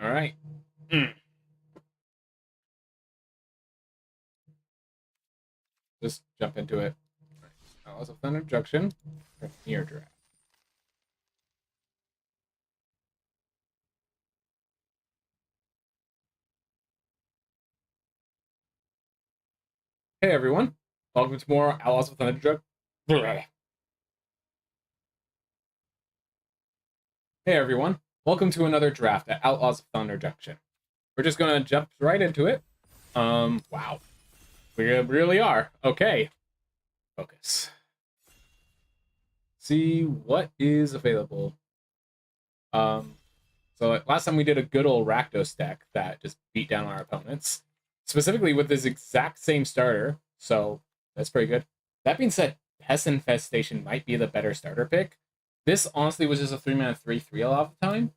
All right. Just jump into it. Alice of Thunder Junction. Near draft. Hey everyone. Welcome to more Alice of Thunder Junction. Hey everyone. Welcome to another draft at Outlaws of Thunder Junction. We're just gonna jump right into it. Wow. We really are. Okay. Focus. See what is available. So last time we did a good old Rakdos deck that just beat down our opponents, specifically with this exact same starter. So that's pretty good. That being said, Pest Infestation might be the better starter pick. This honestly was just a 3-mana 3/3 a lot of the time.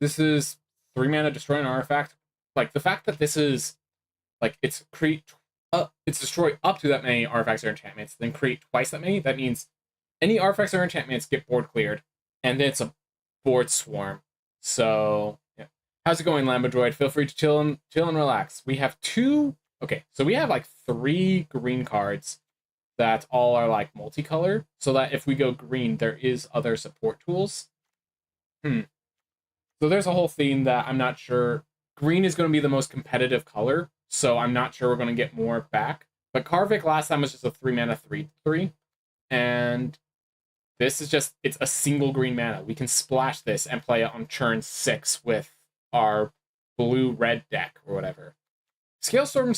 This is 3-mana destroy an artifact. Like the fact that this is like it's destroy up to that many artifacts or enchantments, then create twice that many. That means any artifacts or enchantments get board cleared, and then it's a board swarm. So yeah. How's it going, Lambodroid? Feel free to chill and relax. We have two. Okay, so we have like 3 green cards that all are like multicolor, so that if we go green, there is other support tools. So there's a whole theme that I'm not sure. Green is going to be the most competitive color, so I'm not sure we're going to get more back. But Karvik last time was just a 3-mana 3/3, and this is just, it's a single green mana. We can splash this and play it on turn 6 with our blue-red deck or whatever. Scalestorm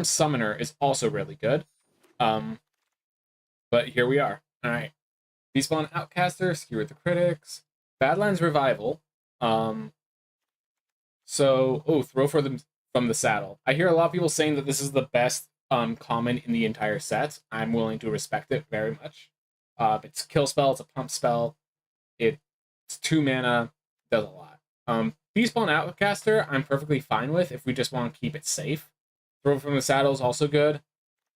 Summoner is also really good. But here we are. Alright. Despawn Outcaster, Skewer the Critics, Badlands Revival. Throw for them from the saddle. I hear a lot of people saying that this is the best common in the entire set. I'm willing to respect it very much. It's a kill spell, it's a pump spell. It's 2 mana, does a lot. Despawn Outcaster, I'm perfectly fine with if we just want to keep it safe. Throw from the saddle is also good.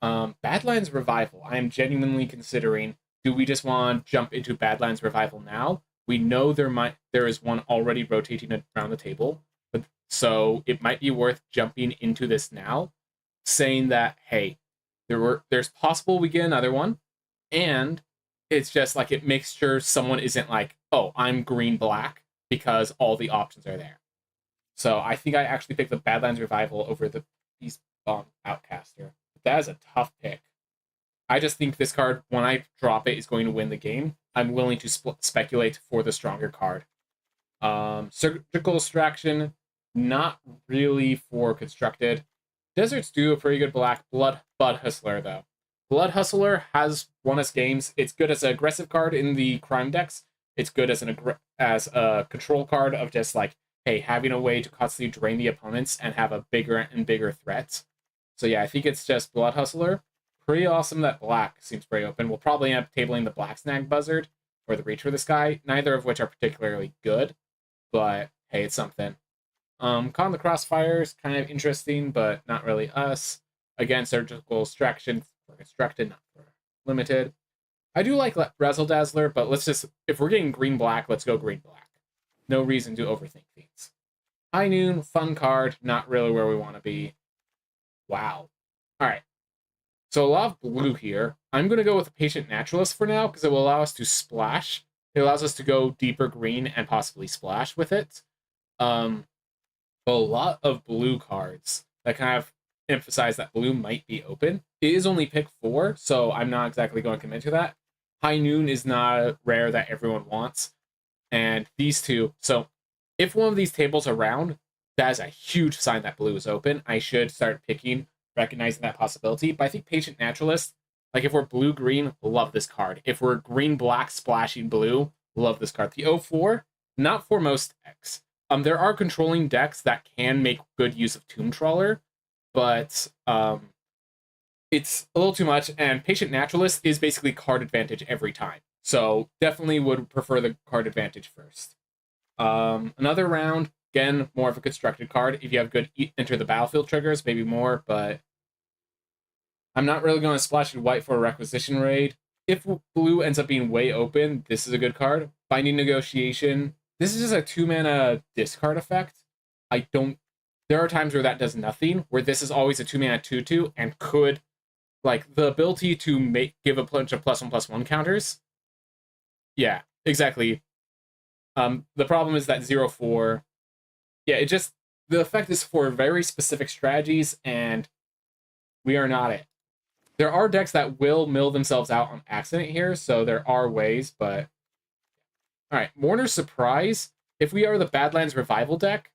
Badlands Revival, I am genuinely considering, do we just want to jump into Badlands Revival now? We know there is one already rotating around the table, but so it might be worth jumping into this now, saying that, hey, there's possible we get another one, and it's just like it makes sure someone isn't like, oh, I'm green-black, because all the options are there. So I think I actually picked the Badlands Revival over the Despawn Outcaster. That is a tough pick. I just think this card, when I drop it, is going to win the game. I'm willing to speculate for the stronger card. Surgical Distraction, not really for constructed. Deserts do a pretty good black. Blood Hustler, though. Blood Hustler has won us games. It's good as an aggressive card in the crime decks. It's good as a control card of just like, hey, having a way to constantly drain the opponents and have a bigger and bigger threat. So yeah, I think it's just Blood Hustler. Pretty awesome that black seems pretty open. We'll probably end up tabling the Black Snag Buzzard or the Reach for this guy, neither of which are particularly good, but hey, it's something. Con the Crossfire is kind of interesting, but not really us. Again, Surgical Distraction for constructed, not for limited. I do like Razzle Dazzler, but let's just, if we're getting green-black, let's go green-black. No reason to overthink things. High Noon, fun card, not really where we want to be. Wow. All right. So a lot of blue here. I'm going to go with a Patient Naturalist for now, because it will allow us to splash. It allows us to go deeper green and possibly splash with it. A lot of blue cards that kind of emphasize that blue might be open. It is only pick 4, so I'm not exactly going to commit to that. High Noon is not a rare that everyone wants. And these two, so if one of these tables are round, that is a huge sign that blue is open. I should start picking, recognizing that possibility. But I think Patient Naturalist, like if we're blue-green, love this card. If we're green-black splashing blue, love this card. The 0/4, not for most decks. There are controlling decks that can make good use of Tomb Trawler, but it's a little too much, and Patient Naturalist is basically card advantage every time. So definitely would prefer the card advantage first. Another round, again, more of a constructed card. If you have good enter the battlefield triggers, maybe more, but I'm not really going to splash it white for a requisition raid. If blue ends up being way open, this is a good card. Binding Negotiation, This is just a 2-mana discard effect. I don't. There are times where that does nothing, where this is always a 2-mana 2/2 and could, like, the ability to give a bunch of +1/+1 counters. Yeah, exactly. The problem is that 0/4. Yeah, it just, the effect is for very specific strategies, and we are not it. There are decks that will mill themselves out on accident here, so there are ways, but all right, Mourner's Surprise. If we are the Badlands Revival deck,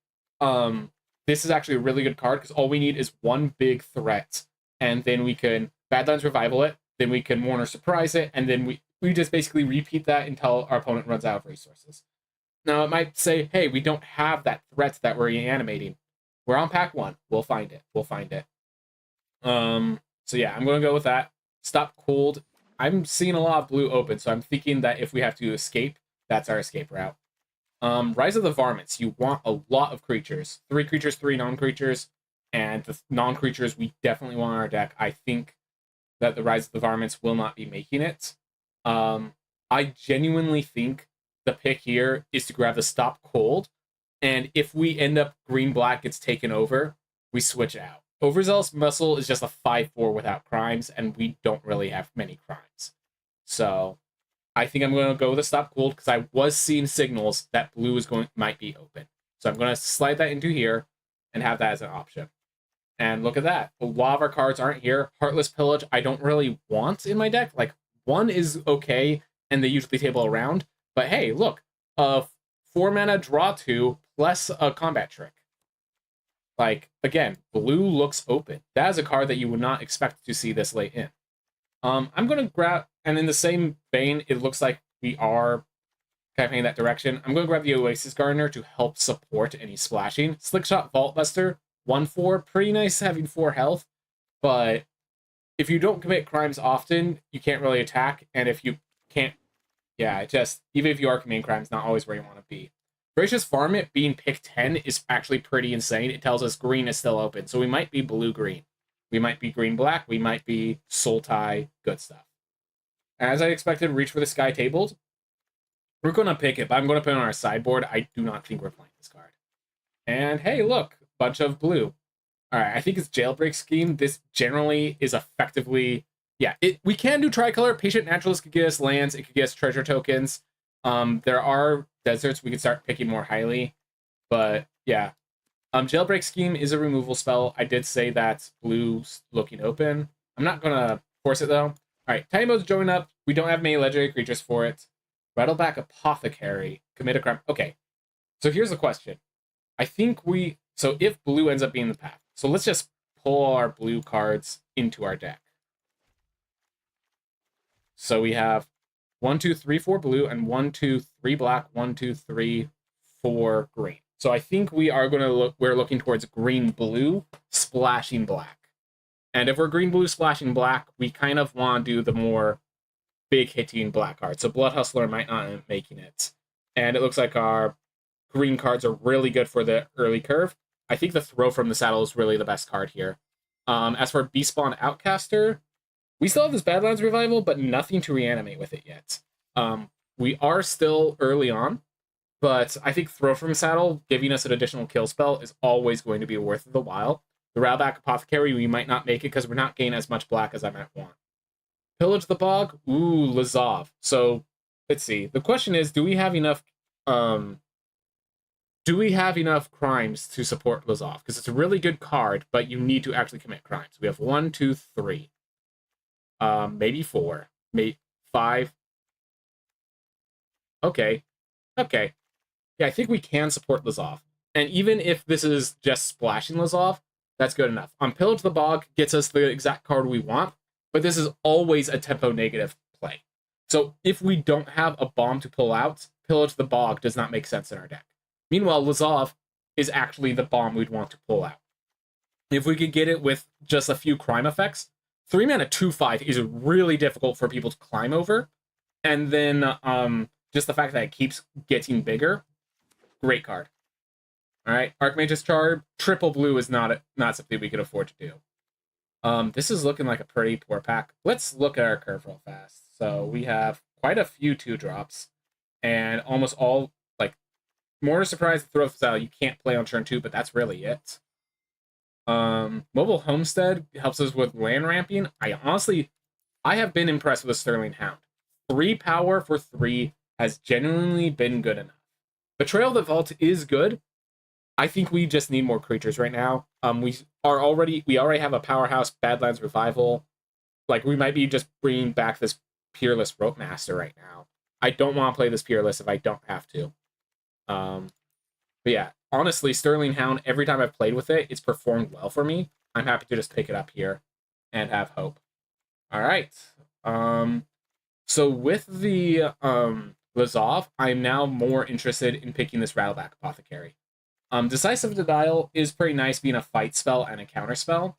this is actually a really good card because all we need is one big threat, and then we can Badlands Revival it, then we can Mourner Surprise it, and then we just basically repeat that until our opponent runs out of resources. Now, it might say, hey, we don't have that threat that we're reanimating. We're on pack 1. We'll find it. We'll find it. So yeah, I'm going to go with that. Stop Cold. I'm seeing a lot of blue open, so I'm thinking that if we have to escape, that's our escape route. Rise of the Varmints. You want a lot of creatures. 3 creatures, 3 non-creatures. And the non-creatures we definitely want on our deck. I think that the Rise of the Varmints will not be making it. I genuinely think the pick here is to grab the Stop Cold. And if we end up green-black gets taken over, we switch out. Overzealous Muscle is just a 5/4 without crimes, and we don't really have many crimes. So I think I'm going to go with a Stop Cold because I was seeing signals that blue might be open. So I'm going to slide that into here and have that as an option. And look at that. A lot of our cards aren't here. Heartless Pillage, I don't really want in my deck. Like, 1 is okay, and they usually table around. But hey, look. 4-mana draw 2 plus a combat trick. Like, again, blue looks open. That is a card that you would not expect to see this late in. I'm going to grab, and in the same vein, it looks like we are kind of heading that direction. I'm going to grab the Oasis Gardener to help support any splashing. Slickshot Vaultbuster, 1/4, pretty nice having 4 health, but if you don't commit crimes often, you can't really attack, and if you can't, yeah, just, even if you are committing crimes, not always where you want to be. Voracious Varmint being pick 10 is actually pretty insane. It tells us green is still open, so we might be blue-green. We might be green-black. We might be Sultai. Good stuff. As I expected, Reach for the Sky tabled. We're going to pick it, but I'm going to put it on our sideboard. I do not think we're playing this card. And hey, look, bunch of blue. All right, I think it's Jailbreak Scheme. This generally is effectively, yeah, we can do tricolor. Patient Naturalist could get us lands. It could get us treasure tokens. There are deserts we could start picking more highly, but yeah. Jailbreak Scheme is a removal spell. I did say that blue's looking open. I'm not gonna force it though. All right, Tiny Mode's joining up. We don't have many legendary creatures for it. Rattleback Apothecary, commit a crime. Okay, so here's the question. I think so if blue ends up being the path, so let's just pull our blue cards into our deck. So we have 1, 2, 3, 4 blue, and 1, 2, 3 black, 1, 2, 3, 4 green. So I think we're looking towards green-blue, splashing black. And if we're green-blue, splashing black, we kind of want to do the more big-hitting black cards. So Blood Hustler might not end up making it. And it looks like our green cards are really good for the early curve. I think the Throw from the Saddle is really the best card here. As for Beastpawn Outcaster, we still have this Badlands Revival, but nothing to reanimate with it yet. We are still early on, but I think Throw from Saddle, giving us an additional kill spell, is always going to be worth the while. The Rattleback Apothecary, we might not make it because we're not getting as much black as I might want. Pillage the Bog, ooh, Lazov. So, let's see. The question is, do we have enough crimes to support Lazov? Because it's a really good card, but you need to actually commit crimes. We have 1, 2, 3. Maybe 4. Maybe 5. Okay. Okay. Yeah, I think we can support Lazov. And even if this is just splashing Lazov, that's good enough. Pillage the Bog gets us the exact card we want, but this is always a tempo negative play. So if we don't have a bomb to pull out, Pillage the Bog does not make sense in our deck. Meanwhile, Lazov is actually the bomb we'd want to pull out. If we could get it with just a few crime effects, 3-mana 2/5 is really difficult for people to climb over. And then just the fact that it keeps getting bigger, great card. All right, Archmage's Charm, triple blue is not something we could afford to do. This is looking like a pretty poor pack. Let's look at our curve real fast. So we have quite a few 2-drops, and almost all, like, More surprised that Throw Style you can't play on turn 2, but that's really it. Mobile Homestead helps us with land ramping. I have been impressed with the Sterling Hound. 3 power for 3 has genuinely been good enough. Betrayal of the Vault is good. I think we just need more creatures right now. We already have a powerhouse Badlands Revival. Like, we might be just bringing back this Peerless Rope Master right now. I don't want to play this Peerless if I don't have to. But yeah, honestly, Sterling Hound, every time I've played with it, it's performed well for me. I'm happy to just pick it up here and have hope. All right. So with the Lazov, I'm now more interested in picking this Rattleback Apothecary. Decisive Denial is pretty nice being a fight spell and a counter spell.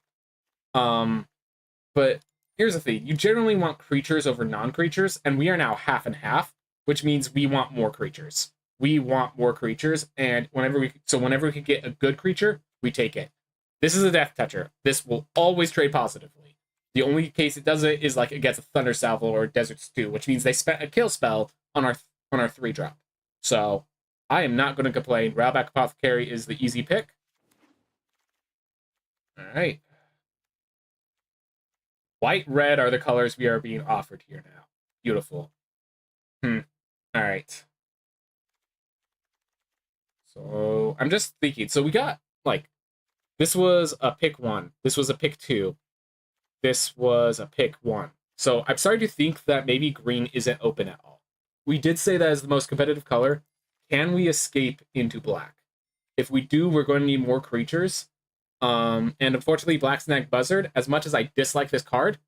But here's the thing. You generally want creatures over non-creatures, and we are now half and half, which means we want more creatures. We want more creatures, and whenever we can get a good creature, we take it. This is a Death Toucher. This will always trade positively. The only case it does it is like against a Thunder Salvo or a Desert Stew, which means they spent a kill spell on our 3-drop. So I am not going to complain. Rattleback Apothecary is the easy pick. All right. White, red are the colors we are being offered here now. Beautiful. All right. So I'm just thinking. So we got, like, this was a pick 1. This was a pick 2. This was a pick 1. So I'm starting to think that maybe green isn't open at all. We did say that as the most competitive color. Can we escape into black? If we do, we're going to need more creatures. And unfortunately, Black Snag Buzzard, as much as I dislike this card,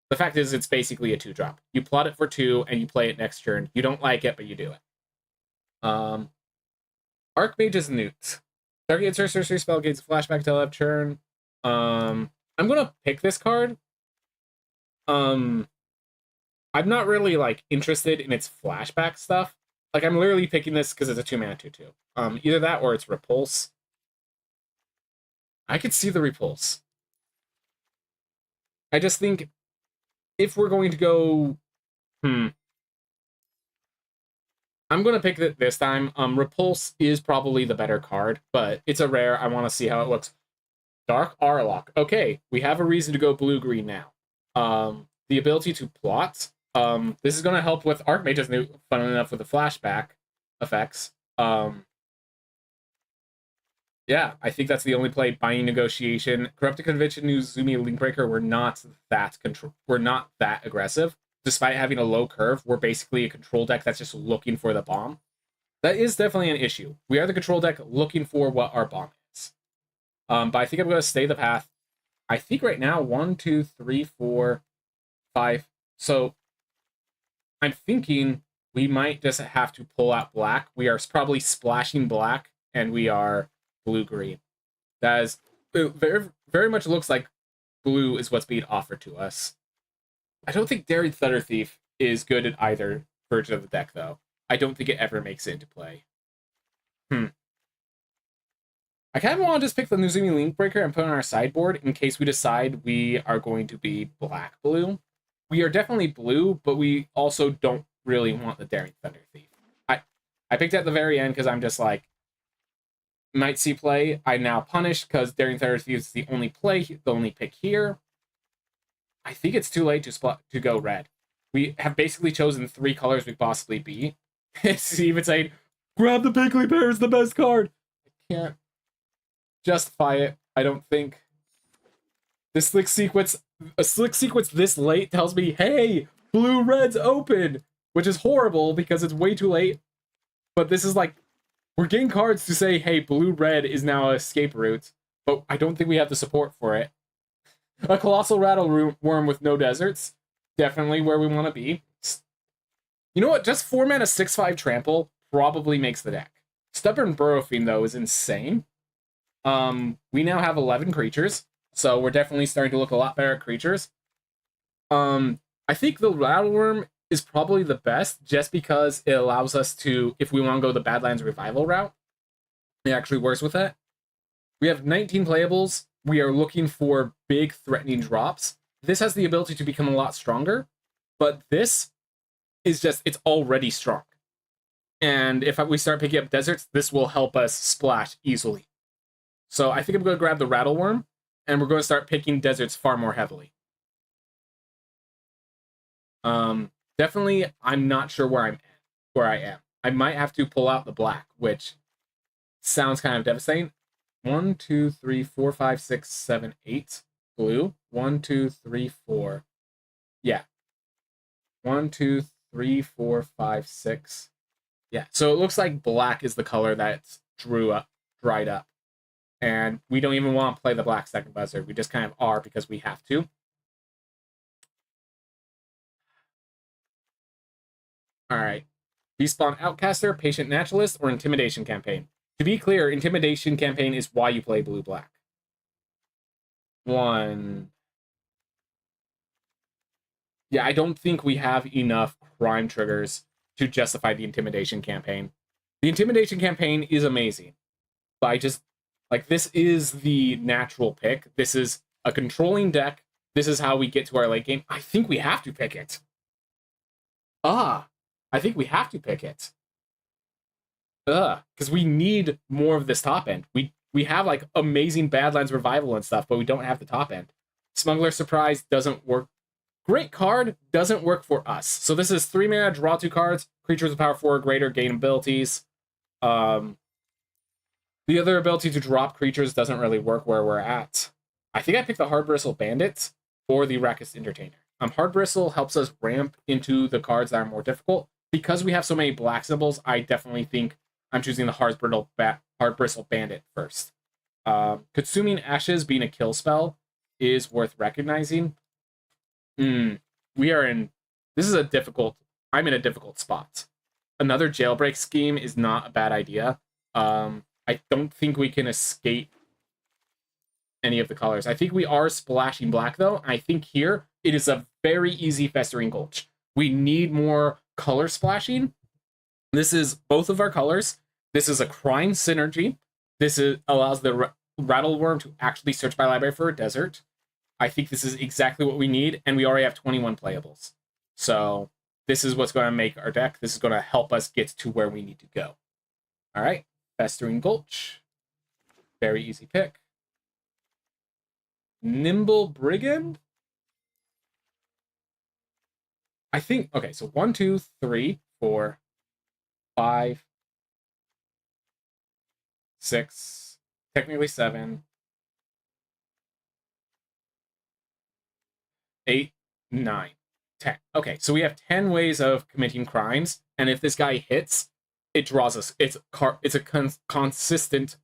the fact is it's basically a 2-drop. You plot it for 2, and you play it next turn. You don't like it, but you do it. Archmage's Newt. Target sorcery spell gains a flashback until end turn. I'm gonna pick this card. I'm not really like interested in its flashback stuff. Like, I'm literally picking this because it's a 2-mana 2/2. Either that or it's Repulse. I could see the Repulse. I just think if we're going to go, I'm going to pick it this time. Repulse is probably the better card, but it's a rare. I want to see how it looks. Dark Arlock. Okay, we have a reason to go blue-green now. The ability to plot. This is going to help with Archmage's Newt, funnily enough, with the flashback effects. Yeah, I think that's the only play. Binding Negotiation, Corrupted Convention, Uzumi Linkbreaker. We're not that aggressive. Despite having a low curve, we're basically a control deck that's just looking for the bomb. That is definitely an issue. We are the control deck looking for what our bomb is. But I think I'm going to stay the path. I think right now 1, 2, 3, 4, 5. So I'm thinking we might just have to pull out black. We are probably splashing black, and we are blue-green. That is very, very much looks like blue is what's being offered to us. I don't think Daring Thunder Thief is good at either version of the deck, though. I don't think it ever makes it into play. I kind of want to just pick the Uzumi Linkbreaker and put it on our sideboard in case we decide we are going to be black-blue. We are definitely blue, but we also don't really want the Daring Thunder Thief. I picked it at the very end because I'm just like, might see play. I'm now punished because Daring Thunder Thief is the only pick here. I think it's too late to go red. We have basically chosen 3 colors we could possibly be. It's even saying, grab the Pinkly Pear, it's the best card. I can't justify it, I don't think. A slick sequence this late tells me, hey, blue-red's open, which is horrible because it's way too late. But this is like, we're getting cards to say, hey, blue-red is now an escape route, but I don't think we have the support for it. A Colossal Rattle Worm with no deserts, definitely where we want to be. You know what? Just 4 mana 6/5 trample probably makes the deck. Stubborn Burrow Fiend, though, is insane. We now have 11 creatures, so we're definitely starting to look a lot better at creatures. I think the Rattle Worm is probably the best just because it allows us to, if we want to go the Badlands Revival route, it actually works with it. We have 19 playables. We are looking for big threatening drops. This has the ability to become a lot stronger, but this is just, it's already strong. And if we start picking up deserts, this will help us splash easily. So I think I'm going to grab the Rattle Worm, and we're going to start picking deserts far more heavily. Definitely, I'm not sure where I am. I might have to pull out the black, which sounds kind of devastating. 1, 2, 3, 4, 5, 6, 7, 8. Blue. 1, 2, 3, 4. Yeah. 1, 2, 3, 4, 5, 6. Yeah. So it looks like black is the color that's dried up. And we don't even want to play the black second buzzer. We just kind of are because we have to. All right. Despawn Outcaster, Patient Naturalist, or Intimidation Campaign. To be clear, Intimidation Campaign is why you play blue-black. 1. Yeah, I don't think we have enough crime triggers to justify the Intimidation Campaign. The Intimidation Campaign is amazing, but I just, like, this is the natural pick. This is a controlling deck. This is how we get to our late game. I think we have to pick it. I think we have to pick it. Because we need more of this top end. We have, like, amazing Badlands Revival and stuff, but we don't have the top end. Smuggler Surprise doesn't work. Great card doesn't work for us. So this is 3 mana, draw 2 cards, creatures with power 4 or greater, gain abilities. The other ability to drop creatures doesn't really work where we're at. I think I picked the Hard Bristle Bandit or the Raucous Entertainer. Hard Bristle helps us ramp into the cards that are more difficult. Because we have so many black symbols, I definitely think I'm choosing the Hard Bristle Bandit first. Consuming Ashes being a kill spell is worth recognizing. We are in... This is a difficult... I'm in a difficult spot. Another Jailbreak scheme is not a bad idea. I don't think we can escape any of the colors. I think we are splashing black, though. I think here, it is a very easy Festering Gulch. We need more color splashing. This is both of our colors. This is a crime synergy. This allows the Rattle Worm to actually search by library for a desert. I think this is exactly what we need, and we already have 21 playables. So this is what's going to make our deck. This is going to help us get to where we need to go. All right, Festering Gulch. Very easy pick. Nimble Brigand. I think, okay, so 1, 2, 3, 4, 5, 6, technically 7, 8, 9, 10. Okay, so we have 10 ways of committing crimes, and if this guy hits, it draws us. It's a consistent.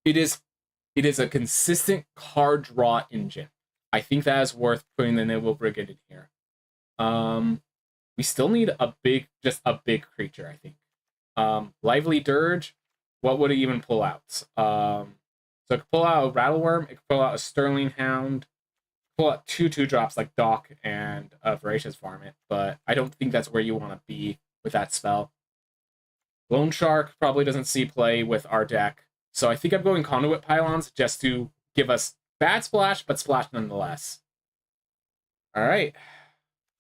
It is a consistent card draw engine. I think that is worth putting the Nimble Brigand in here. We still need just a big creature, I think. Lively Dirge, what would it even pull out? So it could pull out a Rattle Worm, it could pull out a Sterling Hound, pull out 2/2 like Dock and Voracious Varmint, but I don't think that's where you want to be with that spell. Lone Shark probably doesn't see play with our deck, so I think I'm going Conduit Pylons just to give us bad splash, but splash nonetheless. All right.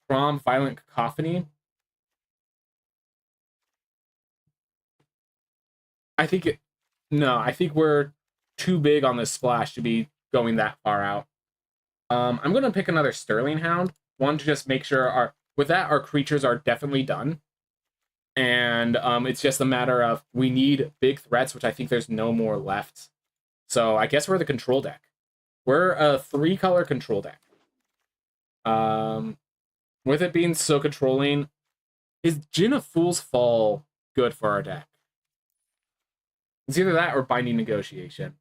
From Violent Cacophony. I think we're too big on this splash to be going that far out. I'm going to pick another Sterling Hound. One, to just make sure our creatures are definitely done. And it's just a matter of we need big threats, which I think there's no more left. So I guess we're the control deck. We're a 3-color control deck. With it being so controlling, is Djinn of Fool's Fall good for our deck? It's either that or Binding Negotiation.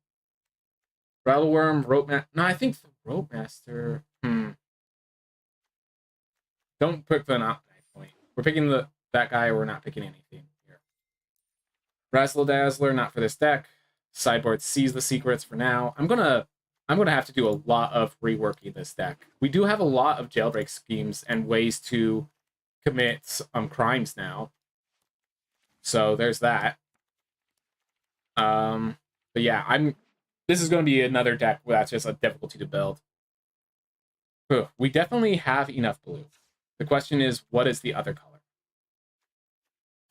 Rattle Worm, Rope Master. No, I think the Rope Master. Don't pick the not point. We're picking that guy, or we're not picking anything here. Razzle Dazzler, not for this deck. Sideboard Seize the Secrets for now. I'm gonna have to do a lot of reworking this deck. We do have a lot of jailbreak schemes and ways to commit crimes now. So there's that. But yeah, this is going to be another deck where that's just a difficulty to build. We definitely have enough blue. The question is, what is the other color?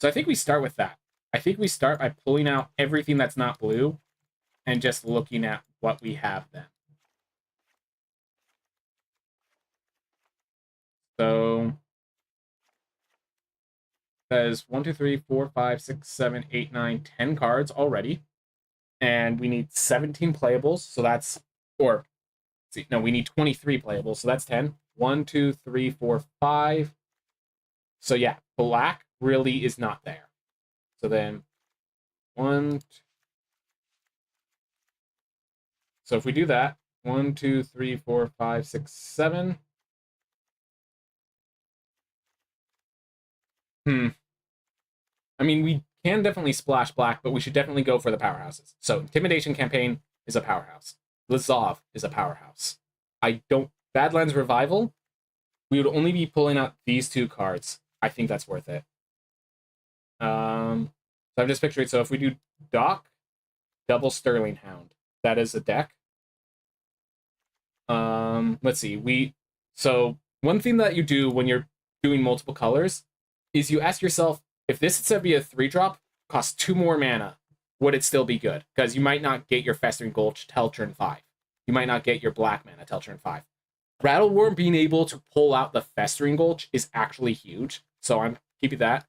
So I think we start with that. I think we start by pulling out everything that's not blue and just looking at what we have then. So there's 1, 2, 3, 4, 5, 6, 7, 8, 9, 10 cards already. And we need 17 playables. So that's, or, see, no, we need 23 playables. So that's 10. 1, 2, 3, 4, 5. So yeah, black really is not there. So then 1. So if we do that, 1, 2, 3, 4, 5, 6, 7. I mean, we can definitely splash black, but we should definitely go for the powerhouses. So Intimidation Campaign is a powerhouse. Lizov is a powerhouse. Badlands Revival, we would only be pulling out these 2 cards. I think that's worth it. So I'm just picturing, so if we do Dock, double Sterling Hound, that is a deck. Let's see, so one thing that you do when you're doing multiple colors is you ask yourself, if this instead of be a 3-drop, costs 2 more mana, would it still be good? Because you might not get your Festering Gulch till turn 5. You might not get your black mana till turn 5. Rattleworm being able to pull out the Festering Gulch is actually huge, so I'm keeping that.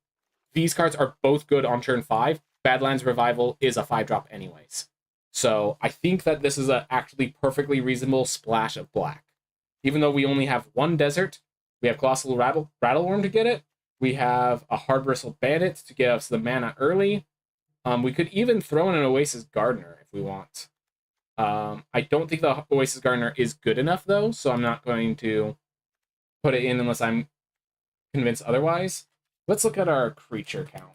These cards are both good on turn 5. Badlands Revival is a 5-drop anyways. So I think that this is a actually perfectly reasonable splash of black. Even though we only have 1 desert, we have Colossal Rattleworm to get it. We have a Hard Bristle Bandit to get us the mana early. We could even throw in an Oasis Gardener if we want. I don't think the Oasis Gardener is good enough, though, so I'm not going to put it in unless I'm convinced otherwise. Let's look at our creature count.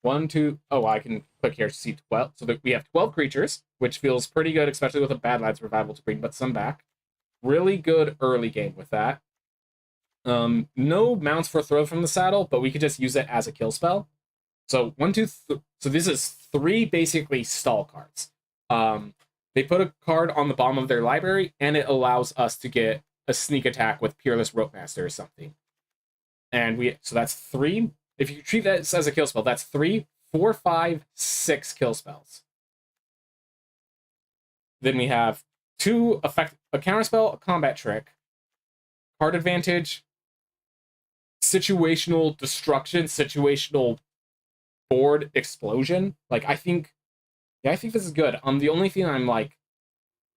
1, 2... Oh, I can click here to see 12. So that we have 12 creatures, which feels pretty good, especially with a Badlands Revival to bring but some back. Really good early game with that. No mounts for throw from the saddle, but we could just use it as a kill spell. So 1, 2, so this is 3 basically stall cards. They put a card on the bottom of their library, and it allows us to get a sneak attack with Peerless Ropemaster or something. And so that's 3. If you treat that as a kill spell, that's 3, 4, 5, 6 kill spells. Then we have 2 a counterspell, a combat trick, card advantage, situational destruction, situational board explosion. Like, I think this is good. The only thing I'm like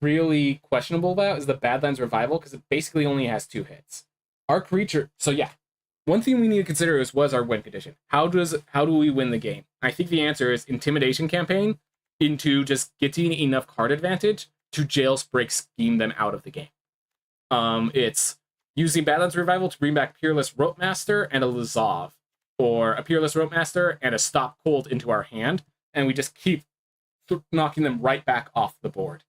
really questionable about is the Badlands Revival, because it basically only has 2 hits. Our creature, so yeah. One thing we need to consider is, what is our win condition? How do we win the game? I think the answer is Intimidation Campaign into just getting enough card advantage to Jailbreak scheme them out of the game. It's using Badlands Revival to bring back Peerless Ropemaster and a Lizov, or a Peerless Ropemaster and a Stop Cold into our hand, and we just keep knocking them right back off the board.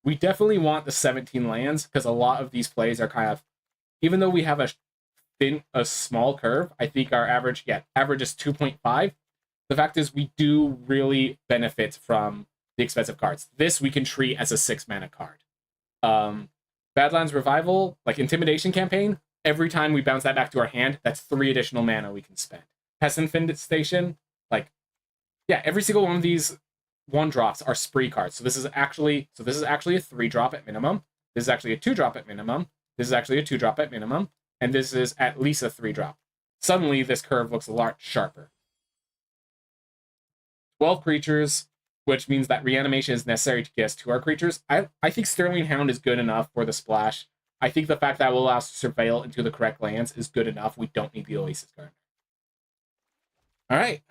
We definitely want the 17 lands, because a lot of these plays are kind of, even though we have a small curve, I think our average is 2.5. The fact is, we do really benefit from the expensive cards. This we can treat as a 6-mana card. Badlands Revival, like Intimidation Campaign, every time we bounce that back to our hand, that's 3 additional mana we can spend. Pest Infestation, every single one of these 1-drops are spree cards. So this is actually a 3-drop at minimum. This is actually a 2-drop at minimum. This is actually a 2-drop at minimum. And this is at least a 3-drop. Suddenly, this curve looks a lot sharper. 12 creatures, which means that reanimation is necessary to get us to our creatures. I think Sterling Hound is good enough for the splash. I think the fact that it will allow us to surveil into the correct lands is good enough. We don't need the Oasis Gardener. All right,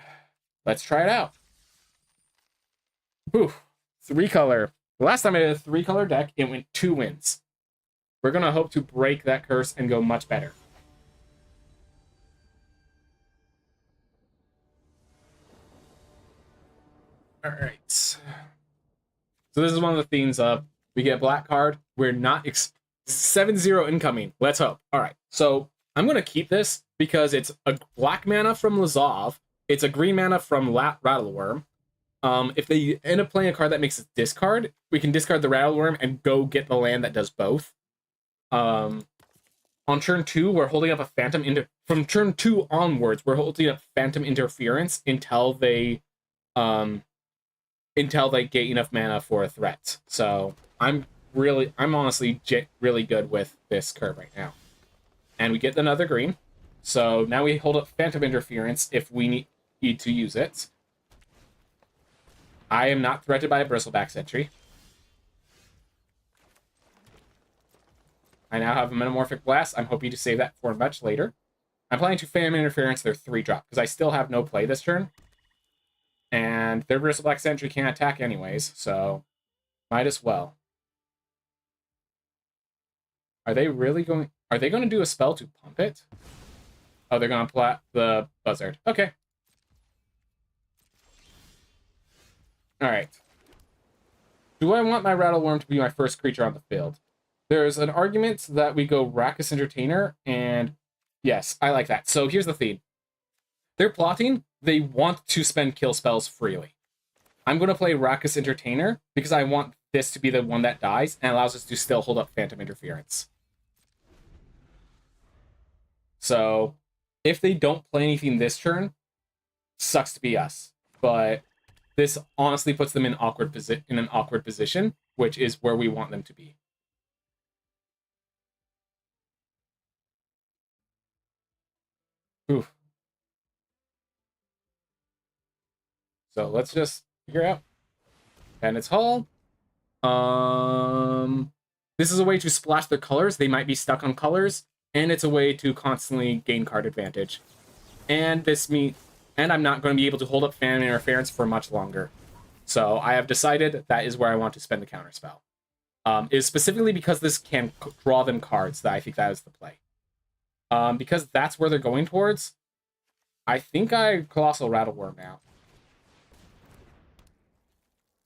let's try it out. Whew, 3-color. The last time I did a 3-color deck, it went 2 wins. We're going to hope to break that curse and go much better. All right. So this is one of the themes of, we get a black card. We're not 7-0 incoming. Let's hope. All right. So I'm going to keep this because it's a black mana from Lizov. It's a green mana from Rattleworm. If they end up playing a card that makes us discard, we can discard the Rattleworm and go get the land that does both. On turn 2, we're holding up a from turn 2 onwards, we're holding up Phantom Interference until they get enough mana for a threat. So I'm honestly really good with this curve right now. And we get another green. So now we hold up Phantom Interference if we need to use it. I am not threatened by a Bristleback Sentry. I now have a Metamorphic Blast. I'm hoping to save that for much later. I'm planning to Phantom Interference their 3-drop, because I still have no play this turn. And their Bristleback Sentry can't attack anyways, so might as well. Are they going to do a spell to pump it? Oh, they're going to plat the Buzzard. Okay. Alright. Do I want my Rattleworm to be my first creature on the field? There's an argument that we go Rakkus Entertainer, and yes, I like that. So here's the theme. They're plotting, they want to spend kill spells freely. I'm going to play Rakkus Entertainer because I want this to be the one that dies and allows us to still hold up Phantom Interference. So if they don't play anything this turn, sucks to be us. But this honestly puts them in an awkward position, which is where we want them to be. Oof. So let's just figure out. Bandit's Hall. This is a way to splash their colors. They might be stuck on colors, and it's a way to constantly gain card advantage. And I'm not going to be able to hold up Phantom Interference for much longer. So I have decided that is where I want to spend the counterspell. Is specifically because this can draw them cards that I think that is the play. Because that's where they're going towards. I think I Colossal Rattleworm now.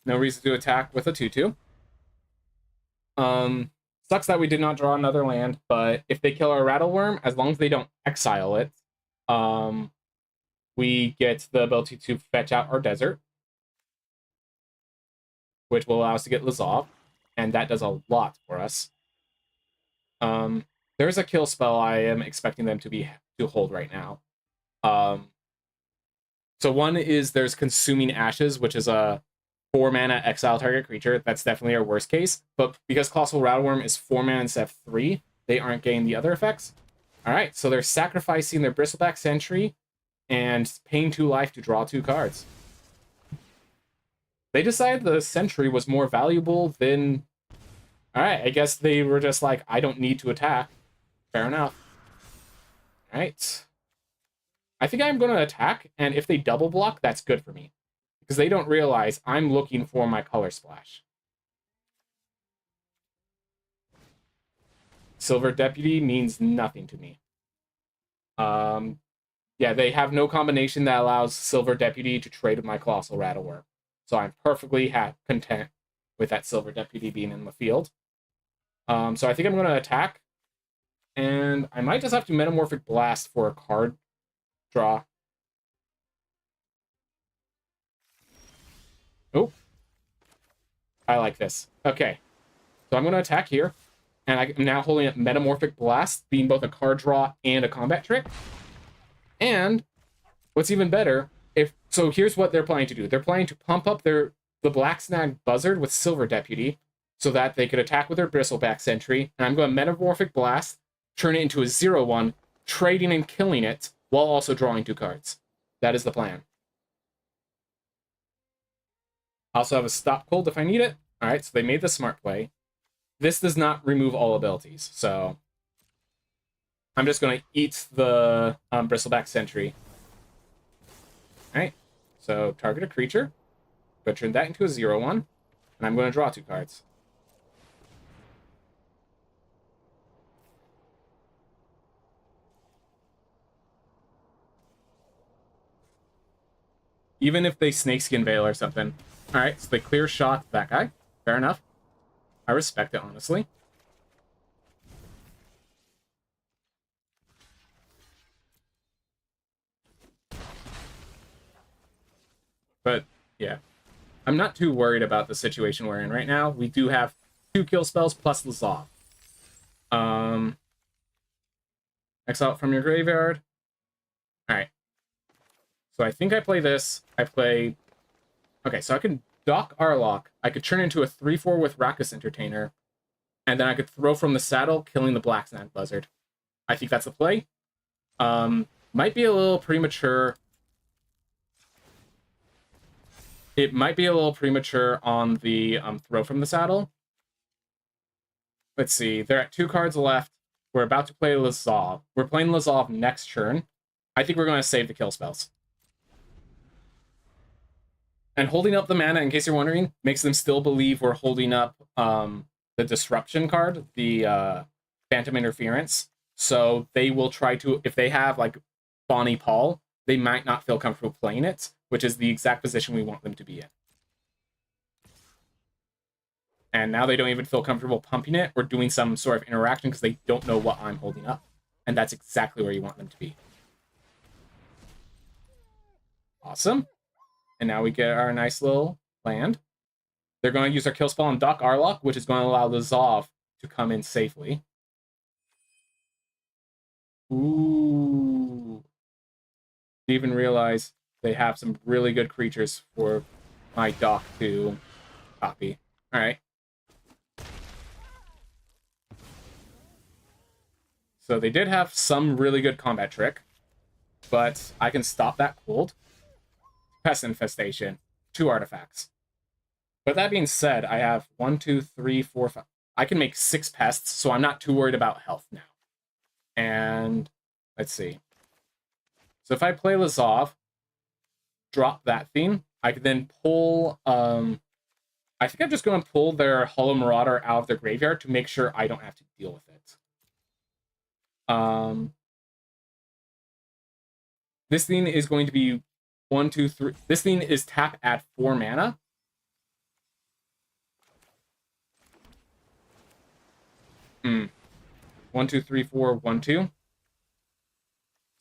No reason to attack with a 2/2. Sucks that we did not draw another land, but if they kill our Rattleworm, as long as they don't exile it, we get the ability to fetch out our Desert, which will allow us to get Lazav, and that does a lot for us. There's a kill spell I am expecting them to hold right now. So one is there's Consuming Ashes, which is a 4-mana exile target creature. That's definitely our worst case. But because Colossal Rattleworm is 4 mana instead of 3, they aren't getting the other effects. Alright, so they're sacrificing their Bristleback Sentry and paying 2 life to draw 2 cards. They decided the Sentry was more valuable than... Alright, I guess they were just like, I don't need to attack. Fair enough. Alright. I think I'm going to attack, and if they double block, that's good for me. Because they don't realize I'm looking for my color splash. Silver Deputy means nothing to me. Yeah, they have no combination that allows Silver Deputy to trade with my Colossal Rattleworm. So I'm perfectly content with that Silver Deputy being in the field. So I think I'm going to attack. And I might just have to Metamorphic Blast for a card draw. Oh. I like this. Okay. So I'm going to attack here. And I'm now holding up Metamorphic Blast, being both a card draw and a combat trick. And what's even better, so here's what they're planning to do. They're planning to pump up the Black Snag Buzzard with Silver Deputy so that they could attack with their Bristleback Sentry. And I'm going to Metamorphic Blast, turn it into a 0/1, trading and killing it while also drawing 2 cards. That is the plan. I also have a Stop Cold if I need it. Alright, so they made the smart play. This does not remove all abilities, so I'm just going to eat the Bristleback Sentry. Alright, so target a creature. But turn that into a 0/1, and I'm going to draw 2 cards. Even if they Snakeskin Veil or something. Alright, so they clear shot that guy. Fair enough. I respect it, honestly. But, yeah. I'm not too worried about the situation we're in right now. We do have 2 kill spells plus Lazav. Exile it from your graveyard. Alright. So I think I play this. I play... Okay, so I can dock Arlok. I could turn into a 3/4 with Rakkus Entertainer. And then I could throw from the saddle, killing the Black Snag Buzzard. I think that's the play. Might be a little premature. It might be a little premature on the throw from the saddle. Let's see. They're at 2 cards left. We're about to play Lazov. We're playing Lazov next turn. I think we're going to save the kill spells. And holding up the mana, in case you're wondering, makes them still believe we're holding up the Disruption card, the Phantom Interference. So they will try to, if they have like Bonnie Paul, they might not feel comfortable playing it, which is the exact position we want them to be in. And now they don't even feel comfortable pumping it or doing some sort of interaction because they don't know what I'm holding up. And that's exactly where you want them to be. Awesome. And now we get our nice little land. They're going to use their kill spell on Doc Arlok, which is going to allow the Zov to come in safely. Ooh. Didn't even realize they have some really good creatures for my Doc to copy. Alright. So they did have some really good combat trick, but I can stop that cold. Pest Infestation, 2 artifacts. But that being said, I have 1, 2, 3, 4, 5. I can make 6 pests, so I'm not too worried about health now. And let's see. So if I play Lazov, drop that theme, I could then pull... I think I'm just going to pull their Hollow Marauder out of their graveyard to make sure I don't have to deal with it. This thing is going to be 1, 2, 3. This thing is tap at 4 mana. Hmm. 1, 2, 3, 4, 1, 2.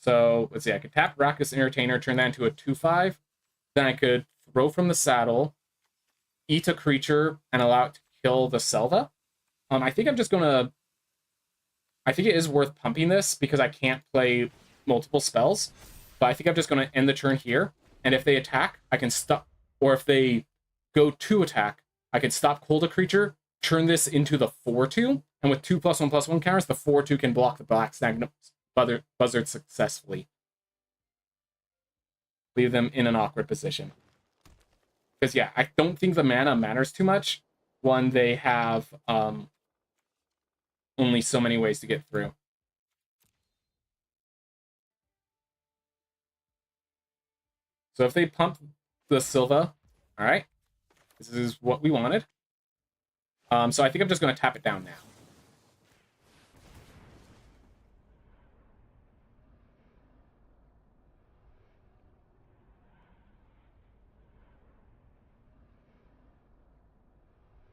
So let's see. I could tap Rakkus Entertainer, turn that into a 2/5. Then I could throw from the saddle, eat a creature, and allow it to kill the Selva. I think I'm just gonna. I think it is worth pumping this because I can't play multiple spells. But I think I'm just going to end the turn here. And if they attack, I can stop. Or if they go to attack, I can stop cold a creature, turn this into the 4/2. And with 2+1/+1 counters, the 4/2 can block the Black Snag Buzzard successfully. Leave them in an awkward position. Because, yeah, I don't think the mana matters too much when they have only so many ways to get through. So if they pump the Silva, all right, this is what we wanted. So I think I'm just going to tap it down now.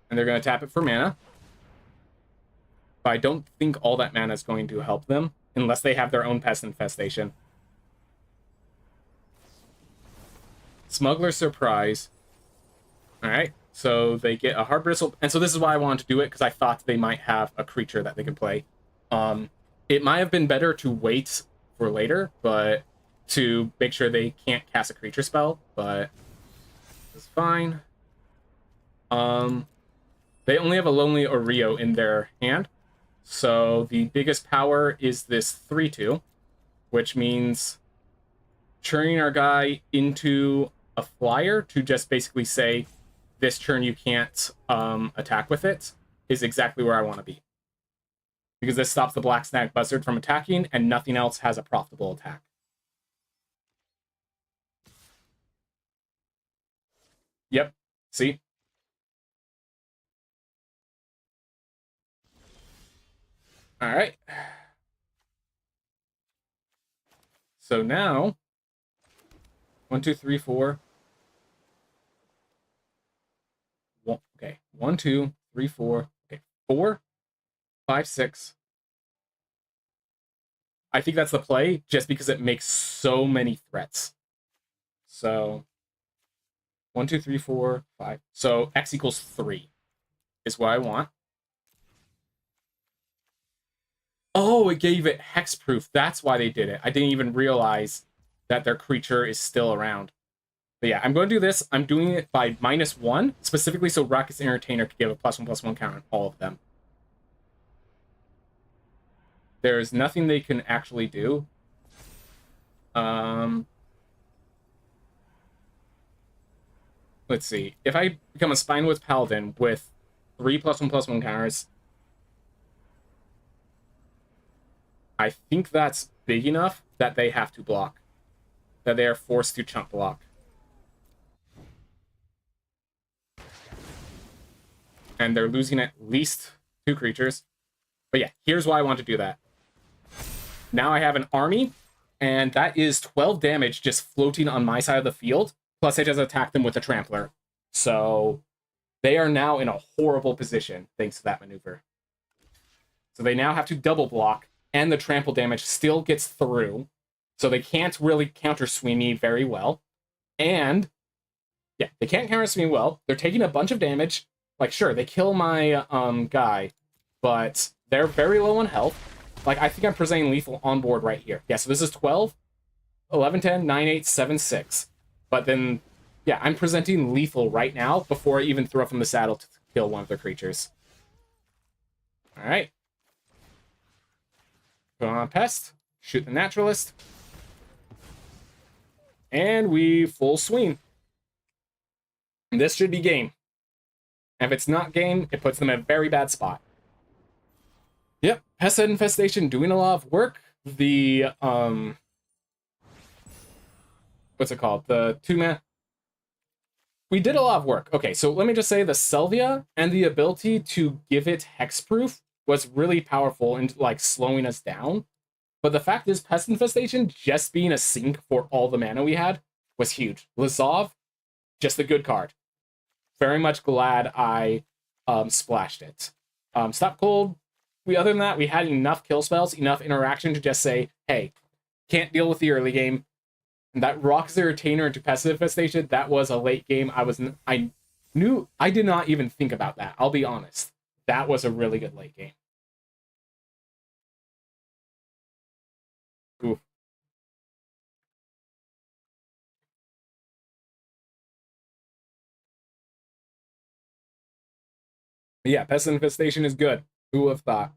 And they're going to tap it for mana. But I don't think all that mana is going to help them unless they have their own Pest Infestation. Smuggler Surprise. Alright, so they get a Hard Bristle. And so this is why I wanted to do it, because I thought they might have a creature that they could play. It might have been better to wait for later, but to make sure they can't cast a creature spell, but it's fine. They only have a Lonely Oreo in their hand, so the biggest power is this 3/2, which means turning our guy into a flyer to just basically say, this turn you can't attack with it, is exactly where I want to be. Because this stops the Black Snag Buzzard from attacking, and nothing else has a profitable attack. Yep, see? Alright. So now, 1, 2, 3, 4. Okay, 1, 2, 3, 4. Okay, 4, 5, 6. I think that's the play, just because it makes so many threats. So, 1, 2, 3, 4, 5. So, X equals 3 is what I want. Oh, it gave it hexproof. That's why they did it. I didn't even realize that their creature is still around. But yeah, I'm going to do this. I'm doing it by -1, specifically so Raucous Entertainer could give a +1/+1 counter on all of them. There's nothing they can actually do. Let's see. If I become a Spinewoods Paladin with 3 +1/+1 counters, I think that's big enough that they have to block. That they are forced to chump block. And they're losing at least 2 creatures. But yeah, here's why I want to do that. Now I have an army, and that is 12 damage just floating on my side of the field, plus I just attack them with a Trampler. So they are now in a horrible position thanks to that maneuver. So they now have to double block, and the trample damage still gets through, so they can't really counter-swing me very well. And, yeah, they can't counter-swing well. They're taking a bunch of damage. Like, sure, they kill my guy, but they're very low on health. Like, I think I'm presenting lethal on board right here. Yeah, so this is 12, 11, 10, 9, 8, 7, 6. But then, yeah, I'm presenting lethal right now before I even throw from the saddle to kill one of their creatures. Alright. Put on Pest, shoot the Naturalist, and we full swing. This should be game. If it's not game, it puts them in a very bad spot. Yep, Pest Infestation doing a lot of work. The, what's it called? The 2-mana. We did a lot of work. Okay, so let me just say the Salvia and the ability to give it hexproof was really powerful in, like, slowing us down. But the fact is, Pest Infestation just being a sink for all the mana we had was huge. Lazov, just a good card. Very much glad I splashed it. Stop Cold, other than that, we had enough kill spells, enough interaction to just say, hey, can't deal with the early game. And that Raucous Retainer into Pest Infestation, that was a late game. I did not even think about that. I'll be honest. That was a really good late game. Ooh. Yeah, Pest Infestation is good. Who would have thought?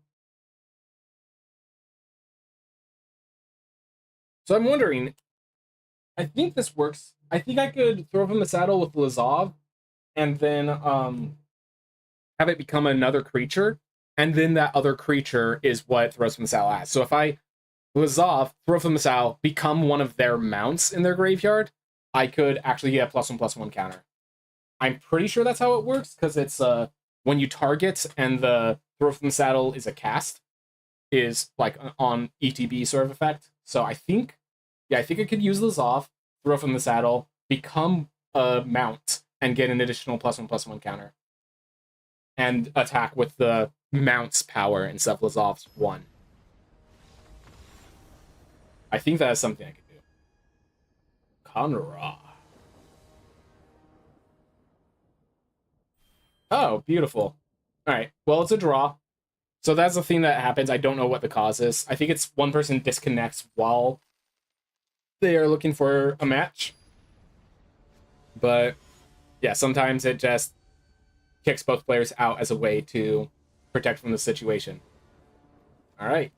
So I'm wondering, I think this works. I think I could throw from the saddle with Lazov and then have it become another creature, and then that other creature is what throws from the saddle as. So if I Lazov, throw from the saddle, become one of their mounts in their graveyard, I could actually get a +1/+1 counter. I'm pretty sure that's how it works, because it's when you target and the throw from the saddle is a cast, is like on ETB sort of effect. So I think, yeah, I think I could use Lazov, throw from the saddle, become a mount, and get an additional +1/+1 counter. And attack with the mount's power instead of Lazov's 1. I think that is something I could do. Conra. Oh, beautiful. Alright, well, it's a draw. So that's the thing that happens. I don't know what the cause is. I think it's one person disconnects while they are looking for a match. But, yeah, sometimes it just kicks both players out as a way to protect from the situation. Alright.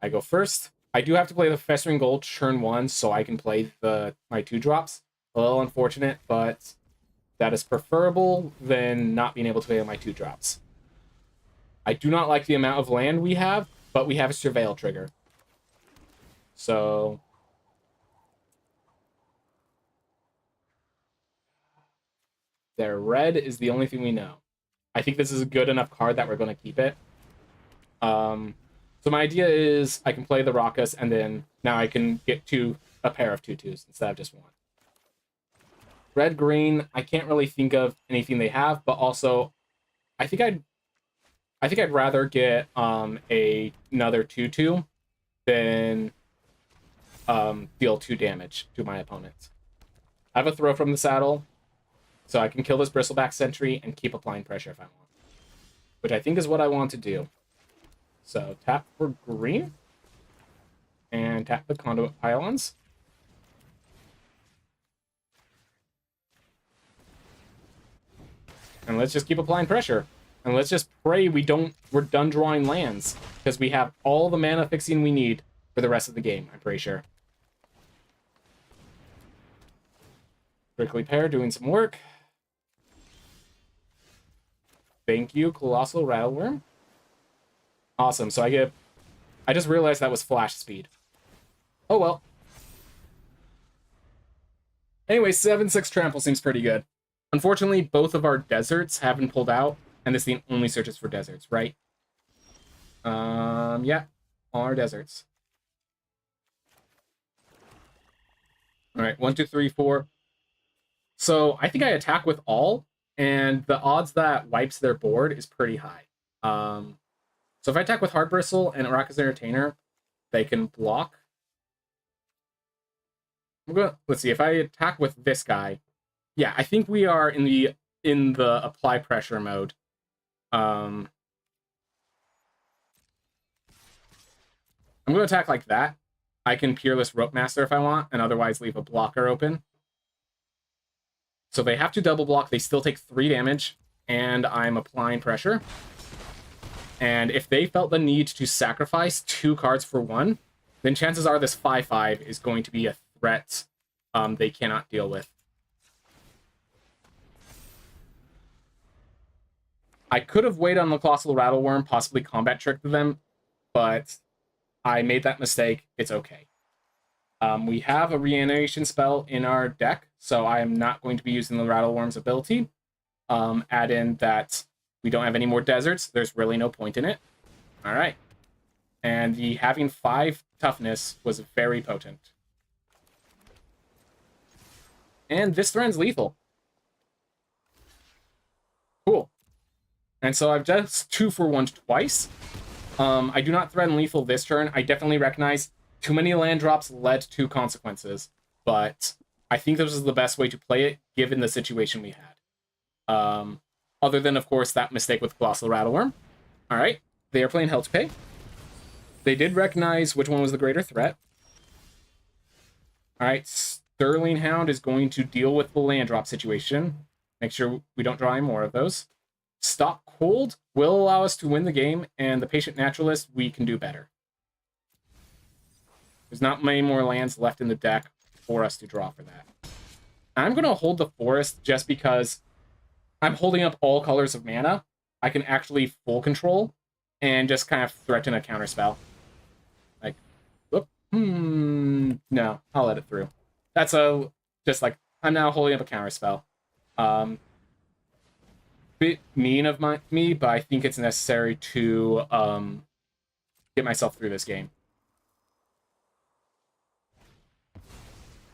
I go first. I do have to play the Festering Gold turn 1 so I can play my 2-drops. A little unfortunate, but that is preferable than not being able to play my 2-drops. I do not like the amount of land we have, but we have a Surveil trigger. So their red is the only thing we know. I think this is a good enough card that we're going to keep it. So my idea is I can play the Raucous, and then now I can get a pair of 2/2s instead of just one. Red, green, I can't really think of anything they have, but also I think I'd rather get another 2/2 than deal 2 damage to my opponent. I have a throw from the saddle, so I can kill this Bristleback Sentry and keep applying pressure if I want, which I think is what I want to do. So tap for green. And tap the conduit pylons. And let's just keep applying pressure. And let's just pray we're done drawing lands. Because we have all the mana fixing we need for the rest of the game, I'm pretty sure. Prickly Pear doing some work. Thank you, Colossal Rattleworm. Awesome, so I just realized that was flash speed. Oh well. Anyway, 7/6 trample seems pretty good. Unfortunately, both of our deserts have been pulled out, and this thing only searches for deserts, right? Yeah, all our deserts. All right, 1, 2, 3, 4. So I think I attack with all, and the odds that wipes their board is pretty high. So if I attack with Hard Bristle and Araka's Entertainer, they can block. Let's see, if I attack with this guy, yeah, I think we are in the apply pressure mode. I'm going to attack like that. I can Peerless Rope Master if I want, and otherwise leave a blocker open. So they have to double block. They still take 3 damage, and I'm applying pressure. And if they felt the need to sacrifice 2 cards for 1, then chances are this 5/5 is going to be a threat they cannot deal with. I could have waited on the Colossal Rattleworm, possibly combat tricked them, but I made that mistake. It's okay. We have a reanimation spell in our deck, so I am not going to be using the Rattleworm's ability. Add in that we don't have any more deserts. There's really no point in it. All right. And the having 5 toughness was very potent. And this threat's lethal. Cool. And so I've just 2 for 1 twice. I do not threaten lethal this turn. I definitely recognize too many land drops led to consequences, but I think this was the best way to play it given the situation we had. Other than, of course, that mistake with Colossal Rattleworm. All right, they are playing Hell to Pay. They did recognize which one was the greater threat. All right, Sterling Hound is going to deal with the land drop situation. Make sure we don't draw any more of those. Stop Cold will allow us to win the game, and the Patient Naturalist, we can do better. There's not many more lands left in the deck for us to draw for that. I'm going to hold the Forest just because I'm holding up all colors of mana. I can actually full control and just kind of threaten a counterspell. Like, whoop, no, I'll let it through. That's just like, I'm now holding up a counterspell. Bit mean of me, but I think it's necessary to get myself through this game.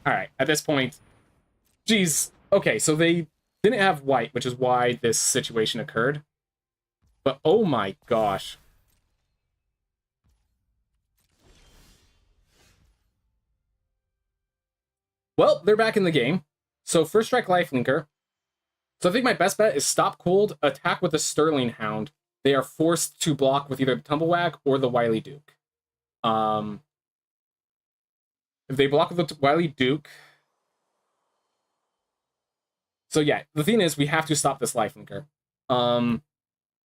All right, at this point, geez, okay, so they didn't have white, which is why this situation occurred. But oh my gosh. Well, they're back in the game. So first strike Lifelinker. So I think my best bet is Stop Cold, attack with the Sterling Hound. They are forced to block with either the Tumblewag or the Wily Duke. If they block with the Wily Duke... So yeah, the thing is, we have to stop this Lifelinker.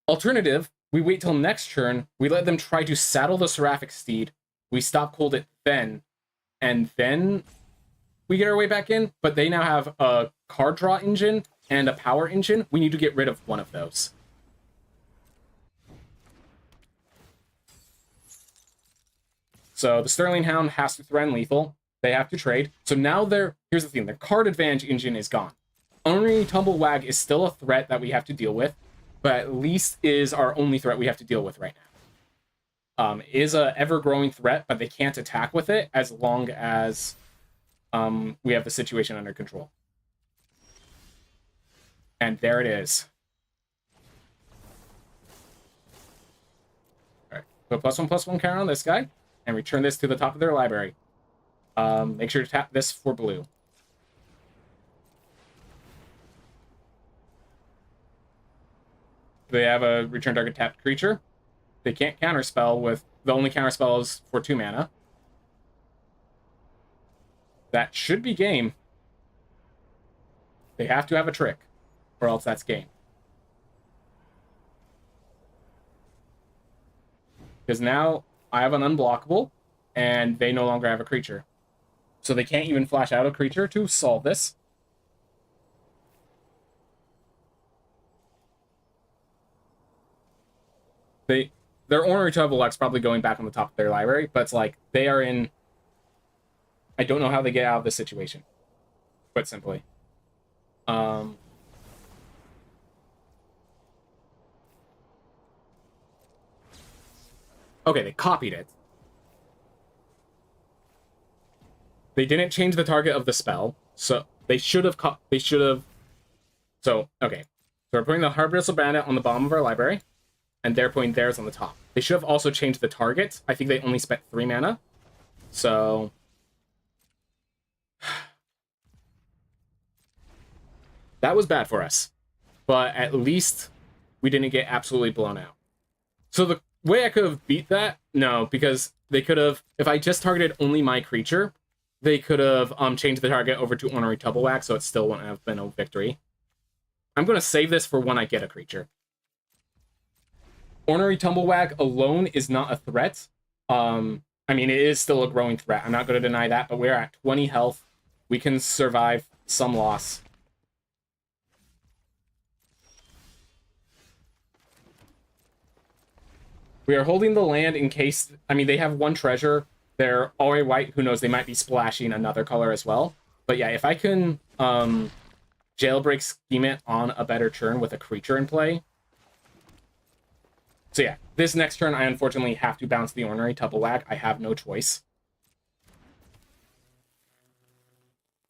Alternative, we wait till next turn, we let them try to saddle the Seraphic Steed, we Stop Cold it then, and then we get our way back in, but they now have a card draw engine and a power engine. We need to get rid of one of those. So the Sterling Hound has to threaten lethal. They have to trade. So now here's the thing, their card advantage engine is gone. Only Tumblewag is still a threat that we have to deal with, but at least is our only threat we have to deal with right now. Is a ever-growing threat, but they can't attack with it as long as we have the situation under control. And there it is. All right, put +1/+1 counter on this guy, and return this to the top of their library. Make sure to tap this for blue. They have a return target tapped creature. They can't counterspell with... The only counterspell is for 2 mana. That should be game. They have to have a trick, or else that's game. Because now I have an unblockable, and they no longer have a creature. So they can't even flash out a creature to solve this. Their Ornery Tubbleweck's probably going back on the top of their library, but it's like, they are in... I don't know how they get out of this situation, quite simply. Okay, they copied it. They didn't change the target of the spell, so they should have... So, okay. So we're putting the Harbristle Bandit on the bottom of our library, and they're putting theirs on the top. They should have also changed the target. I think they only spent 3 mana. So... that was bad for us. But at least we didn't get absolutely blown out. So the way I could have beat that? No, because they could have... If I just targeted only my creature, they could have changed the target over to Ornery Tubbleweck, so it still wouldn't have been a victory. I'm going to save this for when I get a creature. Ornery Tumbleweck alone is not a threat. I mean, it is still a growing threat. I'm not going to deny that, but we're at 20 health. We can survive some loss. We are holding the land in case... I mean, they have 1 treasure. They're already white. Who knows? They might be splashing another color as well. But yeah, if I can Jailbreak Scheme it on a better turn with a creature in play... So yeah, this next turn, I unfortunately have to bounce the Ornery Tubbleweck. I have no choice.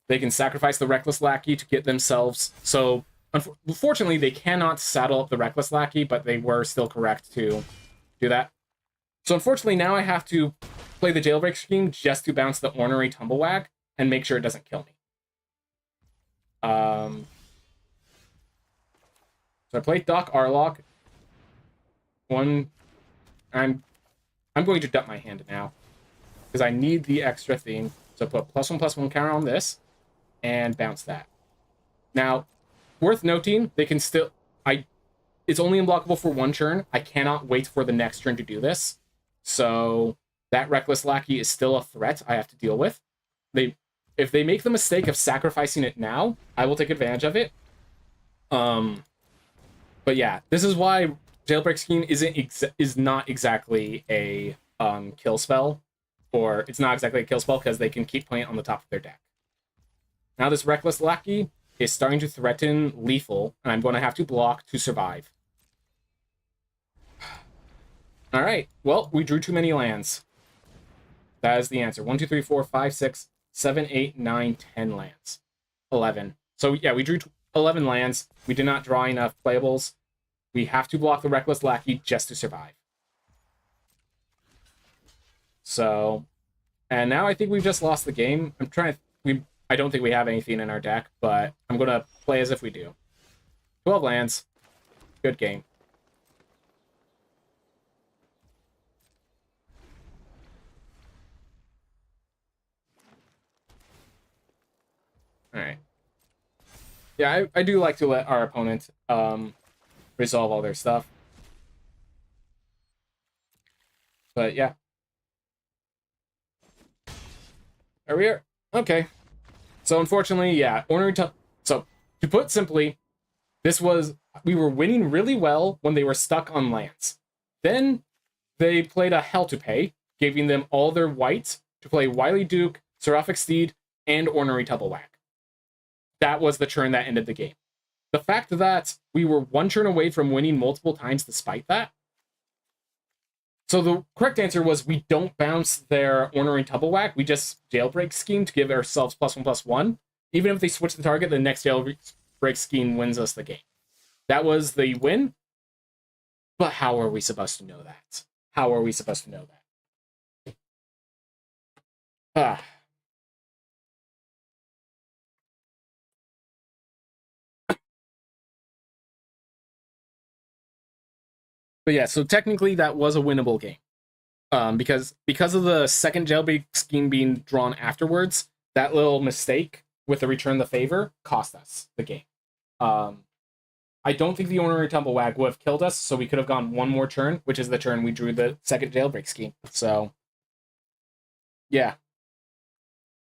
They can sacrifice the Reckless Lackey to get themselves... So, unfortunately, they cannot saddle up the Reckless Lackey, but they were still correct to do that. So, unfortunately, now I have to play the Jailbreak Scheme just to bounce the Ornery Tumbleweck and make sure it doesn't kill me. So I play Doc Arlock. I'm going to dump my hand now because I need the extra thing. So put +1/+1 counter on this and bounce that. Now, worth noting, they can still... It's only unblockable for 1 turn. I cannot wait for the next turn to do this. So that Reckless Lackey is still a threat I have to deal with. If they make the mistake of sacrificing it now, I will take advantage of it. But yeah, this is why Jailbreak Scheme is not exactly a kill spell, or it's not exactly a kill spell because they can keep playing it on the top of their deck. Now this Reckless Lackey is starting to threaten lethal, and I'm going to have to block to survive. All right, well, we drew too many lands. That is the answer. 1, 2, 3, 4, 5, 6, 7, 8, 9, 10 lands. 11. So yeah, we drew 11 lands. We did not draw enough playables. We have to block the Reckless Lackey just to survive. So, and now I think we've just lost the game. I don't think we have anything in our deck, but I'm going to play as if we do. 12 lands. Good game. Alright. Yeah, I do like to let our opponent resolve all their stuff. But yeah. Are we here? Okay. So unfortunately, yeah, So to put simply, we were winning really well when they were stuck on lands. Then they played a Hell to Pay, giving them all their whites to play Wily Duke, Seraphic Steed, and Ornery Tubbleweck. That was the turn that ended the game. The fact that we were 1 turn away from winning multiple times despite that. So the correct answer was we don't bounce their Ornery Tubbleweck. We just Jailbreak Scheme to give ourselves +1/+1. Even if they switch the target, the next Jailbreak Scheme wins us the game. That was the win. But how are we supposed to know that? How are we supposed to know that? Ah. But yeah, so technically that was a winnable game. Because of the second jailbreak scheme being drawn afterwards, that little mistake with the return the favor cost us the game. I don't think the Ornery Tumblewag would have killed us, so we could have gone one more turn, which is the turn we drew the second jailbreak scheme. So, yeah.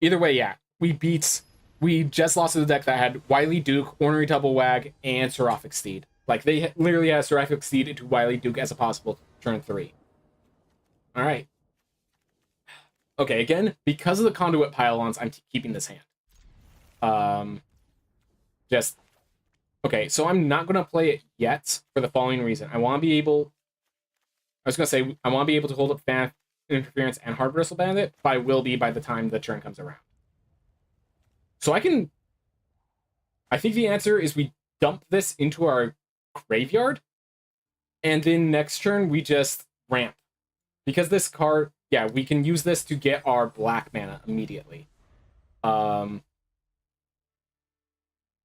Either way, yeah. We just lost to the deck that had Wily Duke, Ornery Tumblewag, and Seraphic Steed. Like, they literally had Seraphic Steed into Wily Duke as a possible turn 3. Alright. Okay, again, because of the Conduit Pylons, I'm keeping this hand. Just... Okay, so I'm not going to play it yet for the following reason. I want to be able... I was going to say, I want to be able to hold up Fan Interference and Hard Bristle Bandit, but I will be by the time the turn comes around. So I can... I think the answer is we dump this into our graveyard, and then next turn we just ramp. Because this card... Yeah, we can use this to get our black mana immediately.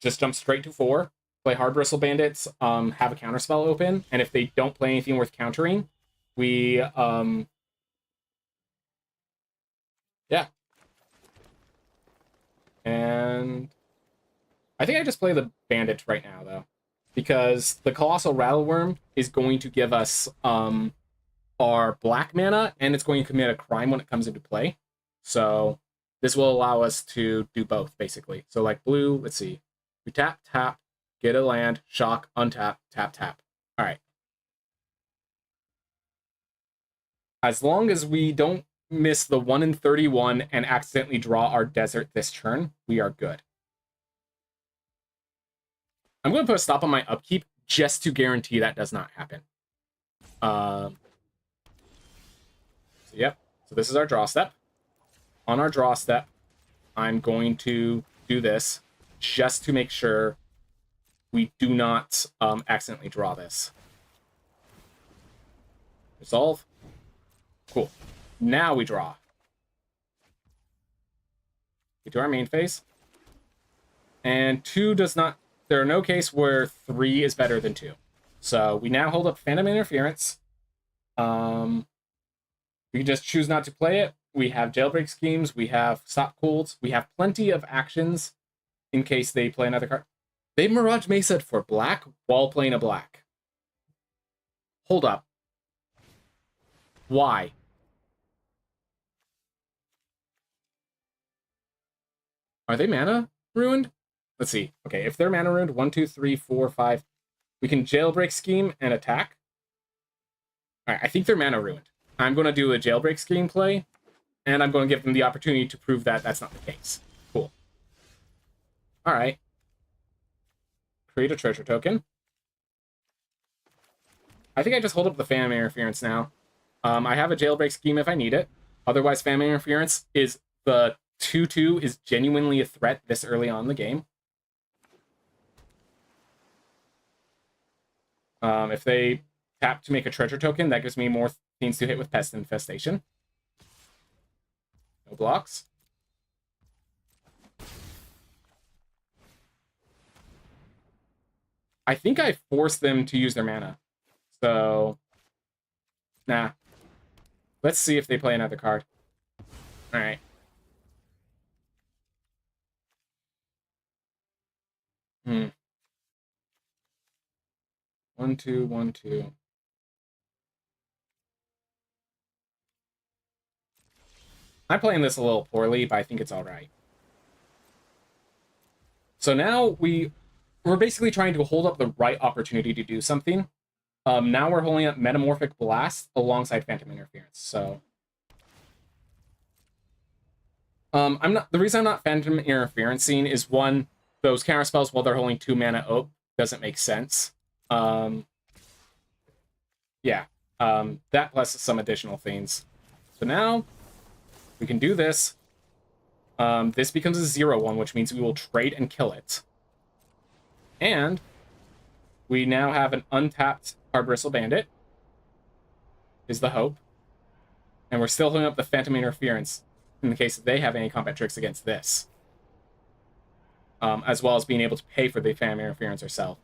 Just jump straight to 4. Play Hard Bristle Bandits, have a counterspell open, and if they don't play anything worth countering, we, yeah. And I think I just play the Bandit right now, though, because the Colossal Rattleworm is going to give us, our black mana, and it's going to commit a crime when it comes into play. So this will allow us to do both, basically. So like blue, let's see. We tap, tap, get a land, shock, untap, tap, tap. All right. As long as we don't miss the 1 in 31 and accidentally draw our desert this turn, we are good. I'm going to put a stop on my upkeep just to guarantee that does not happen. So, yep. So this is our draw step. On our draw step, I'm going to do this just to make sure we do not accidentally draw this. Resolve. Cool. Now we draw. We do our main phase. And 2 does not... There are no case where 3 is better than 2. So we now hold up Phantom Interference. We can just choose not to play it. We have Jailbreak Schemes. We have Stop Colds. We have plenty of actions in case they play another card. They Mirage Mesa for black while playing a black. Hold up. Why? Are they mana ruined? Let's see. Okay, if they're mana ruined, 1, 2, 3, 4, 5. We can Jailbreak Scheme and attack. All right, I think they're mana ruined. I'm going to do a Jailbreak Scheme play, and I'm going to give them the opportunity to prove that that's not the case. Cool. All right. Create a treasure token. I think I just hold up the Phantom Interference now. I have a Jailbreak Scheme if I need it. Otherwise, Phantom Interference is the 2/2 is genuinely a threat this early on in the game. If they tap to make a treasure token, that gives me more things to hit with Pest Infestation. No blocks. I think I forced them to use their mana. So, nah. Let's see if they play another card. Alright. Hmm. 1, 2, 1, 2. I'm playing this a little poorly, but I think it's alright. So now we're basically trying to hold up the right opportunity to do something. Now we're holding up Metamorphic Blast alongside Phantom Interference. So the reason I'm not Phantom Interferencing is, one, those counter spells while they're holding 2 mana oak doesn't make sense. Yeah. That plus some additional things. So now we can do this. This becomes a 0/1, which means we will trade and kill it. And we now have an untapped Hard Bristle Bandit, is the hope. And we're still holding up the Phantom Interference in the case that they have any combat tricks against this. As well as being able to pay for the Phantom Interference herself.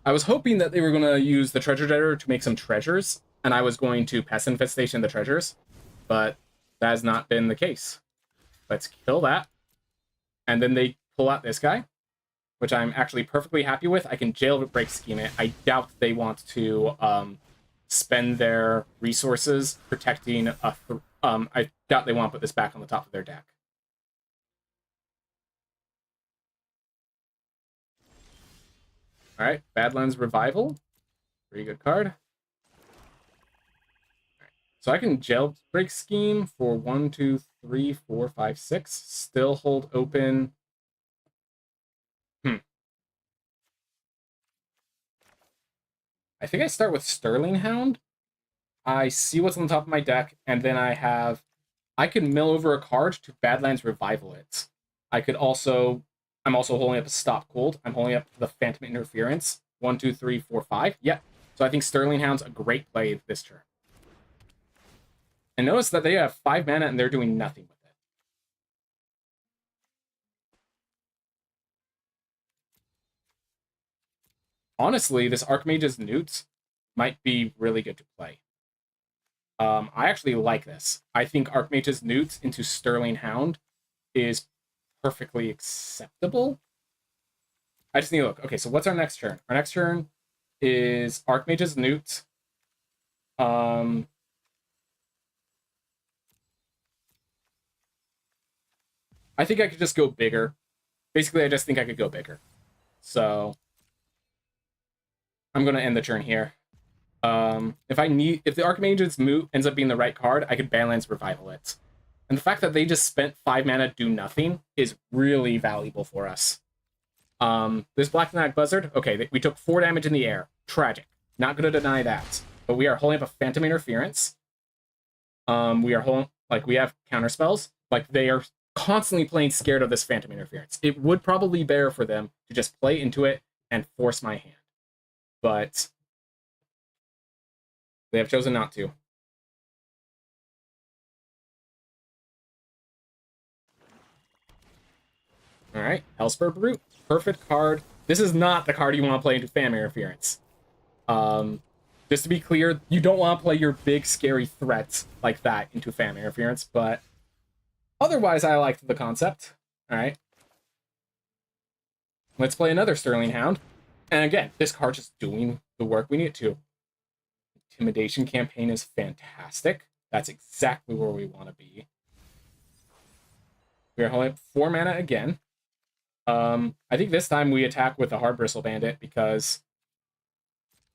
I was hoping that they were going to use the treasure generator to make some treasures, and I was going to pest infestation the treasures, but that has not been the case. Let's kill that. And then they pull out this guy, which I'm actually perfectly happy with. I can jailbreak scheme it. I doubt they want to spend their resources protecting a... I doubt they want to put this back on the top of their deck. Alright, Badlands Revival. Pretty good card. Right. So I can jailbreak scheme for 1, 2, 3, 4, 5, 6. Still hold open. I think I start with Sterling Hound. I see what's on the top of my deck, and then I can mill over a card to Badlands Revival it. I'm also holding up a Stop Cold. I'm holding up the Phantom Interference. 1, 2, 3, 4, 5. Yep. So I think Sterling Hound's a great play this turn. And notice that they have 5 mana and they're doing nothing with it. Honestly, this Archmage's Newt might be really good to play. I actually like this. I think Archmage's Newt into Sterling Hound is perfectly acceptable. I just need to look. Okay, so what's our next turn? Our next turn is Archmage's Newt. I think I could just go bigger. Basically, I just think I could go bigger. So I'm going to end the turn here. If the Archmage's Moot ends up being the right card, I could Badlands Revival it. And the fact that they just spent 5 mana do nothing is really valuable for us. This Black Knight Buzzard, okay, we took 4 damage in the air. Tragic. Not gonna deny that. But we are holding up a Phantom Interference. We have counter spells. Like, they are constantly playing scared of this Phantom Interference. It would probably bear for them to just play into it and force my hand. But they have chosen not to. Alright, Hellspur Brute. Perfect card. This is not the card you want to play into Phantom Interference. Just to be clear, you don't want to play your big, scary threats like that into Phantom Interference, but otherwise I liked the concept. Alright. Let's play another Sterling Hound. And again, this card just doing the work we need it to. Intimidation Campaign is fantastic. That's exactly where we want to be. We are holding up 4 mana again. I think this time we attack with the Hard Bristle Bandit because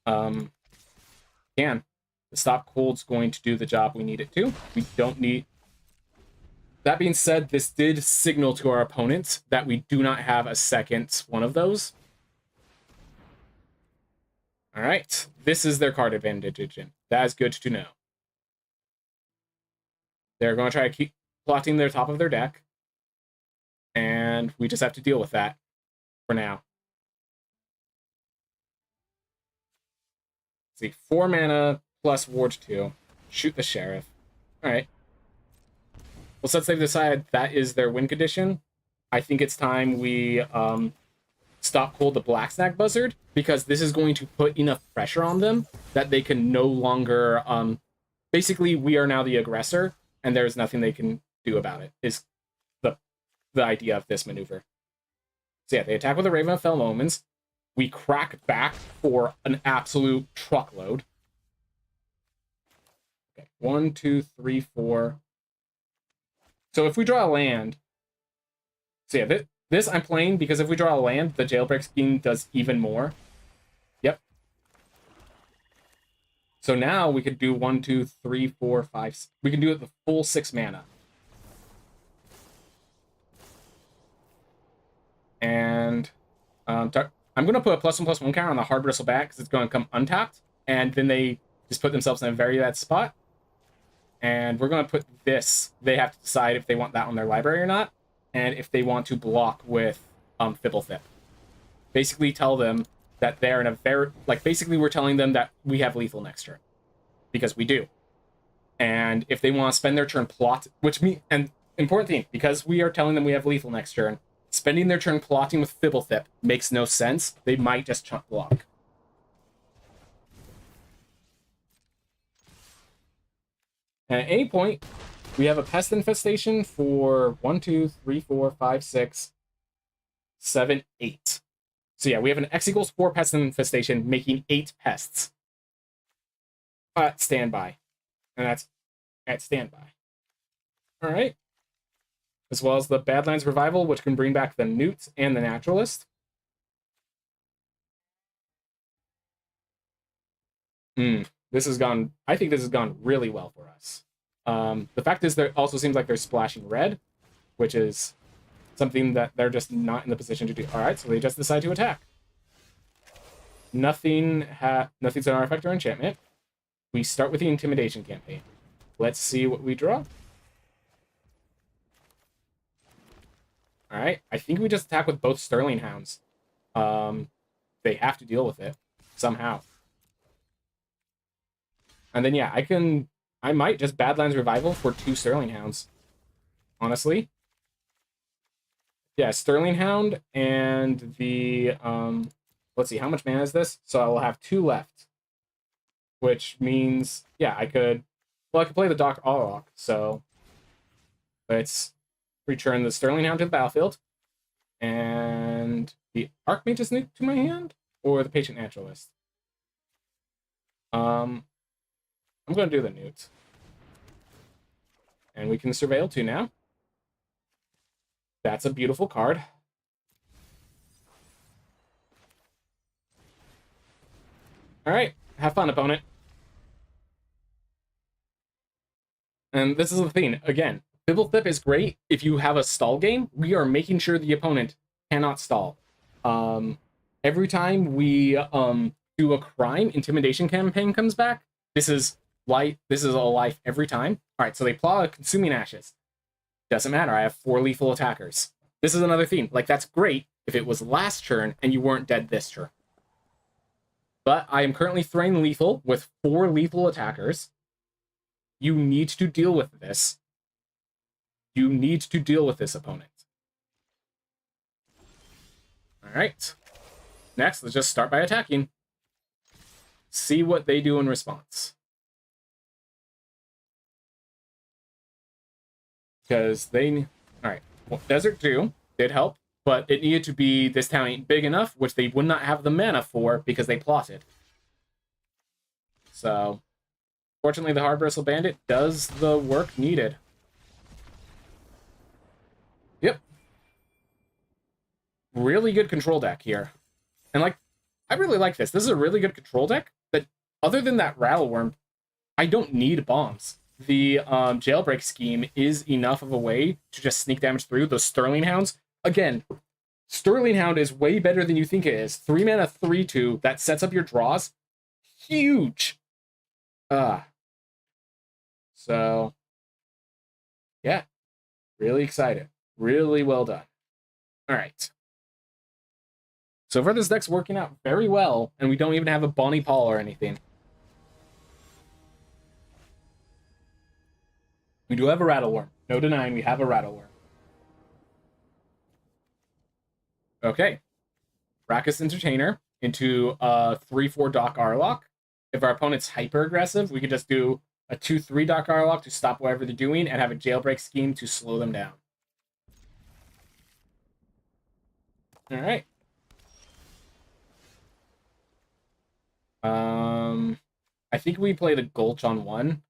the Stop Cold's going to do the job we need it to. We don't need... That being said, this did signal to our opponent that we do not have a second one of those. Alright, this is their card advantage. That is good to know. They're going to try to keep plotting their top of their deck. And we just have to deal with that for now. Let's see, 4 mana plus Ward 2. Shoot the Sheriff. Alright. Well, since they've decided that is their win condition, I think it's time we Stop Cold the Black Snag Buzzard, because this is going to put enough pressure on them that they can no longer... basically, we are now the aggressor, and there's nothing they can do about it, is the idea of this maneuver. So yeah, they attack with a Raven of Fell Omens. We crack back for an absolute truckload. Okay, 1, 2, 3, 4. So if we draw a land... So yeah, this I'm playing because if we draw a land, the Jailbreak Scheme does even more. Yep. So now we could do 1, 2, 3, 4, 5... We can do it the full 6 mana. And I'm going to put a +1/+1 counter on the Hard Bristle Bat because it's going to come untapped. And then they just put themselves in a very bad spot. And we're going to put this. They have to decide if they want that on their library or not. And if they want to block with Fibblethip. Basically tell them that they're in a very... Like, basically we're telling them that we have lethal next turn. Because we do. And if they want to spend their turn plot... And important thing, because we are telling them we have lethal next turn... Spending their turn plotting with Fibblethip makes no sense. They might just chunk block. And at any point, we have a pest infestation for 1, 2, 3, 4, 5, 6, 7, 8. So yeah, we have an X equals 4 pest infestation, making 8 pests at standby. And that's at standby. All right. As well as the Badlands Revival, which can bring back the Newt and the Naturalist. This has gone, I think this has gone really well for us. The fact is, there also seems like they're splashing red, which is something that they're just not in the position to do. All right, so they just decide to attack. Nothing's an artifact or enchantment. We start with the Intimidation campaign. Let's see what we draw. All right, I think we just attack with both Sterling Hounds. They have to deal with it somehow. And then, yeah, I might just Badlands Revival for 2 Sterling Hounds. Honestly. Yeah, Sterling Hound and the, let's see, how much mana is this? So I will have 2 left. Which means, yeah, I could play the Doc Arlock, so let's return the Sterling Hound to the battlefield. And the Archmage's Newt to my hand? Or the Patient Naturalist? I'm going to do the Newt. And we can Surveil 2 now. That's a beautiful card. Alright, have fun, opponent. And this is the thing, again, Bibblethip is great if you have a stall game. We are making sure the opponent cannot stall. Every time we do a crime, Intimidation campaign comes back. This is a life every time. Alright, so they plot a Consuming Ashes. Doesn't matter, I have 4 lethal attackers. This is another theme. Like, that's great if it was last turn and you weren't dead this turn. But I am currently throwing lethal with 4 lethal attackers. You need to deal with this. You need to deal with this opponent. Alright. Next, let's just start by attacking. See what they do in response. Because they... Alright. Well, Desert 2 did help, but it needed to be this town ain't big enough, which they would not have the mana for because they plotted. So, fortunately, the Hard Bristle Bandit does the work needed. Yep. Really good control deck here. And, like, I really like this. This is a really good control deck that, other than that Rattleworm, I don't need bombs. The Jailbreak scheme is enough of a way to just sneak damage through those Sterling Hounds. Again, Sterling Hound is way better than you think it is. 3 mana, 3/2, that sets up your draws. Huge! So, yeah. Really excited. Really well done. Alright. So far, this deck's working out very well, and we don't even have a Bonnie Paul or anything. We do have a Rattleworm. No denying we have a Rattleworm. Okay. Rakkus Entertainer into a 3/4 Doc Arlock. If our opponent's hyper-aggressive, we could just do a 2/3 Doc Arlock to stop whatever they're doing and have a Jailbreak scheme to slow them down. Alright. I think we play the Gulch on 1.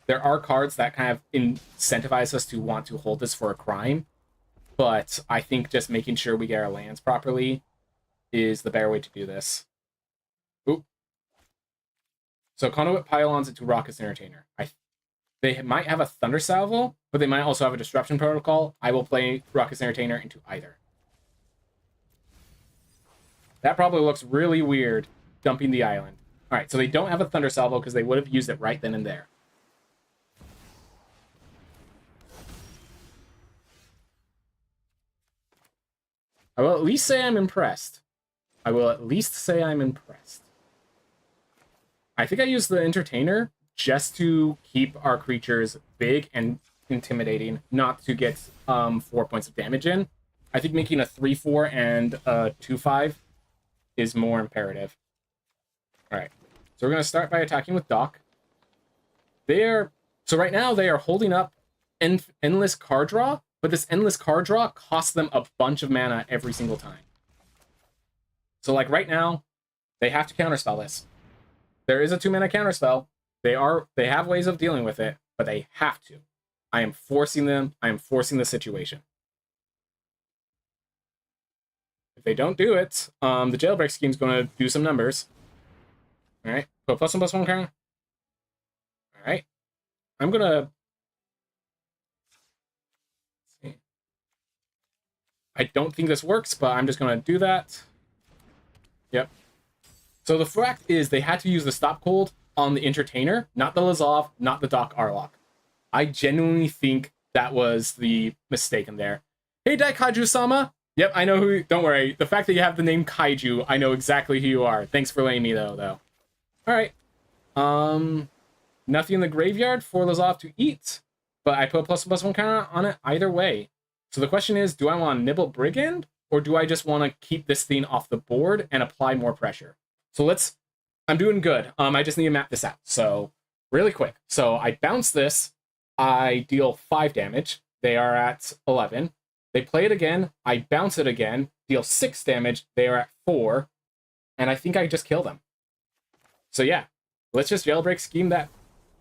There are cards that kind of incentivize us to want to hold this for a crime, but I think just making sure we get our lands properly is the better way to do this. Oop. So Conduit Pylons into Rakkus Entertainer. They might have a Thunder Salvo, but they might also have a Disruption Protocol. I will play Rakkus Entertainer into either. That probably looks really weird, dumping the island. Alright, so they don't have a Thunder Salvo because they would have used it right then and there. I will at least say I'm impressed. I will at least say I'm impressed. I think I used the Entertainer just to keep our creatures big and intimidating, not to get 4 points of damage in. I think making a 3/4 and a 2/5 is more imperative. Alright, so we're going to start by attacking with Doc. They're So right now they are holding up endless card draw, but this endless card draw costs them a bunch of mana every single time. So like right now, they have to counterspell this. There is a 2-mana counterspell. They have ways of dealing with it, but they have to. I am forcing them. I am forcing the situation. If they don't do it, the jailbreak scheme is going to do some numbers. All right, put +1/+1 counter. All right, I'm gonna. See. I don't think this works, but I'm just gonna do that. Yep. So the fact is, they had to use the stop cold on the entertainer, not the Lazov, not the Doc Arlock. I genuinely think that was the mistake in there. Hey, Daikaiju-sama. Yep, I know who. Don't worry. The fact that you have the name Kaiju, I know exactly who you are. Thanks for letting me know, though. All right. Nothing in the graveyard for Lazov to eat, but I put a +1/+1 counter on it either way. So the question is, do I want to nibble Brigand, or do I just want to keep this thing off the board and apply more pressure? So I'm doing good. I just need to map this out. So really quick. So I bounce this. I deal 5 damage. They are at 11. They play it again. I bounce it again. Deal 6 damage. They are at 4. And I think I just kill them. So yeah, let's just jailbreak scheme that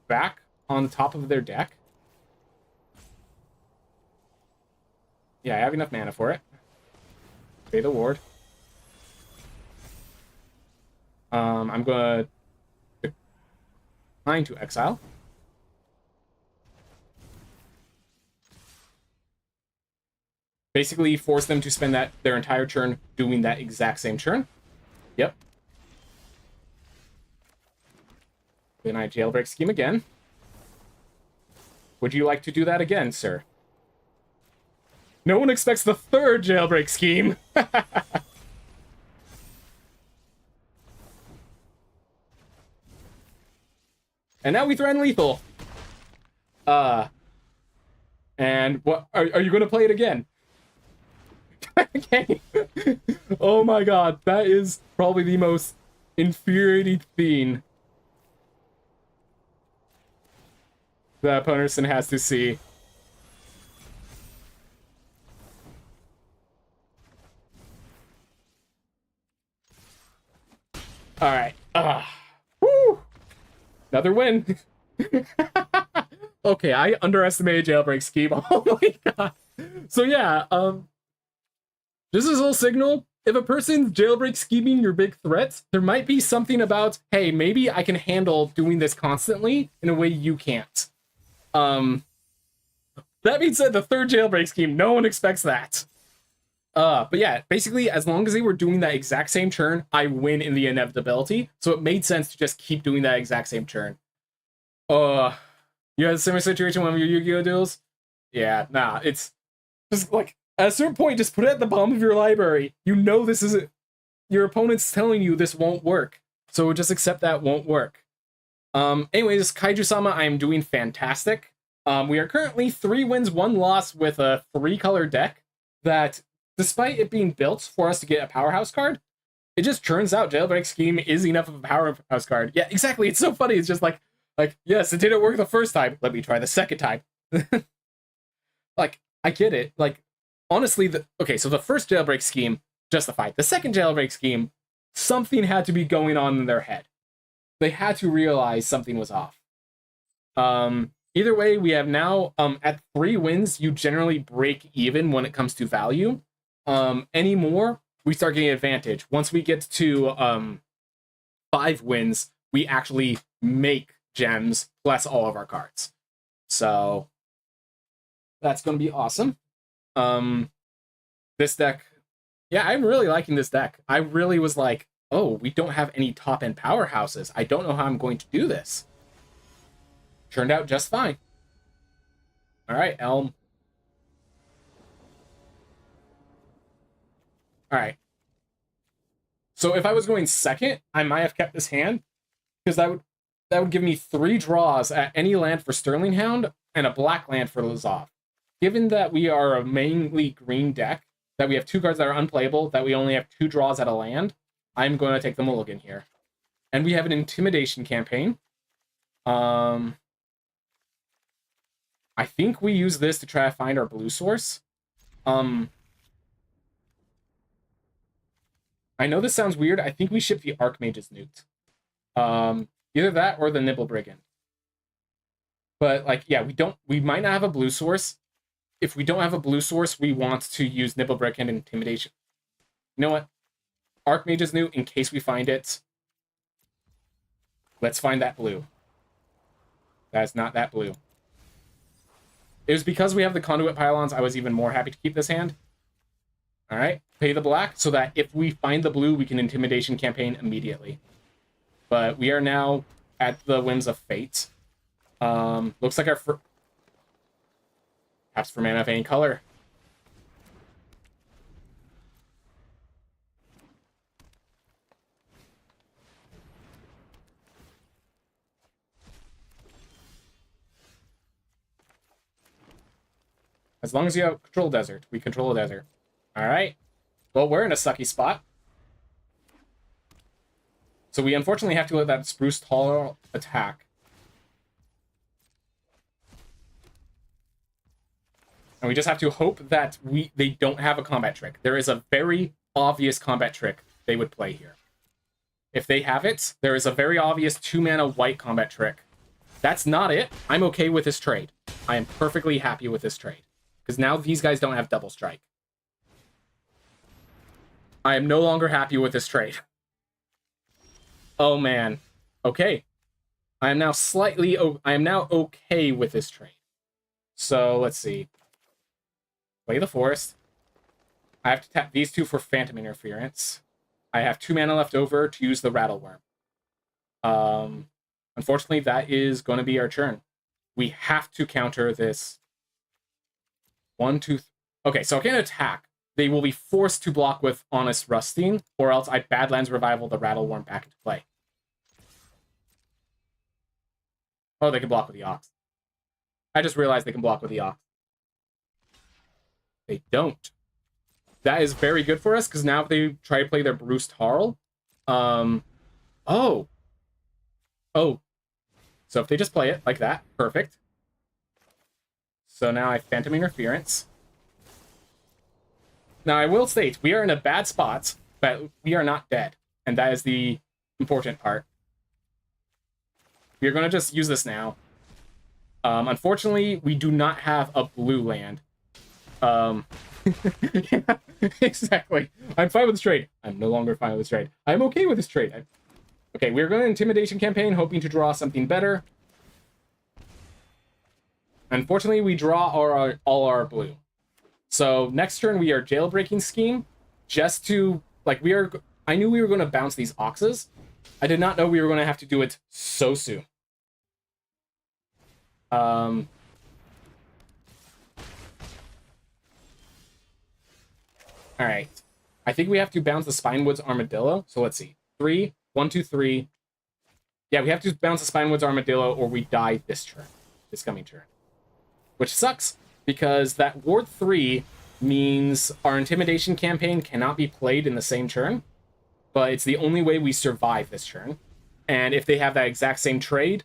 back on the top of their deck. Yeah, I have enough mana for it. Pay the ward. I'm going to decline to exile. Basically force them to spend their entire turn doing that exact same turn. Yep. Then I jailbreak scheme again. Would you like to do that again, sir? No one expects the 3rd jailbreak scheme. And now we threaten lethal. And what are you going to play it again? Okay. Oh my god, that is probably the most infuriating thing that Punnerson has to see. All right. Woo! Another win. Okay, I underestimated jailbreak scheme. Oh my god. So yeah, this is a little signal. If a person's jailbreak scheming your big threats, there might be something about, hey, maybe I can handle doing this constantly in a way you can't. That being said, the 3rd jailbreak scheme, no one expects that. But yeah, basically, as long as they were doing that exact same turn, I win in the inevitability. So it made sense to just keep doing that exact same turn. You had a similar situation when your Yu-Gi-Oh duels? Yeah, nah, it's just like, at a certain point, just put it at the bottom of your library. You know this isn't... Your opponent's telling you this won't work. So just accept that won't work. Anyways, Kaiju-sama, I am doing fantastic. We are currently 3 wins, 1 loss with a 3-color deck that, despite it being built for us to get a powerhouse card, it just turns out Jailbreak Scheme is enough of a powerhouse card. Yeah, exactly. It's so funny. It's just like, yes, it didn't work the first time. Let me try the second time. Like, I get it. Like, honestly, so the first Jailbreak Scheme, justified. The second Jailbreak Scheme, something had to be going on in their head. They had to realize something was off. Either way, we have now, at 3 wins, you generally break even when it comes to value. Any more, we start getting advantage. Once we get to 5 wins, we actually make gems plus all of our cards. So that's going to be awesome. This deck, yeah, I'm really liking this deck. I really was like, oh, we don't have any top-end powerhouses. I don't know how I'm going to do this. Turned out just fine. All right, Elm. All right. So if I was going second, I might have kept this hand, because that would give me 3 draws at any land for Sterling Hound and a black land for Lazov. Given that we are a mainly green deck, that we have 2 cards that are unplayable, that we only have 2 draws at a land, I'm going to take the mulligan here. And we have an intimidation campaign. I think we use this to try to find our blue source. I know this sounds weird. I think we ship the Archmage's Newt. Either that or the Nibble Brigand. But, like, yeah, we might not have a blue source. If we don't have a blue source, we want to use Nibble Brigand and Intimidation. You know what? Archmage's Newt, in case we find it. Let's find that blue. That's not that blue. It was because we have the Conduit Pylons, I was even more happy to keep this hand. Alright, pay the black, so that if we find the blue, we can Intimidation campaign immediately. But we are now at the whims of fate. Looks like our taps for mana of any color. As long as you have control desert, we control a desert. Alright. Well, we're in a sucky spot. So we unfortunately have to let that Spruce Tall attack. And we just have to hope that they don't have a combat trick. There is a very obvious combat trick they would play here. If they have it, there is a very obvious 2-mana white combat trick. That's not it. I'm okay with this trade. I am perfectly happy with this trade. Because now these guys don't have double strike. I am no longer happy with this trade. Oh man. Okay. I am now okay with this trade. So let's see. Play the forest. I have to tap these two for Phantom Interference. I have 2 mana left over to use the Rattleworm. Unfortunately, that is going to be our turn. We have to counter this. 1, 2, okay, so I can attack. They will be forced to block with Honest Rusting, or else I Badlands Revival the Rattleworm back into play. Oh, they can block with the Ox. I just realized they can block with the Ox. They don't. That is very good for us, because now if they try to play their Bruce Tarl... Oh. So if they just play it like that, perfect. So now I have Phantom Interference. Now I will state, we are in a bad spot, but we are not dead. And that is the important part. We are going to just use this now. Unfortunately, we do not have a blue land. Yeah, exactly. I'm fine with this trade. I'm no longer fine with this trade. I'm okay with this trade. Okay, we're going to Intimidation campaign, hoping to draw something better. Unfortunately, we draw all our blue. So next turn, we are Jailbreaking Scheme, just to, like, I knew we were going to bounce these Oxes. I did not know we were going to have to do it so soon. Alright. I think we have to bounce the Spinewoods Armadillo. So let's see. 3, 1, 2, 3. Yeah, we have to bounce the Spinewoods Armadillo or we die this turn. This coming turn. Which sucks, because that Ward 3 means our Intimidation campaign cannot be played in the same turn. But it's the only way we survive this turn. And if they have that exact same trade,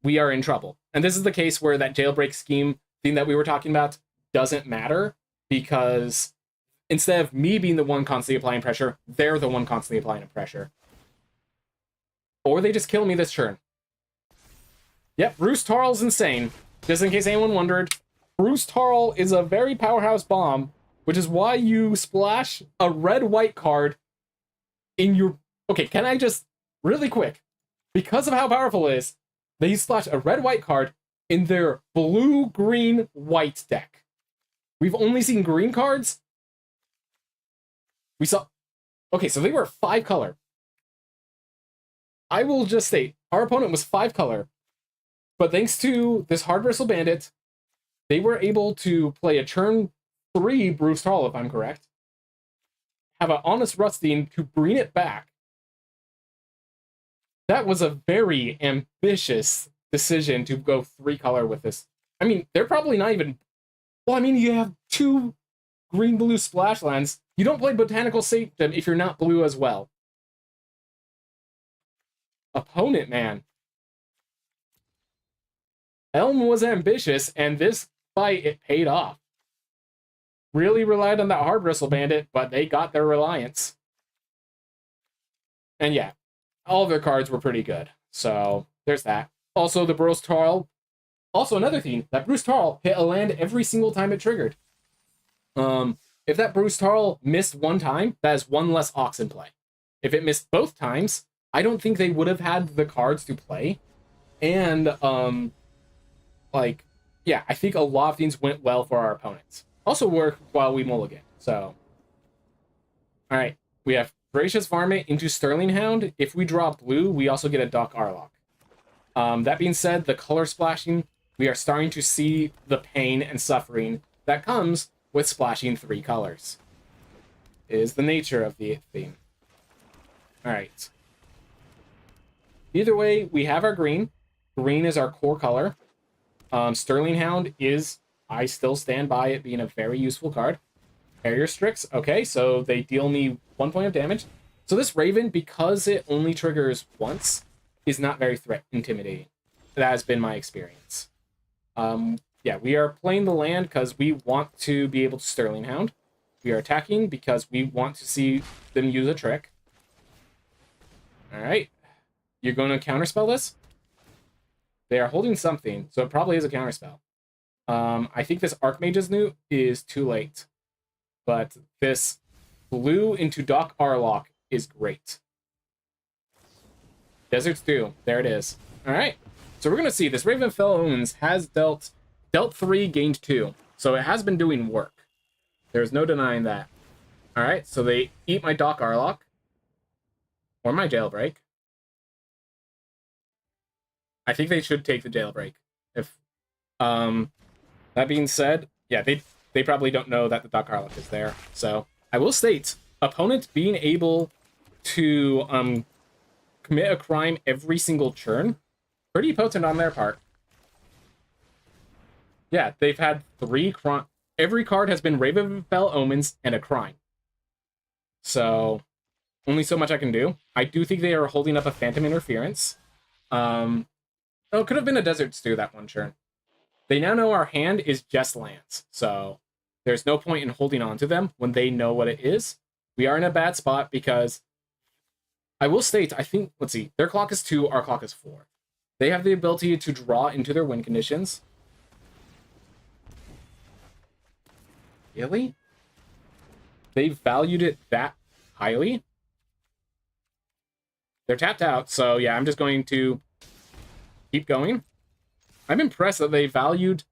we are in trouble. And this is the case where that Jailbreak Scheme thing that we were talking about doesn't matter, because instead of me being the one constantly applying pressure, they're the one constantly applying pressure. Or they just kill me this turn. Yep, Bruce Tarl's insane. Just in case anyone wondered, Bruce Tarl is a very powerhouse bomb, which is why you splash a red-white card in your... Okay, can I just... Really quick. Because of how powerful it is, they splash a red-white card in their blue-green-white deck. We've only seen green cards. We saw... Okay, so they were 5 color. I will just state, our opponent was 5 color. But thanks to this Hard Bristle Bandit, they were able to play a turn 3 Bruce Tarl, if I'm correct. Have an Honest Rusting to bring it back. That was a very ambitious decision to go 3 color with this. I mean, they're probably not even... Well, I mean, you have 2 green-blue splash lands. You don't play Botanical Sanctum if you're not blue as well. Opponent, man. Elm was ambitious, and this fight, it paid off. Really relied on that hard bristle bandit, but they got their reliance. And yeah, all of their cards were pretty good. So there's that. Also, the Bruce Tarl. Also, another thing, that Bruce Tarl hit a land every single time it triggered. If that Bruce Tarl missed one time, that is one less Ox in play. If it missed both times, I don't think they would have had the cards to play. And, yeah, I think a lot of things went well for our opponents. Also worked while we mulligan, so. Alright, we have Gracious Varmint into Sterling Hound. If we draw blue, we also get a Doc Arlock. That being said, the color splashing, we are starting to see the pain and suffering that comes with splashing 3 colors. It is the nature of the theme. Alright. Either way, we have our green. Green is our core color. Sterling Hound is, I still stand by it being a very useful card. Barrier Strix, okay, so they deal me 1 point of damage. So this Raven, because it only triggers once, is not very intimidating. That has been my experience. Yeah, we are playing the land because we want to be able to Sterling Hound. We are attacking because we want to see them use a trick. Alright. You're going to counterspell this? They are holding something, so it probably is a counterspell. I think this Archmage's Newt is too late. But this blue into Doc Arlock is great. Desert Stew, there it is. Alright, so we're going to see this Ravenfell Omens has dealt 3, gained 2. So it has been doing work. There's no denying that. Alright, so they eat my Doc Arlock. Or my Jailbreak. I think they should take the Jailbreak. If, that being said, yeah, they probably don't know that the Doc Arlock is there. So I will state, opponent being able to commit a crime every single turn, pretty potent on their part. Yeah, they've had 3 crime. Every card has been Ravenfell Omens and a crime. So only so much I can do. I do think they are holding up a Phantom Interference. Oh, it could have been a Desert Stew that one turn. They now know our hand is just lands, so there's no point in holding on to them when they know what it is. We are in a bad spot because I will state, I think, let's see, their clock is 2, our clock is 4. They have the ability to draw into their win conditions. Really? They valued it that highly? They're tapped out, so yeah, I'm just going to keep going. I'm impressed that they valued...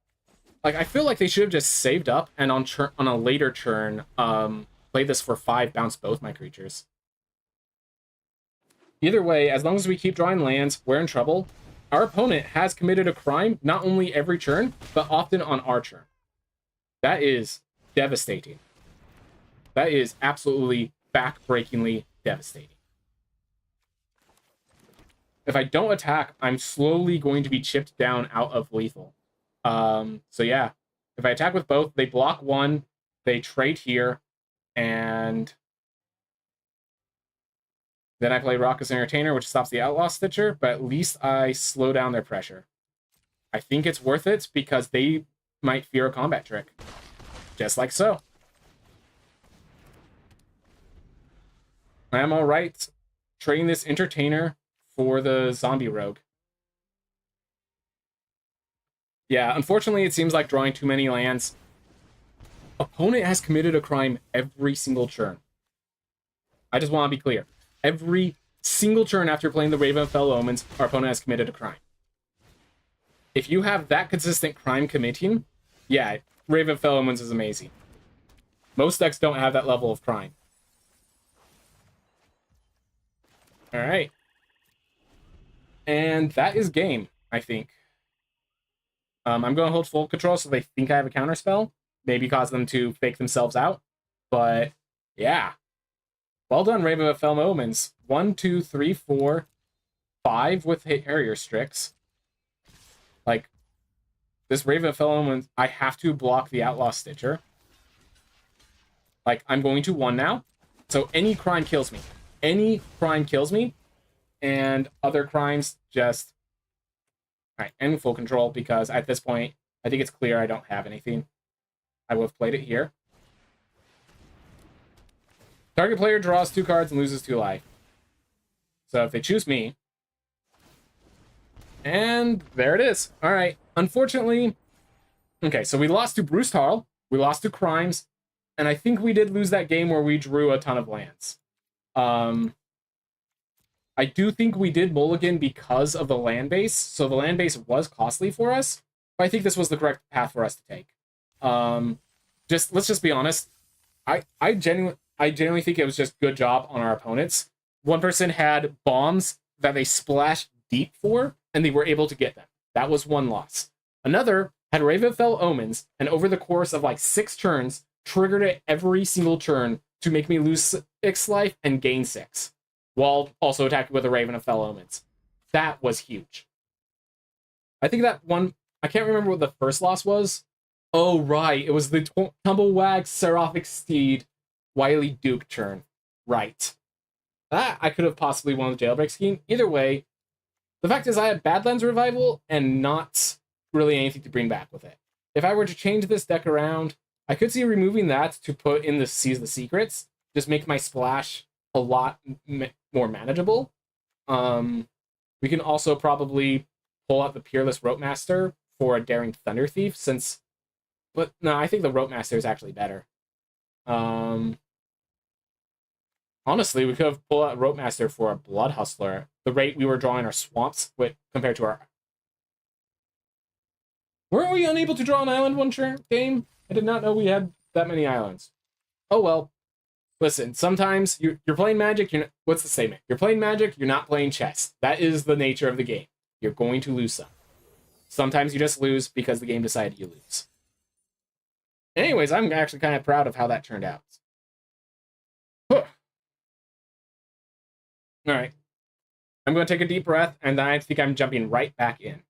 Like, I feel like they should have just saved up and on a later turn, play this for 5, bounce both my creatures. Either way, as long as we keep drawing lands, we're in trouble. Our opponent has committed a crime, not only every turn, but often on our turn. That is devastating. That is absolutely back-breakingly devastating. If I don't attack, I'm slowly going to be chipped down out of lethal. So yeah, if I attack with both, they block 1, they trade here, and then I play Raucous Entertainer, which stops the Outlaw Stitcher, but at least I slow down their pressure. I think it's worth it because they might fear a combat trick. Just like so. I am alright trading this Entertainer for the Zombie Rogue. Yeah, unfortunately, it seems like drawing too many lands. Opponent has committed a crime every single turn. I just want to be clear. Every single turn after playing the Ravenfell Omens, our opponent has committed a crime. If you have that consistent crime committing, yeah, Ravenfell Omens is amazing. Most decks don't have that level of crime. Alright. And that is game, I think. I'm going to hold full control so they think I have a counterspell. Maybe cause them to fake themselves out. But, yeah. Well done, Ravenfell Omens. 1, 2, 3, 4, 5 with Harrier Strix. Like, this Ravenfell Omens, I have to block the Outlaw Stitcher. Like, I'm going to 1 now. So any crime kills me. Any crime kills me. And other crimes just Alright, and full control, because at this point, I think it's clear I don't have anything. I would have played it here. Target player draws 2 cards and loses 2 life. So if they choose me... And there it is. Alright, unfortunately... Okay, so we lost to Bruce Tarl, we lost to Crimes, and I think we did lose that game where we drew a ton of lands. I do think we did mulligan because of the land base, so the land base was costly for us, but I think this was the correct path for us to take. Let's just be honest. I genuinely think it was just good job on our opponents. One person had bombs that they splashed deep for, and they were able to get them. That was one loss. Another had Ravenfell Omens, and over the course of like 6 turns, triggered it every single turn to make me lose 6 life and gain 6, while also attacking with a Ravenfell Omens. That was huge. I think that one, I can't remember what the first loss was. Oh, right, it was the Tumblewag Seraphic Steed Wily Duke turn. Right. That I could have possibly won the Jailbreak scheme. Either way, the fact is I had Badlands Revival and not really anything to bring back with it. If I were to change this deck around, I could see removing that to put in the Seize the Secrets, just make my splash a lot more manageable. We can also probably pull out the Peerless Ropemaster for a Daring Thunder Thief, but no, I think the Ropemaster is actually better. Honestly, we could have pulled out Ropemaster for a Blood Hustler. The rate we were drawing our swamps compared to our... Weren't we unable to draw an island one game? I did not know we had that many islands. Oh well. Listen, sometimes you're playing Magic, what's the statement? You're playing Magic, you're not playing chess. That is the nature of the game. You're going to lose some. Sometimes you just lose because the game decided you lose. Anyways, I'm actually kind of proud of how that turned out. Alright. I'm going to take a deep breath, and then I think I'm jumping right back in.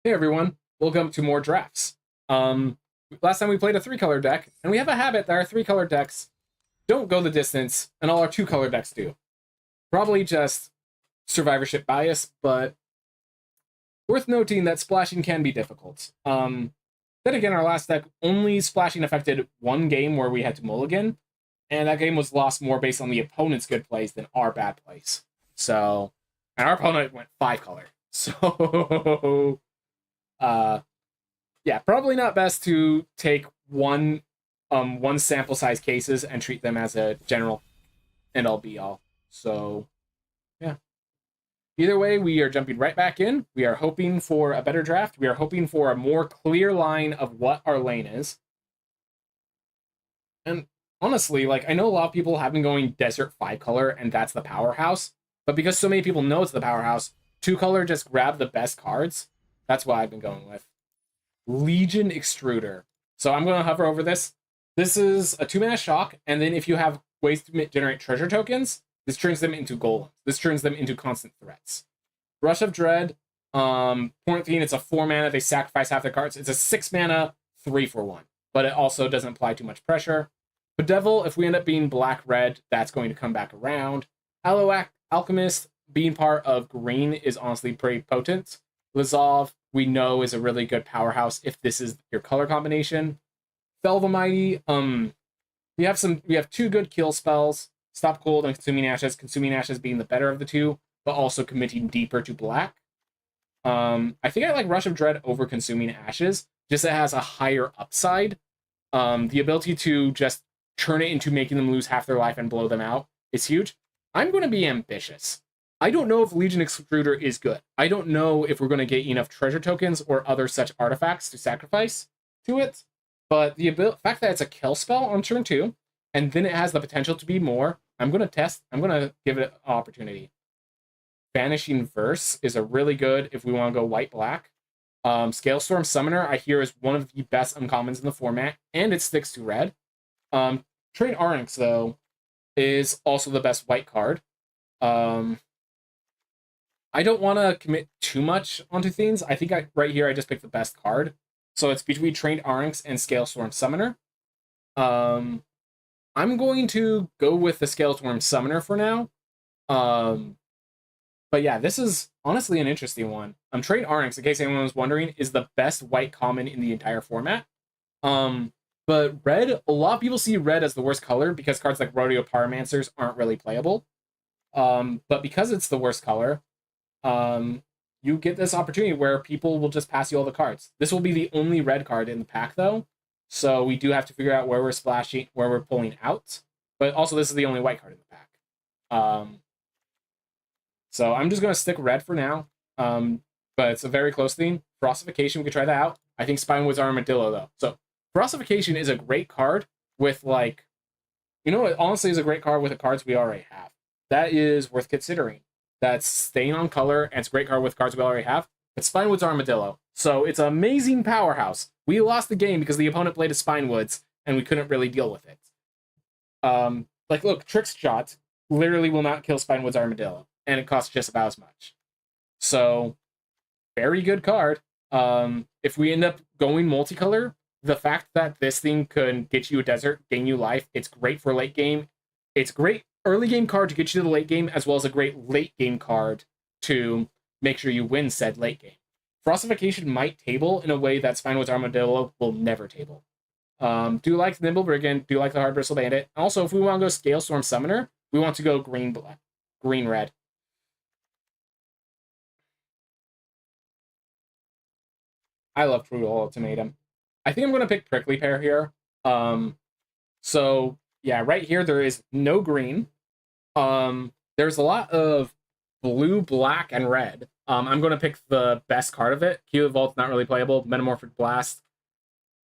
Hey everyone, welcome to more drafts. Last time we played a 3-color deck, and we have a habit that our 3-color decks don't go the distance, and all our 2-color decks do. Probably just survivorship bias, but worth noting that splashing can be difficult. Then again, our last deck only splashing affected 1 game where we had to mulligan, and that game was lost more based on the opponent's good plays than our bad plays. So, and our opponent went 5-color. So, yeah, probably not best to take one sample size cases and treat them as a general end all be all. So, yeah. Either way, we are jumping right back in. We are hoping for a better draft. We are hoping for a more clear line of what our lane is. And honestly, like, I know a lot of people have been going Desert 5-color, and that's the powerhouse. But because so many people know it's the powerhouse, 2-color just grab the best cards. That's what I've been going with. Legion Extruder. So I'm going to hover over this. This is a 2-mana shock, and then if you have ways to generate treasure tokens, this turns them into golems. This turns them into constant threats. Rush of Dread. Quarantine, it's a 4-mana. They sacrifice half their cards. It's a 6-mana 3-for-1, but it also doesn't apply too much pressure. Bedevil, if we end up being black-red, that's going to come back around. Alchemist, being part of green, is honestly pretty potent. Lizov, we know, is a really good powerhouse if this is your color combination. Felvamighty, we have 2 good kill spells, Stop Cold and Consuming Ashes being the better of the 2, but also committing deeper to black. I think I like Rush of Dread over Consuming Ashes, just it has a higher upside. The ability to just turn it into making them lose half their life and blow them out is huge. I'm going to be ambitious. I don't know if Legion Extruder is good. I don't know if we're going to get enough treasure tokens or other such artifacts to sacrifice to it. But the fact that it's a kill spell on turn 2, and then it has the potential to be more, I'm going to test. I'm going to give it an opportunity. Vanishing Verse is a really good if we want to go white-black. Scalestorm Summoner, I hear, is one of the best uncommons in the format, and it sticks to red. Train Arnix, though, is also the best white card. I don't want to commit too much onto things. I think right here I just picked the best card. So it's between Trained Arynx and Scalestorm Summoner. I'm going to go with the Scalestorm Summoner for now. But yeah, this is honestly an interesting one. Trained Arynx, in case anyone was wondering, is the best white common in the entire format. But red, a lot of people see red as the worst color because cards like Rodeo Pyromancers aren't really playable. But because it's the worst color, you get this opportunity where people will just pass you all the cards. This will be the only red card in the pack, though. So we do have to figure out where we're splashing, where we're pulling out. But also, this is the only white card in the pack. So I'm just going to stick red for now. But it's a very close thing. Frostification, we could try that out. I think Spinewood's Armadillo, though. So Frostification is a great card with, like... You know what? Honestly, is a great card with the cards we already have. That is worth considering. That's staying on color, and it's a great card with cards we already have. But Spinewood's Armadillo. So it's an amazing powerhouse. We lost the game because the opponent played a Spinewoods, and we couldn't really deal with it. Like, look, Trick Shot literally will not kill Spinewood's Armadillo, and it costs just about as much. So, very good card. If we end up going multicolor, the fact that this thing can get you a desert, gain you life, it's great for late game. It's great early game card to get you to the late game, as well as a great late game card to make sure you win said late game. Frostification might table in a way that Spinewood's Armadillo will never table. Do like the Nimble Brigand, do like the Hard Bristle Bandit. Also, if we want to go Scalestorm Summoner, we want to go green-red. I love Cruel Ultimatum. I think I'm going to pick Prickly Pear here. So, yeah, right here there is no green. There's a lot of blue, black, and red. I'm going to pick the best card of it. Keyleth Vault's not really playable. Metamorphic Blast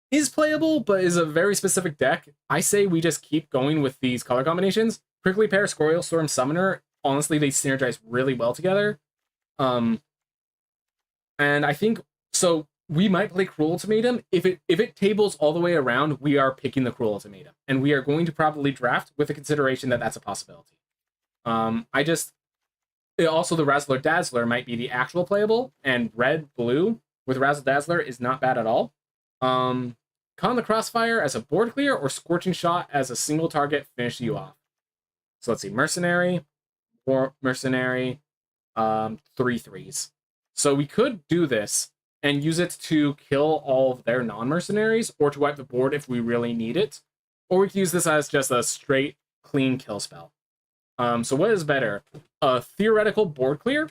is playable, but is a very specific deck. I say we just keep going with these color combinations. Prickly Pear, Storm Summoner, honestly, they synergize really well together. And I think, so we might play Cruel Ultimatum. If it tables all the way around, we are picking the Cruel Ultimatum. And we are going to probably draft with the consideration that that's a possibility. Also, the Razzler Dazzler might be the actual playable, and red-blue with Razzle Dazzler is not bad at all. Con the Crossfire as a board clear, or Scorching Shot as a single target finish you off. So let's see, Mercenary, Mercenary, 3/3s. So we could do this and use it to kill all of their non-mercenaries, or to wipe the board if we really need it. Or we could use this as just a straight, clean kill spell. So what is better? A theoretical board clear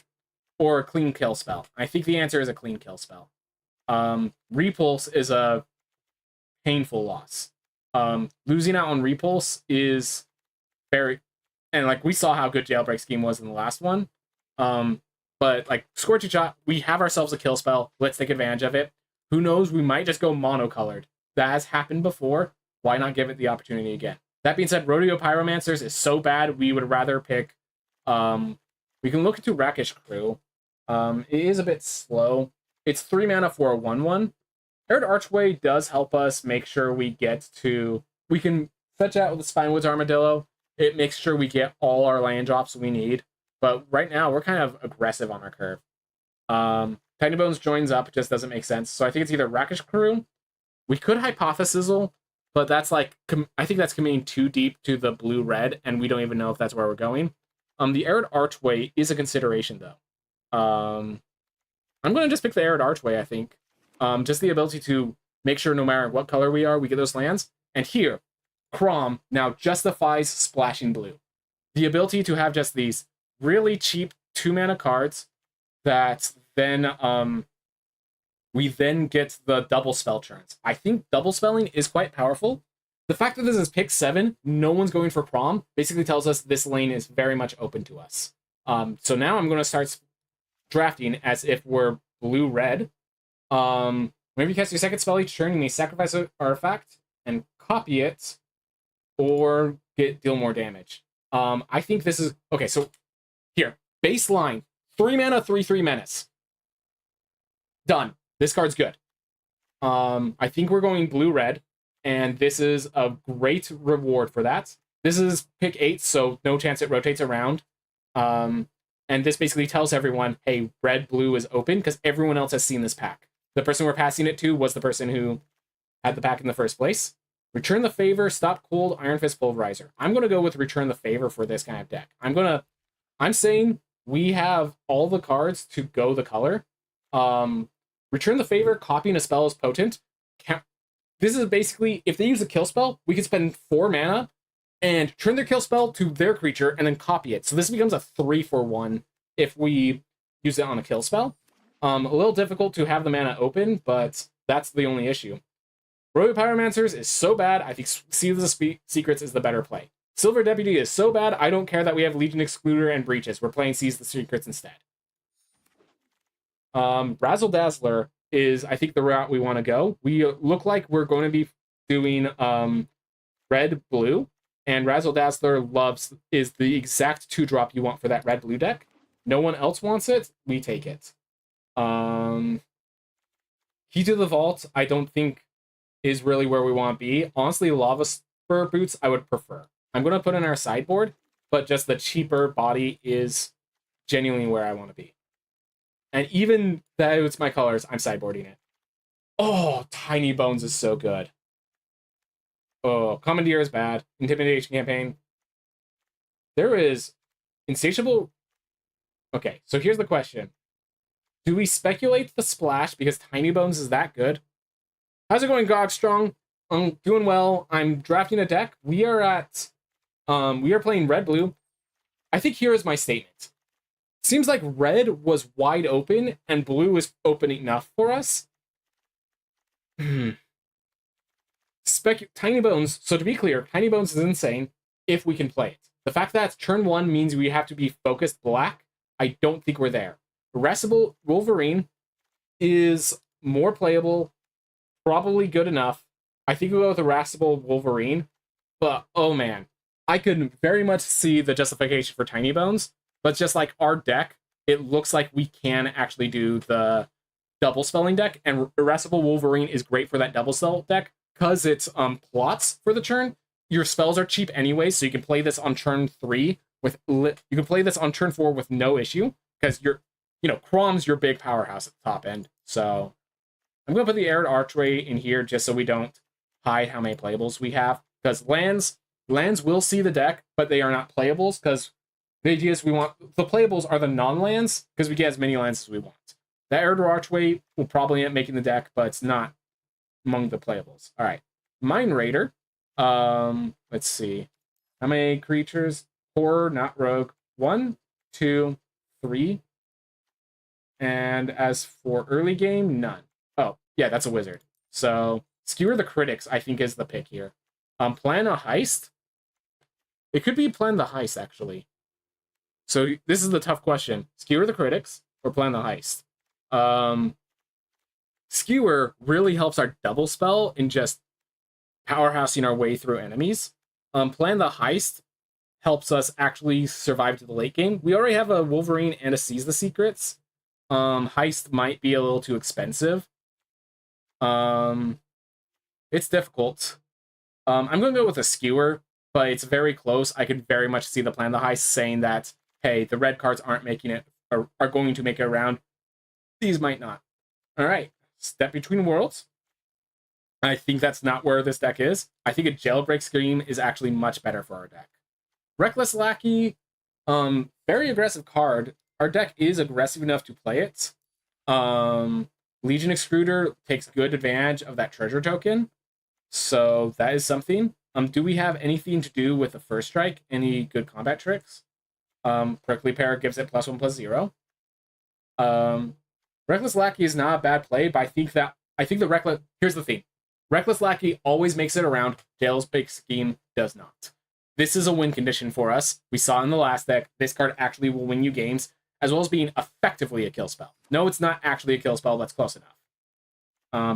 or a clean kill spell? I think the answer is a clean kill spell. Repulse is a painful loss. Losing out on Repulse is very... And, like, we saw how good Jailbreak Scheme was in the last one. But, like, Scorching Shot, we have ourselves a kill spell. Let's take advantage of it. Who knows? We might just go monocolored. That has happened before. Why not give it the opportunity again? That being said, Rodeo Pyromancers is so bad, we would rather pick... we can look into Rakish Crew. It is a bit slow. It's 3 mana for a 1/1. Arid Archway does help us make sure we get to... We can fetch out with the Spinewood's Armadillo. It makes sure we get all our land drops we need. But right now, we're kind of aggressive on our curve. Tiny Bones joins up, just doesn't make sense. So I think it's either Rakish Crew. We could Hypothesizzle, but that's like... I think that's committing too deep to the blue-red, and we don't even know if that's where we're going. The Arid Archway is a consideration, though. I'm going to just pick the Arid Archway, I think. Just the ability to make sure no matter what color we are, we get those lands. And here, Crom now justifies splashing blue. The ability to have just these really cheap 2-mana cards that then we then get the double spell turns. I think double spelling is quite powerful. The fact that this is pick 7, no one's going for Crom, basically tells us this lane is very much open to us. So now I'm going to start drafting as if we're blue-red. Whenever you cast your second spell each turn, you may sacrifice an artifact and copy it, or deal more damage. I think this is... Okay, so here. Baseline. 3 mana, 3/3 menace. Done. This card's good. I think we're going blue-red, and this is a great reward for that. This is pick 8, so no chance it rotates around. And this basically tells everyone, hey, red, blue is open because everyone else has seen this pack. The person we're passing it to was the person who had the pack in the first place. Return the Favor, Stop Cold, Iron Fist, Pulverizer. I'm going to go with Return the Favor for this kind of deck. I'm saying we have all the cards to go the color. Return the Favor, copying a spell is potent. This is basically, if they use a kill spell, we could spend 4 mana and turn their kill spell to their creature and then copy it. So this becomes a 3-for-1 if we use it on a kill spell. A little difficult to have the mana open, but that's the only issue. Royal Pyromancers is so bad, I think Seals of Secrets is the better play. Silver Deputy is so bad, I don't care that we have Legion Excluder and Breaches. We're playing Seize the Secrets instead. Razzle Dazzler is, I think, the route we want to go. We look like we're going to be doing red-blue, and Razzle Dazzler is the exact 2-drop you want for that red-blue deck. No one else wants it, we take it. Key to the Vault, I don't think is really where we want to be. Honestly, Lava Spur Boots, I would prefer. I'm going to put in our sideboard, but just the cheaper body is genuinely where I want to be. And even though it's my colors, I'm sideboarding it. Oh, Tiny Bones is so good. Oh, Commandeer is bad. Intimidation Campaign. There is Insatiable. Okay, so here's the question. Do we speculate the splash because Tiny Bones is that good? How's it going, Gogstrong? I'm doing well. I'm drafting a deck. We are playing red-blue. I think here is my statement. Seems like red was wide open and blue was open enough for us. Tiny Bones, so to be clear, Tiny Bones is insane if we can play it. The fact that it's turn 1 means we have to be focused black. I don't think we're there. Irascible Wolverine is more playable, probably good enough. I think we'll go with Irascible Wolverine, but oh man, I could very much see the justification for Tiny Bones, but just like our deck, it looks like we can actually do the double spelling deck, and Irascible Wolverine is great for that double spell deck because it's plots for the turn. Your spells are cheap anyway, so you can play this on turn 3 with you can play this on turn 4 with no issue because Crom's your big powerhouse at the top end. So I'm gonna put the Arid Archway in here just so we don't hide how many playables we have, because lands will see the deck, but they are not playables because the idea is the playables are the non-lands because we get as many lands as we want. That Arid Archway will probably end up making the deck, but it's not among the playables. All right, Mind Raider. Let's see. How many creatures? Horror, not rogue. 1, 2, 3. And as for early game, none. Oh, yeah, that's a wizard. So Skewer the Critics, I think, is the pick here. Plan a Heist. It could be Plan the Heist, actually. So this is the tough question. Skewer the Critics or Plan the Heist? Skewer really helps our double spell in just powerhousing our way through enemies. Plan the Heist helps us actually survive to the late game. We already have a Wolverine and a Seize the Secrets. Heist might be a little too expensive. It's difficult. I'm going to go with a Skewer, but it's very close. I could very much see the Plan the Heist saying that, hey, the red cards aren't making it, or are going to make it around. These might not. All right, Step Between Worlds. I think that's not where this deck is. I think a Jailbreak Scream is actually much better for our deck. Reckless Lackey, very aggressive card. Our deck is aggressive enough to play it. Legion Excluder takes good advantage of that treasure token. So that is something. Do we have anything to do with the first strike? Any good combat tricks? Prickly Pear gives it +1/+0. Reckless Lackey is not a bad play, but I think the Reckless... Here's the thing. Reckless Lackey always makes it around. Jailbreak Scheme does not. This is a win condition for us. We saw in the last deck, this card actually will win you games, as well as being effectively a kill spell. No, it's not actually a kill spell, that's close enough.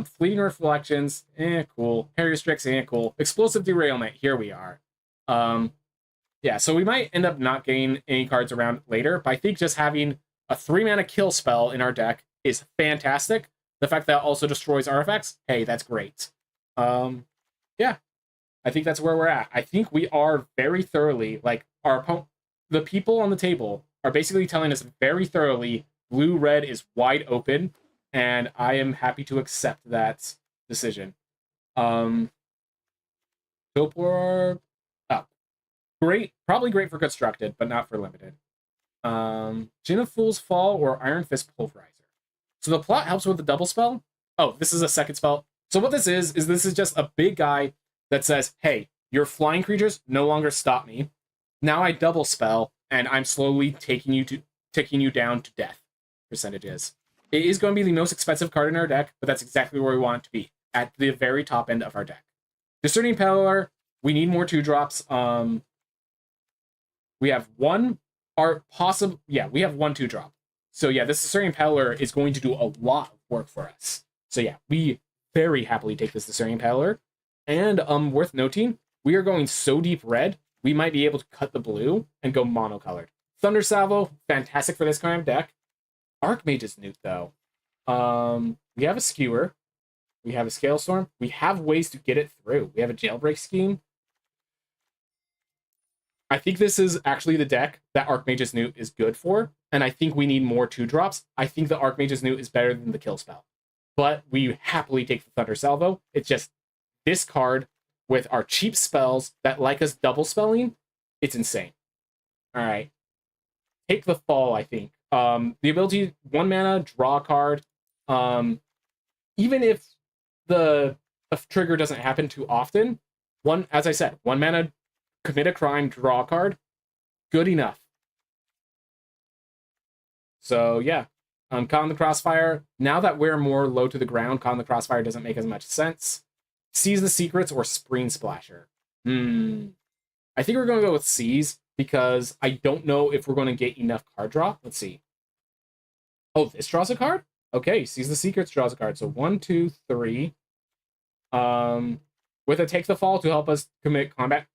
Fleeting Reflections, cool. Harrier Strix, cool. Explosive Derailment, here we are. Yeah, so we might end up not getting any cards around later, but I think just having a 3-mana kill spell in our deck is fantastic. The fact that it also destroys artifacts, hey, that's great. Yeah, I think that's where we're at. I think we are very thoroughly, like, the people on the table are basically telling us very thoroughly blue-red is wide open, and I am happy to accept that decision. Topor, oh, great, probably great for constructed, but not for limited. Gin of Fool's Fall or Iron Fist Pulverizer. So the plot helps with the double spell. Oh, this is a second spell. So what this is this is just a big guy that says, hey, your flying creatures no longer stop me. Now I double spell, and I'm slowly ticking you down to death percentages. It is going to be the most expensive card in our deck, but that's exactly where we want it to be, at the very top end of our deck. Discerning Peddler, we need more 2-drops. We have one, or possible, yeah, we have one 2-drop. So yeah, this Discerning Peddler is going to do a lot of work for us. So yeah, we very happily take this Discerning Peddler. And worth noting, we are going so deep red, we might be able to cut the blue and go monocolored. Thunder Salvo, fantastic for this kind of deck. Archmage's Newt, though. We have a Skewer. We have a Scalestorm. We have ways to get it through. We have a Jailbreak Scheme. I think this is actually the deck that Archmage's Newt is good for, and I think we need more 2-drops. I think the Archmage's Newt is better than the Kill Spell. But we happily take the Thunder Salvo. It's just this card with our cheap spells that like us double spelling. It's insane. All right. Take the Fall, I think. The ability, 1 mana, draw a card. Even if the trigger doesn't happen too often, as I said, 1 mana, commit a crime, draw a card. Good enough. So yeah. Caught in the Crossfire. Now that we're more low to the ground, Caught in the Crossfire doesn't make as much sense. Seize the Secrets or Spreen Splasher. I think we're going to go with Seize, because I don't know if we're going to get enough card draw. Let's see. Oh, this draws a card? Okay, Seize the Secrets draws a card. So 1, 2, 3. With a Take the Fall to help us commit combat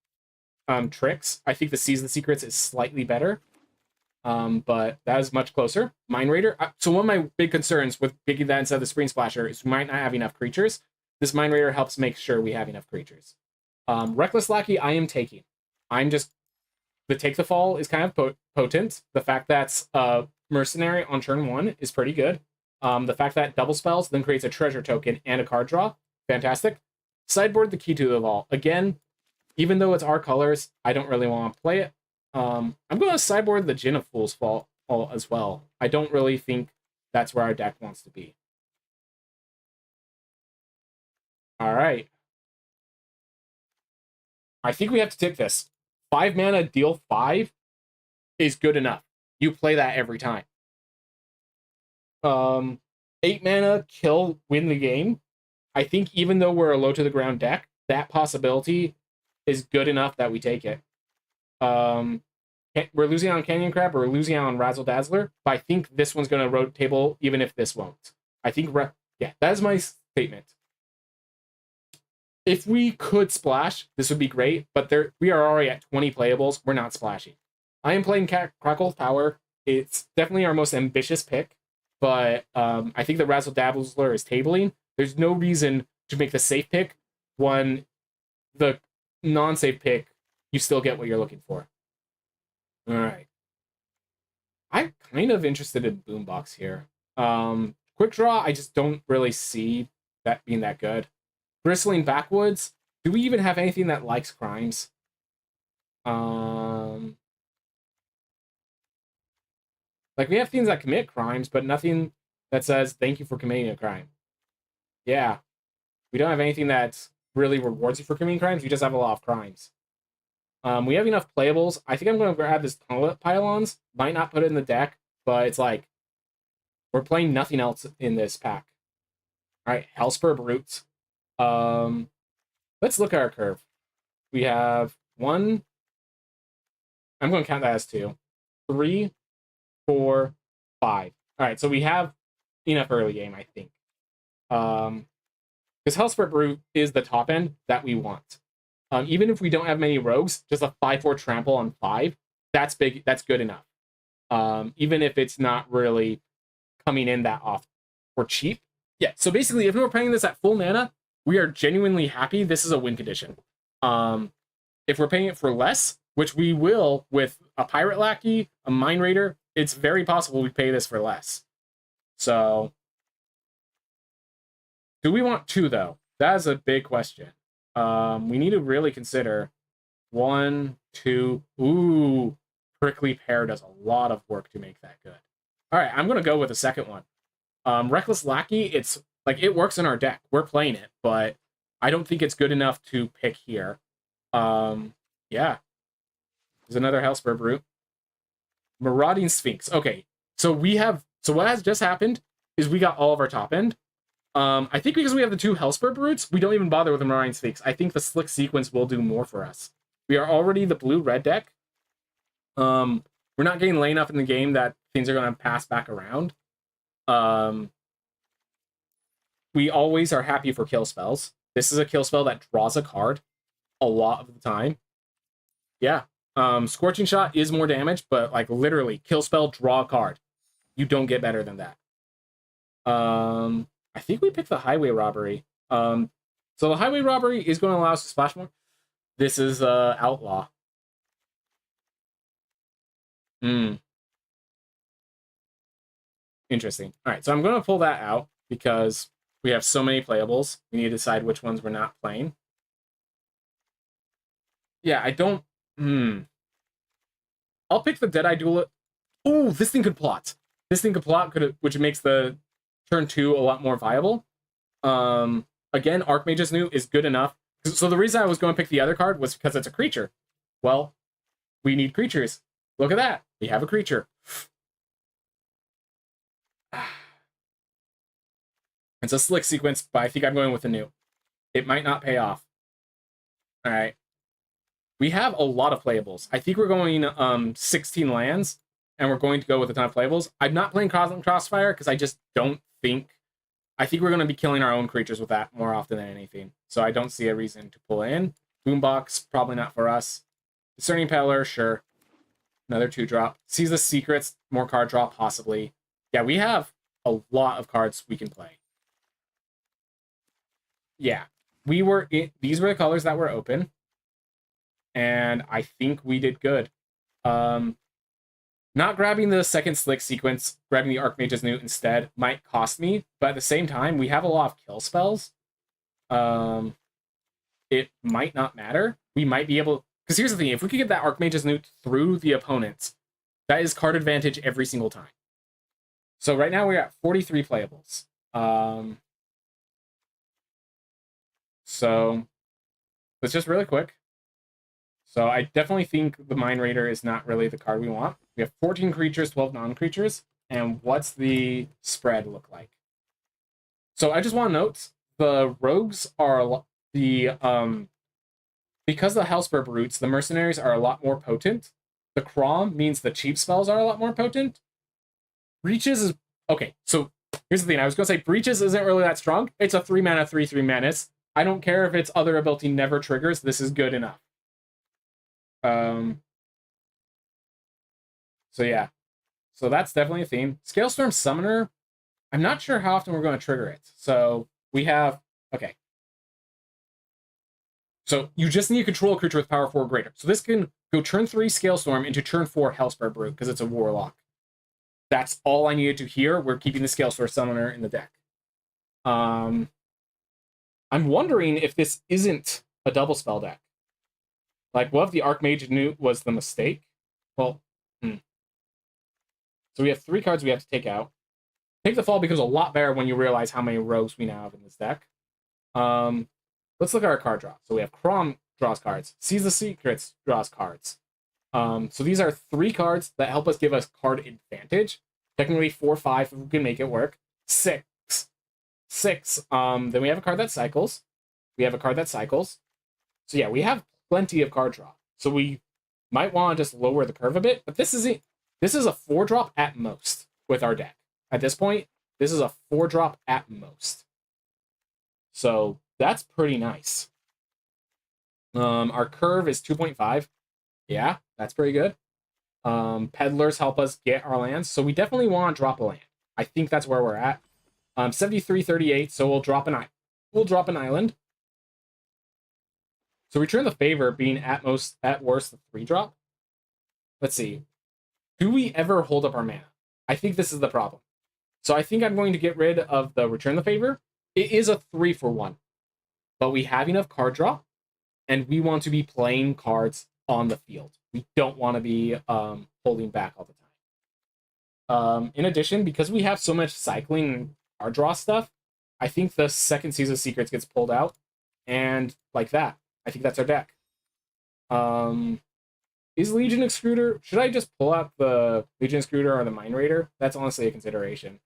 tricks, I think the Seize the Secrets is slightly better. But that is much closer. Mind Raider. So one of my big concerns with picking that instead of the Spreen Splasher is we might not have enough creatures. This Mind Raider helps make sure we have enough creatures. Reckless Lackey, I am taking. The Take the Fall is kind of potent. The fact that Mercenary on turn 1 is pretty good. The fact that double spells then creates a treasure token and a card draw, fantastic. Sideboard the Key to the Vault. Again, even though it's our colors, I don't really want to play it. I'm going to sideboard the Gin of Fool's Fall as well. I don't really think that's where our deck wants to be. All right. I think we have to tick this. 5 mana, deal 5 is good enough. You play that every time. 8 mana, kill, win the game. I think even though we're a low to the ground deck, that possibility is good enough that we take it. We're losing on Canyon Crab, or we're losing on Razzle Dazzler, but I think this one's going to road table even if this won't. I think, yeah, that is my statement. If we could splash, this would be great, but we are already at 20 playables. We're not splashing. I am playing Crackle Tower. It's definitely our most ambitious pick, but I think the Razzle Dazzler is tabling. There's no reason to make the safe pick when the non-safe pick, you still get what you're looking for. All right. I'm kind of interested in Boombox here. Quick Draw, I just don't really see that being that good. Bristling Backwoods, do we even have anything that likes crimes? Like, we have things that commit crimes, but nothing that says, thank you for committing a crime. Yeah. We don't have anything that really rewards you for committing crimes. We just have a lot of crimes. We have enough playables. I think I'm going to grab this Tunnel Pylons. Might not put it in the deck, but it's like, we're playing nothing else in this pack. All right, Hellspur Brute. Let's look at our curve. We have 1. I'm going to count that as 2. 3, 4, 5. All right, so we have enough early game, I think. Because Hellspur Brute is the top end that we want. Even if we don't have many rogues, just a 5/4 trample on 5, that's big. That's good enough. Even if it's not really coming in that often or cheap. Yeah. So basically, if we're playing this at full mana, we are genuinely happy. This is a win condition. If we're paying it for less, which we will with a Pirate Lackey, a Mind Raider. It's very possible we pay this for less. So, do we want 2, though? That is a big question. We need to really consider 1, 2. Ooh, Prickly Pear does a lot of work to make that good. All right, I'm going to go with the second one. Reckless Lackey, it's like it works in our deck. We're playing it, but I don't think it's good enough to pick here. Yeah. There's another Hellspur Brute. Marauding Sphinx. Okay, so what has just happened is we got all of our top end. I think because we have the 2 Hellspur Brutes, we don't even bother with the Marauding Sphinx. I think the Slick Sequence will do more for us. We are already the blue-red deck. We're not getting lane up in the game that things are going to pass back around. We always are happy for kill spells. This is a kill spell that draws a card a lot of the time. Yeah. Scorching Shot is more damage, but like literally kill spell, draw a card. You don't get better than that. I think we picked the Highway Robbery. So the Highway Robbery is going to allow us to splash more. This is Outlaw. Interesting. All right, so I'm going to pull that out because we have so many playables. We need to decide which ones we're not playing. Yeah, I don't... I'll pick the Deadeye Duelist. Oh, this thing could plot. This thing could plot, which makes the turn 2 a lot more viable. Again, Archmage's Newt is good enough. So the reason I was going to pick the other card was because it's a creature. Well, we need creatures. Look at that. We have a creature. It's a Slick Sequence, but I think I'm going with a Newt. It might not pay off. All right. We have a lot of playables. I think we're going 16 lands, and we're going to go with a ton of playables. I'm not playing Cosmic Crossfire because I just don't think... I think we're going to be killing our own creatures with that more often than anything. So I don't see a reason to pull in. Boombox, probably not for us. Discerning Peddler, sure. Another 2-drop. Seize the Secrets, more card draw, possibly. Yeah, we have a lot of cards we can play. Yeah. These were the colors that were open. And I think we did good. Not grabbing the second Slick Sequence, grabbing the Archmage's Newt instead might cost me, but at the same time, we have a lot of kill spells. It might not matter. We might be able... Because here's the thing, if we could get that Archmage's Newt through the opponents, that is card advantage every single time. So right now we're at 43 playables. So let's just really quick. So I definitely think the Mind Raider is not really the card we want. We have 14 creatures, 12 non-creatures. And what's the spread look like? So I just want to note, the rogues are because the Hellspur Brutes, the mercenaries are a lot more potent. The Crom means the cheap spells are a lot more potent. Breaches is... Okay, so here's the thing. I was going to say Breaches isn't really that strong. It's a 3-mana, 3/3 menace. I don't care if its other ability never triggers. This is good enough. So yeah. So that's definitely a theme. Scalestorm Summoner, I'm not sure how often we're going to trigger it. So we have... Okay. So you just need to control a creature with power 4 or greater. So this can go turn 3 Scalestorm into turn 4 Hellspur Brute because it's a Warlock. That's all I needed to hear. We're keeping the Scalestorm Summoner in the deck. I'm wondering if this isn't a double spell deck. Like, what if the Archmage Newt was the mistake? Well, So we have 3 cards we have to take out. Take the Fall becomes a lot better when you realize how many rogues we now have in this deck. Let's look at our card draw. So we have Crom draws cards. Seize the Secrets draws cards. So these are 3 cards that help us give us card advantage. Technically 4, 5 if we can make it work. 6. Then we have a card that cycles. We have a card that cycles. So yeah, we have plenty of card draw. So we might want to just lower the curve a bit, but this is a 4-drop at most with our deck. At this point, this is a 4-drop at most. So that's pretty nice. Our curve is 2.5. Yeah, that's pretty good. Peddlers help us get our lands, so we definitely want to drop a land. I think that's where we're at. 73-38, so we'll drop an island. So Return the Favor being at worst a 3-drop. Let's see. Do we ever hold up our mana? I think this is the problem. So I think I'm going to get rid of the Return the Favor. It is a 3-for-1, but we have enough card draw, and we want to be playing cards on the field. We don't want to be holding back all the time. In addition, because we have so much cycling and card draw stuff, I think the second Seas of Secrets gets pulled out, and like that. I think that's our deck. Is Legion Excruder... Should I just pull out the Legion Excruder or the Mind Raider? That's honestly a consideration.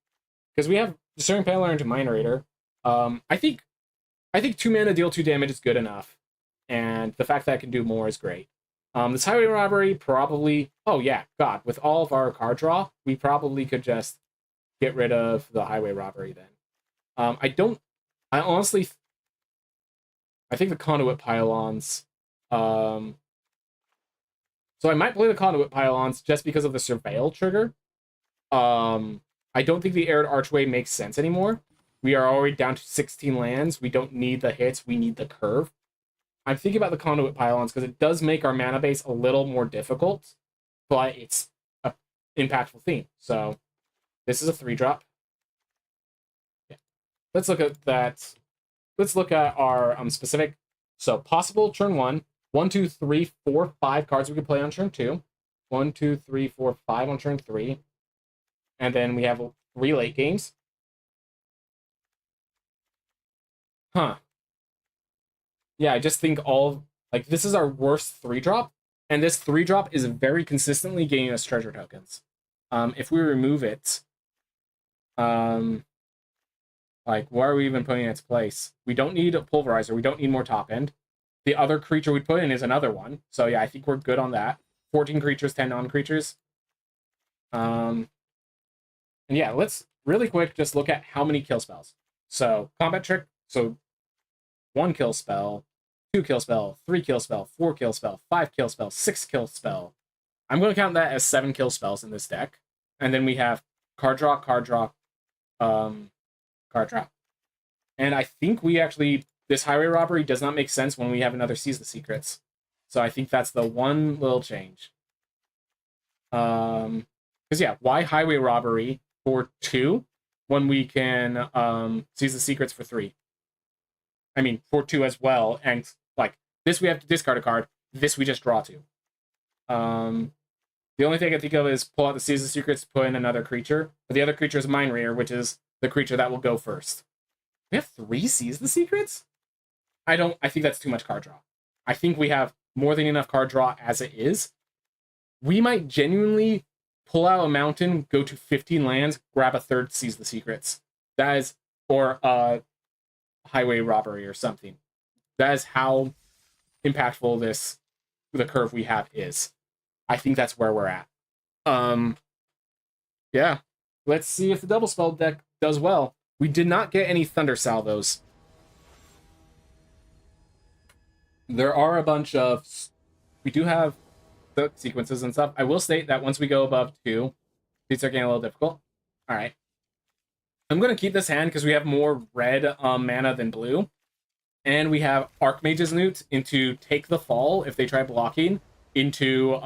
Because we have Discerning Paneler into Mind Raider. I think 2 mana deal 2 damage is good enough. And the fact that I can do more is great. This Highway Robbery probably... Oh yeah, God. With all of our card draw, we probably could just get rid of the Highway Robbery then. I honestly... I think the Conduit Pylons... So I might play the Conduit Pylons just because of the Surveil trigger. I don't think the Arid Archway makes sense anymore. We are already down to 16 lands. We don't need the hits. We need the curve. I'm thinking about the Conduit Pylons because it does make our mana base a little more difficult, but it's an impactful theme. So this is a 3-drop. Yeah. Let's look at that. Let's look at our specific. So possible turn 1. 1, 2, 3, 4, 5 cards we could play on turn 2. 1, 2, 3, 4, 5 on turn 3. And then we have 3 late games. Huh. Yeah, I just think this is our worst 3-drop. And this 3-drop is very consistently getting us treasure tokens. If we remove it, why are we even putting it in its place? We don't need a Pulverizer. We don't need more top end. The other creature we'd put in is another one. So yeah, I think we're good on that. 14 creatures, 10 non-creatures. And yeah, let's really quick just look at how many kill spells. So combat trick, so 1 kill spell, 2 kill spell, 3 kill spell, 4 kill spell, 5 kill spell, 6 kill spell. I'm going to count that as 7 kill spells in this deck. And then we have card draw, card draw, card draw. And I think we actually... This Highway Robbery does not make sense when we have another Seize the Secrets. So I think that's the one little change. Because yeah, why Highway Robbery for 2 when we can Seize the Secrets for 3? I mean, for 2 as well. And like, this we have to discard a card. This we just draw 2. The only thing I can think of is pull out the Seize the Secrets, put in another creature. But the other creature is Mind Raider, which is the creature that will go first. We have 3 Seize the Secrets? I think that's too much card draw. I think we have more than enough card draw as it is. We might genuinely pull out a mountain, go to 15 lands, grab a third Seize the Secrets. That is, or Highway Robbery or something. That is how impactful the curve we have is. I think that's where we're at. Yeah. Let's see if the double spell deck does well. We did not get any Thunder Salvos. There are a bunch of... We do have the sequences and stuff. I will state that once we go above 2, these are getting a little difficult. Alright. I'm going to keep this hand because we have more red mana than blue. And we have Archmage's Newt into Take the Fall if they try blocking. Into,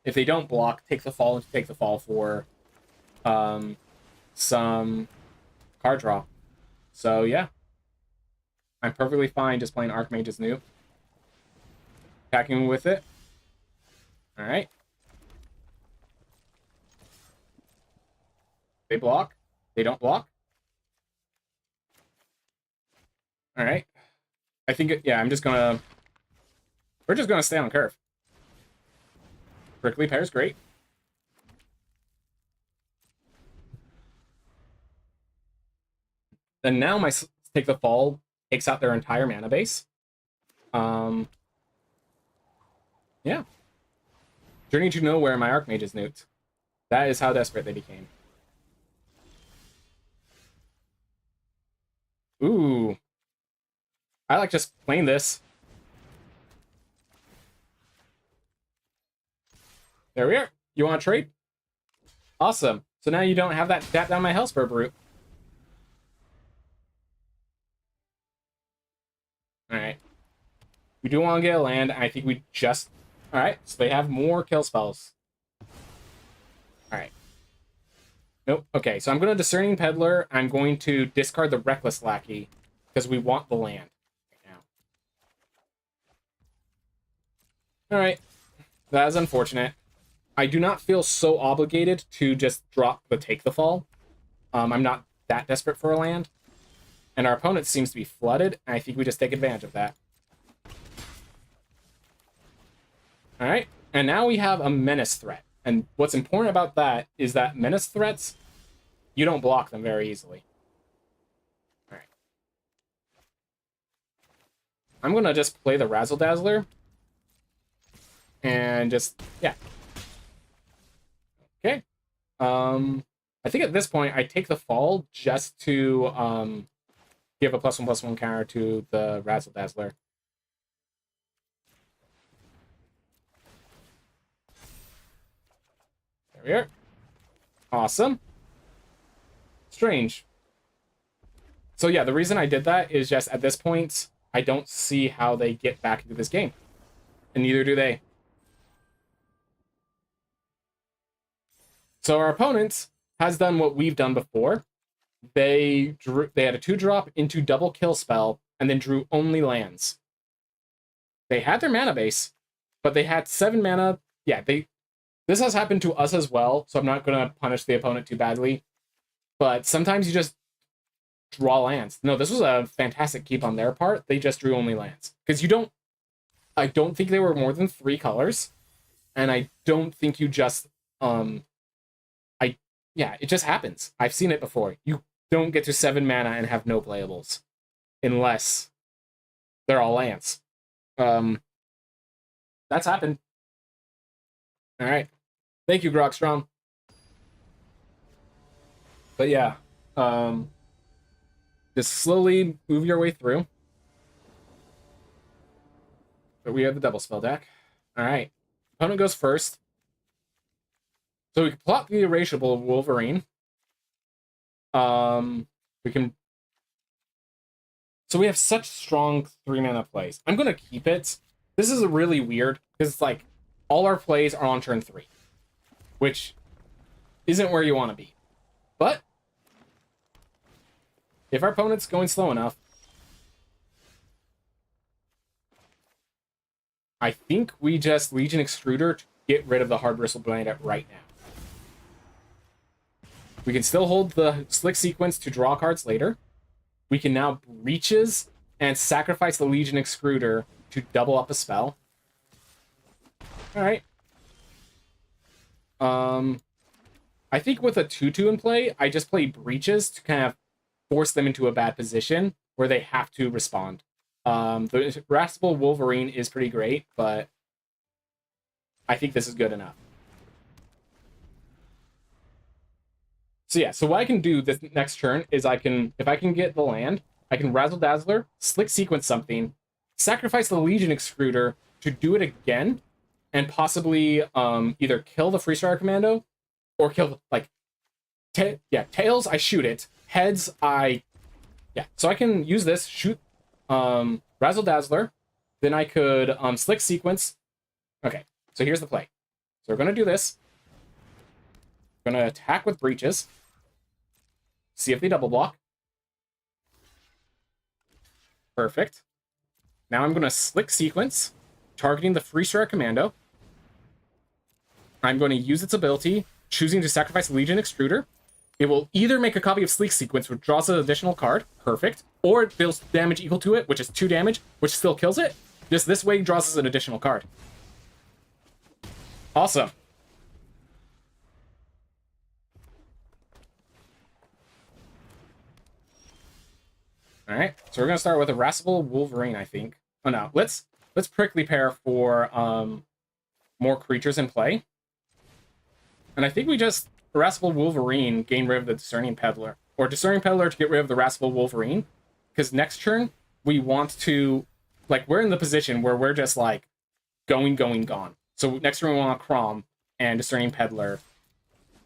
if they don't block, Take the Fall into Take the Fall for some card draw. So yeah. I'm perfectly fine just playing Archmage's Newt. Attacking with it. Alright. They block. They don't block. Alright. I think, yeah, I'm just gonna... We're just gonna stay on curve. Prickly Pear's great. Then now my Take the Fall takes out their entire mana base. Yeah. Journey to Nowhere, my Archmage is nuked. That is how desperate they became. Ooh. I like just playing this. There we are. You want to trade? Awesome. So now you don't have that tap down my Hellspur Brute. Alright. We do want to get a land. I think we just... Alright, so they have more kill spells. Alright. Nope. Okay, so I'm going to Discerning Peddler. I'm going to discard the Reckless Lackey, because we want the land right now. Alright. That is unfortunate. I do not feel so obligated to just drop the Take the Fall. I'm not that desperate for a land. And our opponent seems to be flooded, and I think we just take advantage of that. Alright, and now we have a Menace threat. And what's important about that is that Menace threats, you don't block them very easily. Alright. I'm going to just play the Razzle Dazzler. And just, yeah. Okay. I think at this point, I take the fall just to give a +1/+1 counter to the Razzle Dazzler. There we are. Awesome. Strange. So yeah, the reason I did that is just at this point, I don't see how they get back into this game. And neither do they. So our opponent has done what we've done before. They had a 2-drop into double kill spell and then drew only lands. They had their mana base, but they had 7 mana. Yeah, this has happened to us as well, so I'm not going to punish the opponent too badly. But sometimes you just draw lands. No, this was a fantastic keep on their part. They just drew only lands. Because I don't think they were more than 3 colors. And I don't think you just, yeah, it just happens. I've seen it before. You don't get to 7 mana and have no playables. Unless they're all lands. That's happened. Alright. Thank you, Grogstrom. But yeah. Just slowly move your way through. But we have the double spell deck. Alright. Opponent goes first. So we can plot the Erasable Wolverine. We can... So we have such strong 3-mana plays. I'm going to keep it. This is really weird, because it's like, all our plays are on turn 3. Which isn't where you want to be. But, if our opponent's going slow enough, I think we just Legion Extruder to get rid of the Hard Bristle Bandit right now. We can still hold the Slick Sequence to draw cards later. We can now Breaches and sacrifice the Legion Extruder to double up a spell. Alright. I think with a 2/2 in play, I just play Breaches to kind of force them into a bad position where they have to respond. The Irascible Wolverine is pretty great, but I think this is good enough. So yeah, so what I can do this next turn is if I can get the land, I can Razzle Dazzler, Slick Sequence something, sacrifice the Legion Extruder to do it again, and possibly either kill the Freestar Commando, or kill, like, tails, I shoot it, heads, so I can use this, shoot Razzle Dazzler, then I could Slick Sequence. Okay, so here's the play. So we're going to do this. We're going to attack with Breaches. See if they double block. Perfect. Now I'm going to Slick Sequence, targeting the Freestar Commando. I'm going to use its ability, choosing to sacrifice Legion Extruder. It will either make a copy of Slick Sequence, which draws an additional card, perfect, or it deals damage equal to it, which is 2 damage, which still kills it. Just this way draws us an additional card. Awesome. Alright, so we're going to start with Irascible Wolverine, I think. Oh no, let's Prickly Pear for more creatures in play. And I think we just Irascible Wolverine gain rid of the Discerning Peddler. Or Discerning Peddler to get rid of the Irascible Wolverine. Because next turn, we want to... Like, we're in the position where we're just, like, going, gone. So next turn we want Crom and Discerning Peddler.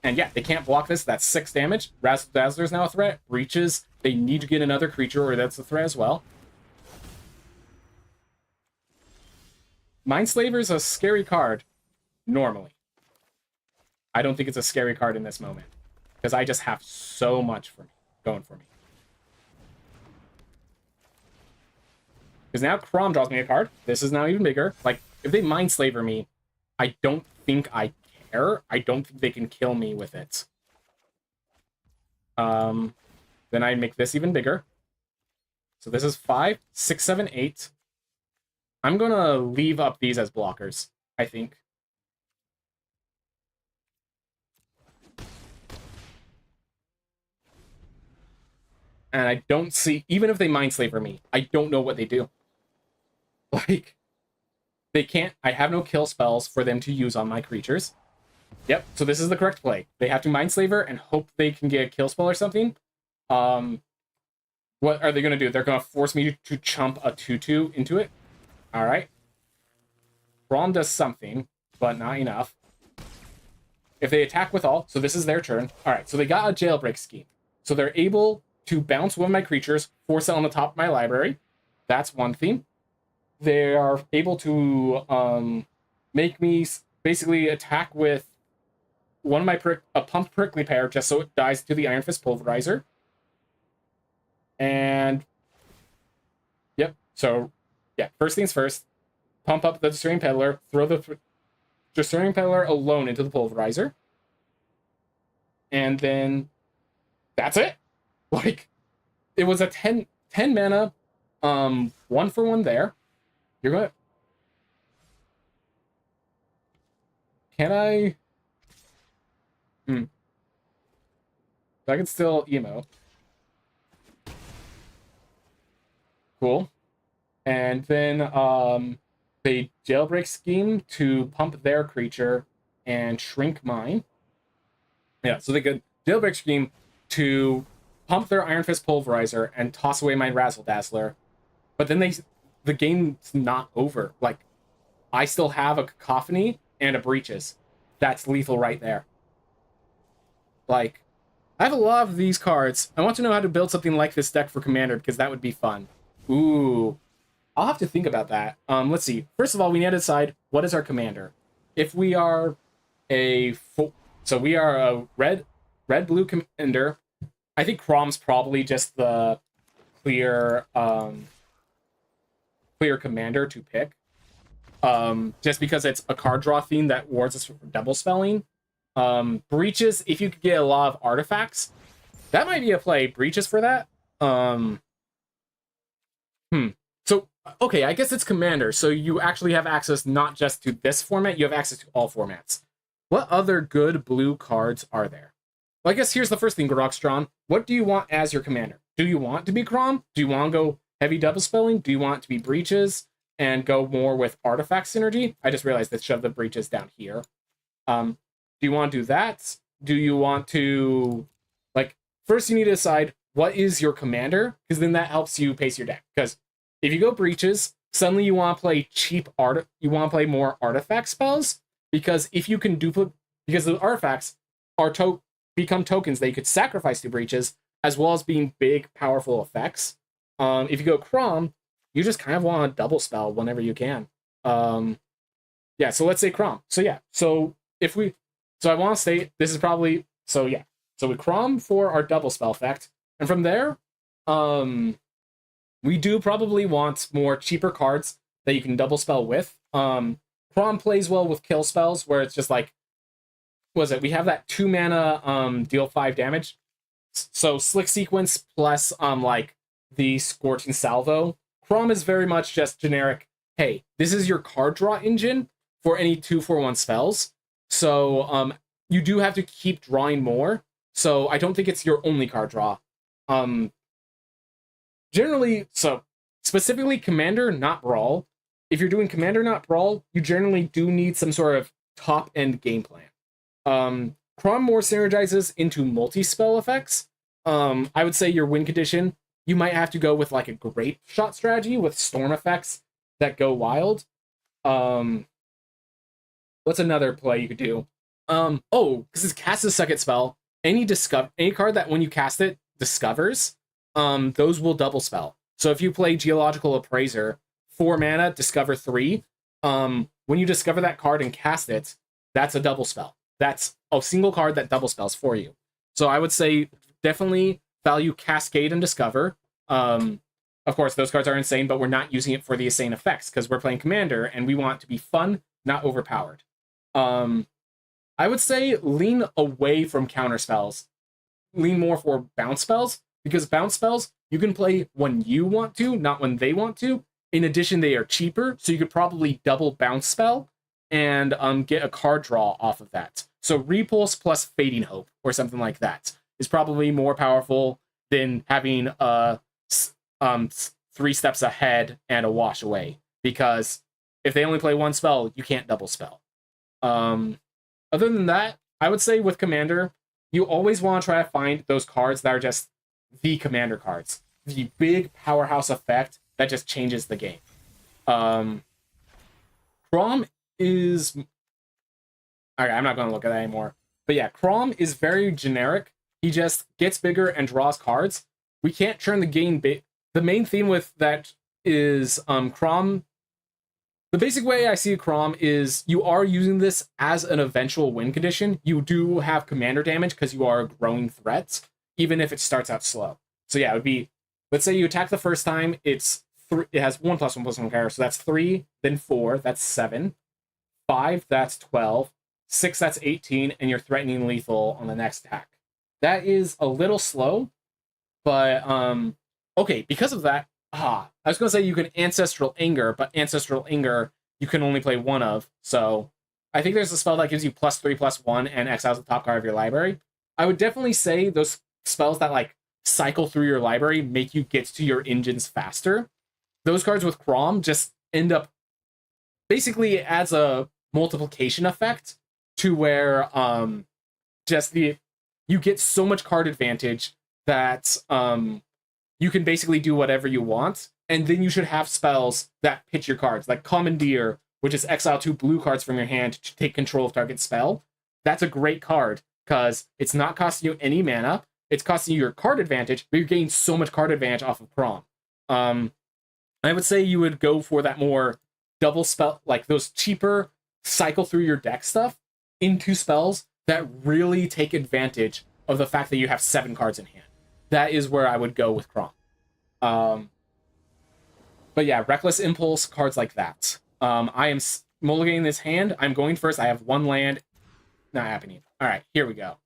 And yeah, they can't block this. That's 6 damage. Razzle Dazzler is now a threat. Breaches, they need to get another creature, or that's a threat as well. Mindslaver's a scary card, normally. I don't think it's a scary card in this moment. Because I just have so much for me, going for me. Because now Crom draws me a card. This is now even bigger. Like, if they Mindslaver me, I don't think I care. I don't think they can kill me with it. Then I make this even bigger. So this is 5, 6, 7, 8. I'm going to leave up these as blockers, I think. And I don't see, even if they Mindslaver me, I don't know what they do. Like, they can't, I have no kill spells for them to use on my creatures. Yep, so this is the correct play. They have to Mindslaver and hope they can get a kill spell or something. What are they going to do? They're going to force me to chump a 2/2 into it. All right. Braum does something, but not enough. If they attack with all, so this is their turn. All right, so they got a jailbreak scheme. So they're able to bounce one of my creatures, force it on the top of my library. That's one theme. They are able to make me basically attack with one of my a pumped prickly pear just so it dies to the Iron Fist Pulverizer. And yep, so yeah, first things first, pump up the Discerning Peddler, throw the Discerning Peddler alone into the Pulverizer. And then that's it. Like, it was a 10 mana, 1-for-1 there. You're going to... Can I... I can still emo. Cool. And then they jailbreak scheme to pump their creature and shrink mine. Yeah, so they could jailbreak scheme to pump their Iron Fist Pulverizer and toss away my Razzle Dazzler. But then the game's not over. Like, I still have a Cacophony and a Breaches. That's lethal right there. Like, I have a lot of these cards. I want to know how to build something like this deck for Commander, because that would be fun. Ooh. I'll have to think about that. Let's see. First of all, we need to decide what is our Commander. If we are so we are a red-blue Commander. I think Crom's probably just the clear Commander to pick. Just because it's a card draw theme that wards us from double spelling. Breaches, if you could get a lot of artifacts, that might be a play. Breaches for that. So, okay, I guess it's Commander, so you actually have access not just to this format, you have access to all formats. What other good blue cards are there? Well, I guess here's the first thing, Goroxtron. What do you want as your Commander? Do you want to be Crom? Do you want to go heavy double spelling? Do you want it to be Breaches and go more with artifact synergy? I just realized that shove the Breaches down here. Do you want to do that? Do you want to... Like, first you need to decide what is your Commander, because then that helps you pace your deck. Because if you go Breaches, suddenly you want to play you want to play more artifact spells, because if you can duplicate... Because the artifacts are become tokens that you could sacrifice to Breaches, as well as being big, powerful effects. If you go Crom, you just kind of want to double spell whenever you can. Yeah, so let's say Crom. So yeah, so I want to state this is probably... So yeah, so we Crom for our double spell effect, and from there, we do probably want more cheaper cards that you can double spell with. Crom plays well with kill spells, where it's just like, what was it? We have that 2 mana deal 5 damage. So Slick Sequence plus like the Scorching Salvo. Crom is very much just generic. Hey, this is your card draw engine for any 2/1 spells. So you do have to keep drawing more. So I don't think it's your only card draw. Generally, so specifically Commander, not Brawl. If you're doing Commander, not Brawl, you generally do need some sort of top-end game plan. Crom more synergizes into multi-spell effects. I would say your win condition, you might have to go with like a Grape Shot strategy with storm effects that go wild. What's another play you could do? Because it's cast a second spell. Any card that when you cast it discovers, those will double spell. So if you play Geological Appraiser, 4 mana, discover 3, When you discover that card and cast it, that's a double spell. That's a single card that double spells for you. So I would say definitely value Cascade and Discover. Of course, those cards are insane, but we're not using it for the insane effects because we're playing Commander and we want it to be fun, not overpowered. I would say lean away from counter spells. Lean more for bounce spells, because bounce spells you can play when you want to, not when they want to. In addition, they are cheaper, so you could probably double bounce spell and get a card draw off of that. So Repulse plus Fading Hope or something like that is probably more powerful than having 3 steps ahead and a wash away, because if they only play one spell, you can't double spell. Other than that, I would say with Commander, you always want to try to find those cards that are just the Commander cards. The big powerhouse effect that just changes the game. Crom is... Okay, I'm not going to look at that anymore. But yeah, Crom is very generic. He just gets bigger and draws cards. We can't turn the game big. The main theme with that is Crom... The basic way I see Crom is you are using this as an eventual win condition. You do have commander damage because you are a growing threat, even if it starts out slow. So yeah, it would be, let's say you attack the first time, it has 1+1/+1 counter, so that's 3, then 4, that's 7, 5, that's 12, 6, that's 18, and you're threatening lethal on the next attack. That is a little slow, but okay, because of that, I was going to say you can Ancestral Anger, but Ancestral Anger you can only play one of, so I think there's a spell that gives you +3/+1 and exiles the top card of your library. I would definitely say those spells that like cycle through your library make you get to your engines faster. Those cards with Crom just end up... Basically, it adds a multiplication effect to where you get so much card advantage that you can basically do whatever you want, and then you should have spells that pitch your cards, like Commandeer, which is exile 2 blue cards from your hand to take control of target spell. That's a great card, because it's not costing you any mana, it's costing you your card advantage, but you're getting so much card advantage off of Crom. I would say you would go for that more double spell, like those cheaper cycle through your deck stuff into spells that really take advantage of the fact that you have 7 cards in hand. That is where I would go with Crom. But yeah, Reckless Impulse, cards like that. I am mulliganing this hand. I'm going first. I have 1 land. Not happening. All right, here we go.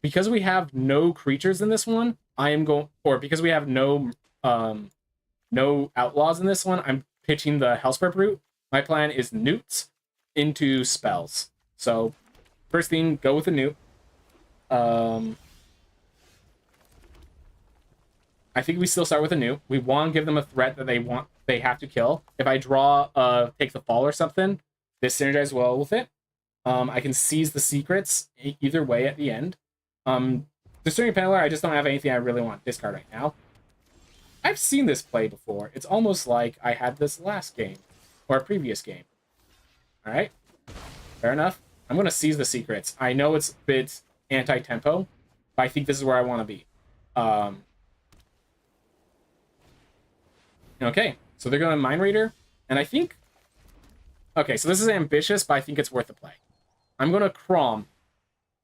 Because we have no creatures in this one, I am going... Or because we have no outlaws in this one, I'm pitching the Hellspread Brute. My plan is newts into spells. So, first thing, go with the newt. I think we still start with a newt. We want to give them a threat that they have to kill. If I draw Take the Fall or something, this synergizes well with it. I can seize the secrets either way at the end. Discerning Peddler, I just don't have anything I really want to discard right now. I've seen this play before. It's almost like I had this last game, or a previous game. Alright, fair enough. I'm going to seize the secrets. I know it's a bit anti-tempo, but I think this is where I want to be. Okay, so they're going to Mind Raider, and I think... Okay, so this is ambitious, but I think it's worth the play. I'm going to Crom,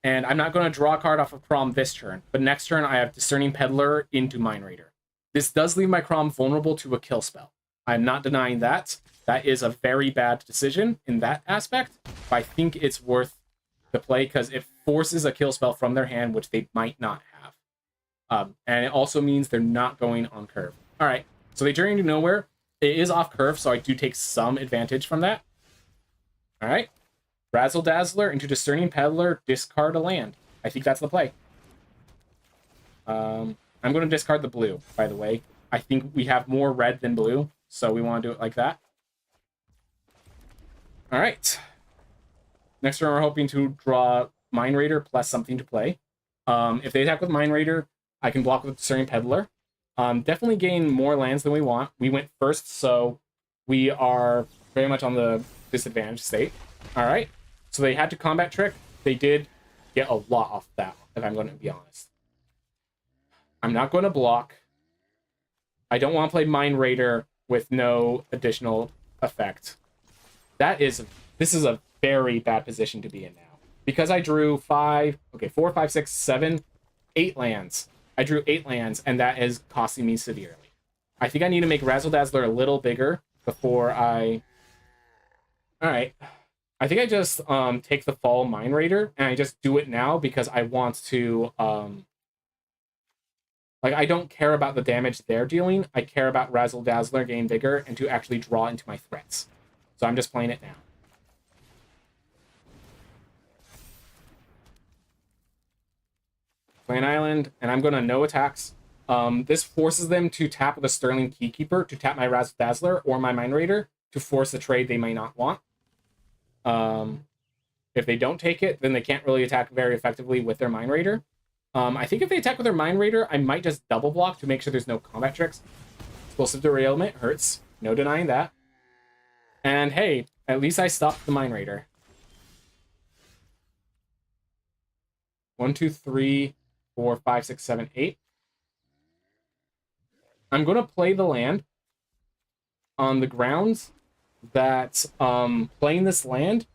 and I'm not going to draw a card off of Crom this turn, but next turn I have Discerning Peddler into Mind Raider. This does leave my Crom vulnerable to a kill spell. I'm not denying that. That is a very bad decision in that aspect, but I think it's worth the play because it forces a kill spell from their hand, which they might not have. And it also means they're not going on curve. All right, so they journey to nowhere. It is off curve, so I do take some advantage from that. All right, Razzle Dazzler into Discerning Peddler, discard a land. I think that's the play. I'm going to discard the blue, by the way. I think we have more red than blue, so we want to do it like that. All right. Next turn, we're hoping to draw Mind Raider plus something to play. If they attack with Mind Raider, I can block with Discerning Peddler. Definitely gain more lands than we want. We went first, so we are very much on the disadvantaged state. All right. So they had to combat trick. They did get a lot off that, if I'm going to be honest. I'm not going to block. I don't want to play Mind Raider with no additional effect. This is a very bad position to be in now. Because I drew 4, 5, 6, 7, 8 lands. I drew 8 lands, and that is costing me severely. I think I need to make Razzle Dazzler a little bigger before I... Alright. I think I just take the Fall Mine Raider, and I just do it now because I want to... Like, I don't care about the damage they're dealing. I care about Razzle Dazzler gain vigor and to actually draw into my threats. So I'm just playing it now. Play an island, and I'm going to no attacks. This forces them to tap the Sterling Keykeeper to tap my Razzle Dazzler or my Mine Raider to force a trade they may not want. If they don't take it, then they can't really attack very effectively with their Mine Raider. I think if they attack with their Mine Raider, I might just double block to make sure there's no combat tricks. Explosive Derailment hurts. No denying that. And hey, at least I stopped the Mine Raider. 1, 2, 3, 4, 5, 6, 7, 8. I'm going to play the land on the grounds that playing this land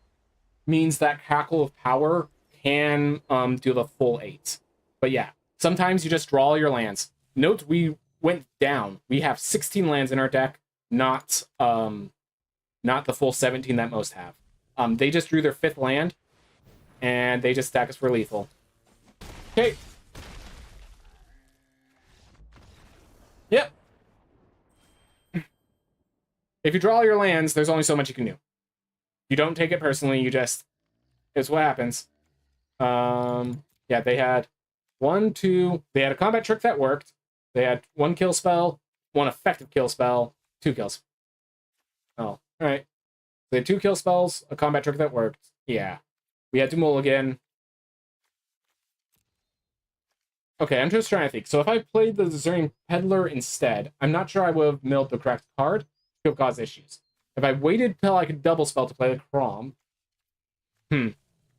means that Cackle of Power can do the full 8. But yeah, sometimes you just draw all your lands. Note we went down. We have 16 lands in our deck, not the full 17 that most have. They just drew their 5th land, and they just stack us for lethal. Okay. Yep. If you draw all your lands, there's only so much you can do. You don't take it personally, you just... It's what happens. Yeah, they had 1, 2... They had a combat trick that worked. They had 1 kill spell, 1 effective kill spell, 2 kills. Oh, alright. They had 2 kill spells, a combat trick that worked. Yeah. We had to mulligan. Okay, I'm just trying to think. So if I played the Discerning Peddler instead, I'm not sure I would have milled the correct card. It could have caused issues. If I waited till I could double spell to play the Crom, there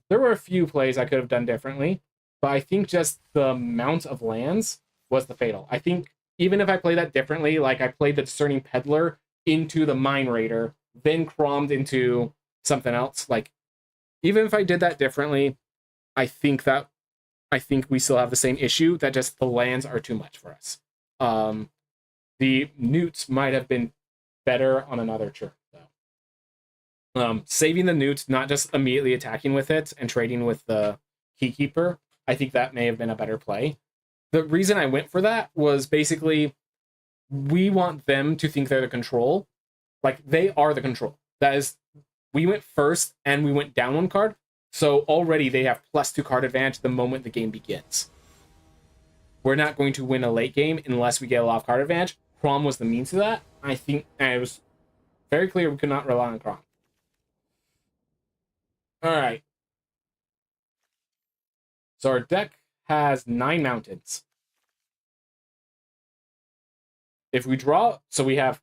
were a few plays I could have done differently, but I think just the amount of lands was the fatal. I think even if I played that differently, like I played the Discerning Peddler into the Mine Raider, then Crommed into something else, like even if I did that differently, I think we still have the same issue, that just the lands are too much for us. The newts might have been better on another turn, though. Saving the newt, not just immediately attacking with it and trading with the Keykeeper, I think that may have been a better play. The reason I went for that was basically we want them to think they're the control. Like, they are the control. That is, we went first and we went down 1 card, so already they have +2 card advantage the moment the game begins. We're not going to win a late game unless we get a lot of card advantage. Crom was the means to that. I think, and it was very clear we could not rely on Crom. Alright. So our deck has 9 mountains. If we draw, so we have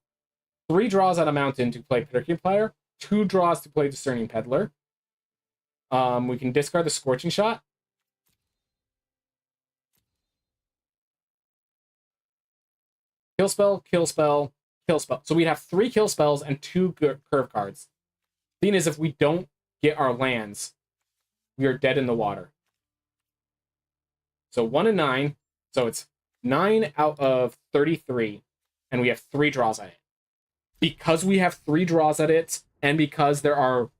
3 draws on a mountain to play Porcupine, 2 draws to play Discerning Peddler. We can discard the Scorching Shot. Kill spell, kill spell, kill spell. So we have 3 kill spells and 2 curve cards. Thing is, if we don't get our lands, we are dead in the water. So 1 and 9. So it's 9 out of 33. And we have 3 draws at it. Because we have 3 draws at it, and because there are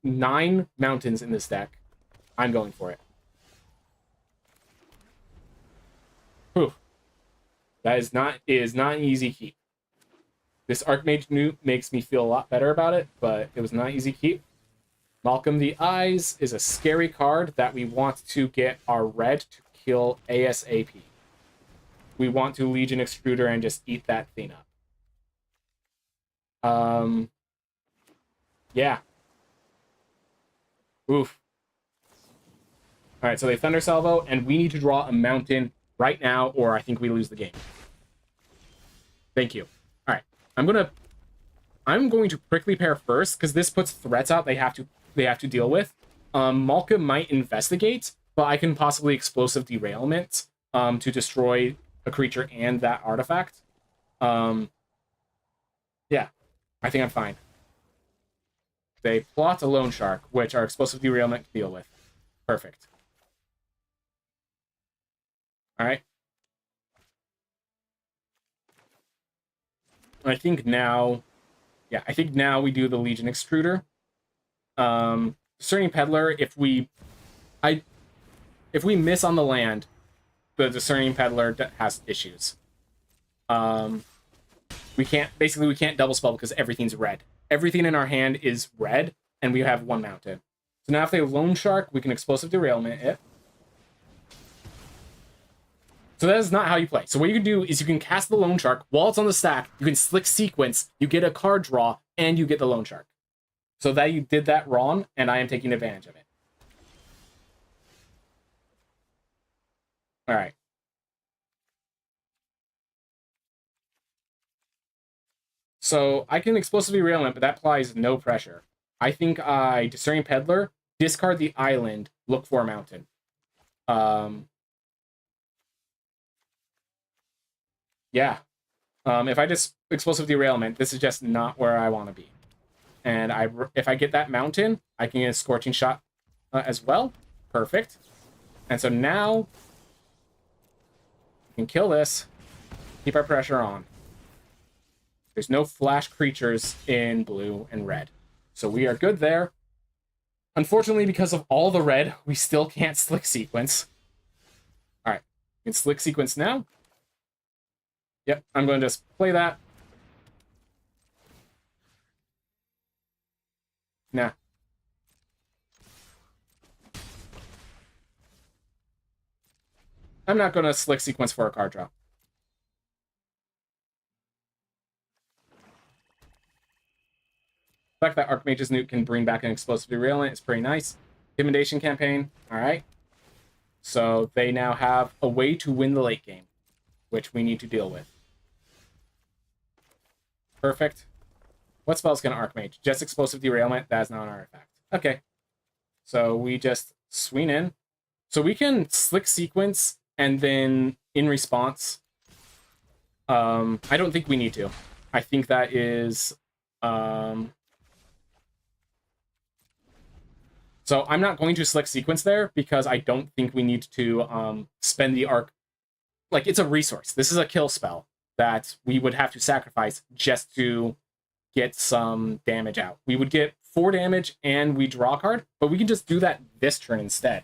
9 mountains in this deck, I'm going for it. Whew. That is not an easy keep. This Archmage Newt makes me feel a lot better about it, but it was not an easy keep. Malcolm the Eyes is a scary card that we want to get our red to kill ASAP. We want to Legion Extruder and just eat that thing up. Yeah. Oof. Alright, so they Thunder Salvo, and we need to draw a mountain right now, or I think we lose the game. Thank you. Alright. I'm going to Prickly Pear first, because this puts threats out they have to deal with. Malcolm might investigate, but I can possibly Explosive Derailment to destroy a creature and that artifact. Yeah. I think I'm fine. They plot a loan shark, which our explosive derailment can deal with. Perfect. Alright. I think now... Yeah, I think now we do the Legion Extruder. Discerning Peddler, if we miss on the land, the Discerning Peddler has issues. We can't double spell because everything's red. Everything in our hand is red, and we have one mounted. So now if they have Loan Shark, we can Explosive Derailment it. So that is not how you play. So what you can do is you can cast the Loan Shark while it's on the stack, you can Slick Sequence, you get a card draw, and you get the Loan Shark. So that you did that wrong, and I am taking advantage of it. Alright. So I can Explosive Derailment, but that applies no pressure. I think I Discerning Peddler, discard the island, look for a mountain. Yeah. If I just Explosive Derailment, this is just not where I want to be. And if I get that mountain, I can get a Scorching Shot as well. Perfect. And so now we can kill this, keep our pressure on. There's no flash creatures in blue and red. So we are good there. Unfortunately, because of all the red, we still can't Slick Sequence. Alright, we can Slick Sequence now. Yep, I'm going to just play that. Nah. I'm not going to Slick Sequence for a card draw. The fact that Archmage's Newt can bring back an Explosive Derailment is pretty nice. Intimidation campaign, alright. So they now have a way to win the late game, which we need to deal with. Perfect. What spells can Archmage? Just Explosive Derailment, that's not an artifact. Okay. So we just swing in. So we can Slick Sequence, and then in response, I don't think we need to. I think that is... So I'm not going to Slick Sequence there because I don't think we need to spend the arc. Like, it's a resource. This is a kill spell that we would have to sacrifice just to get some damage out. We would get 4 damage and we draw a card, but we can just do that this turn instead.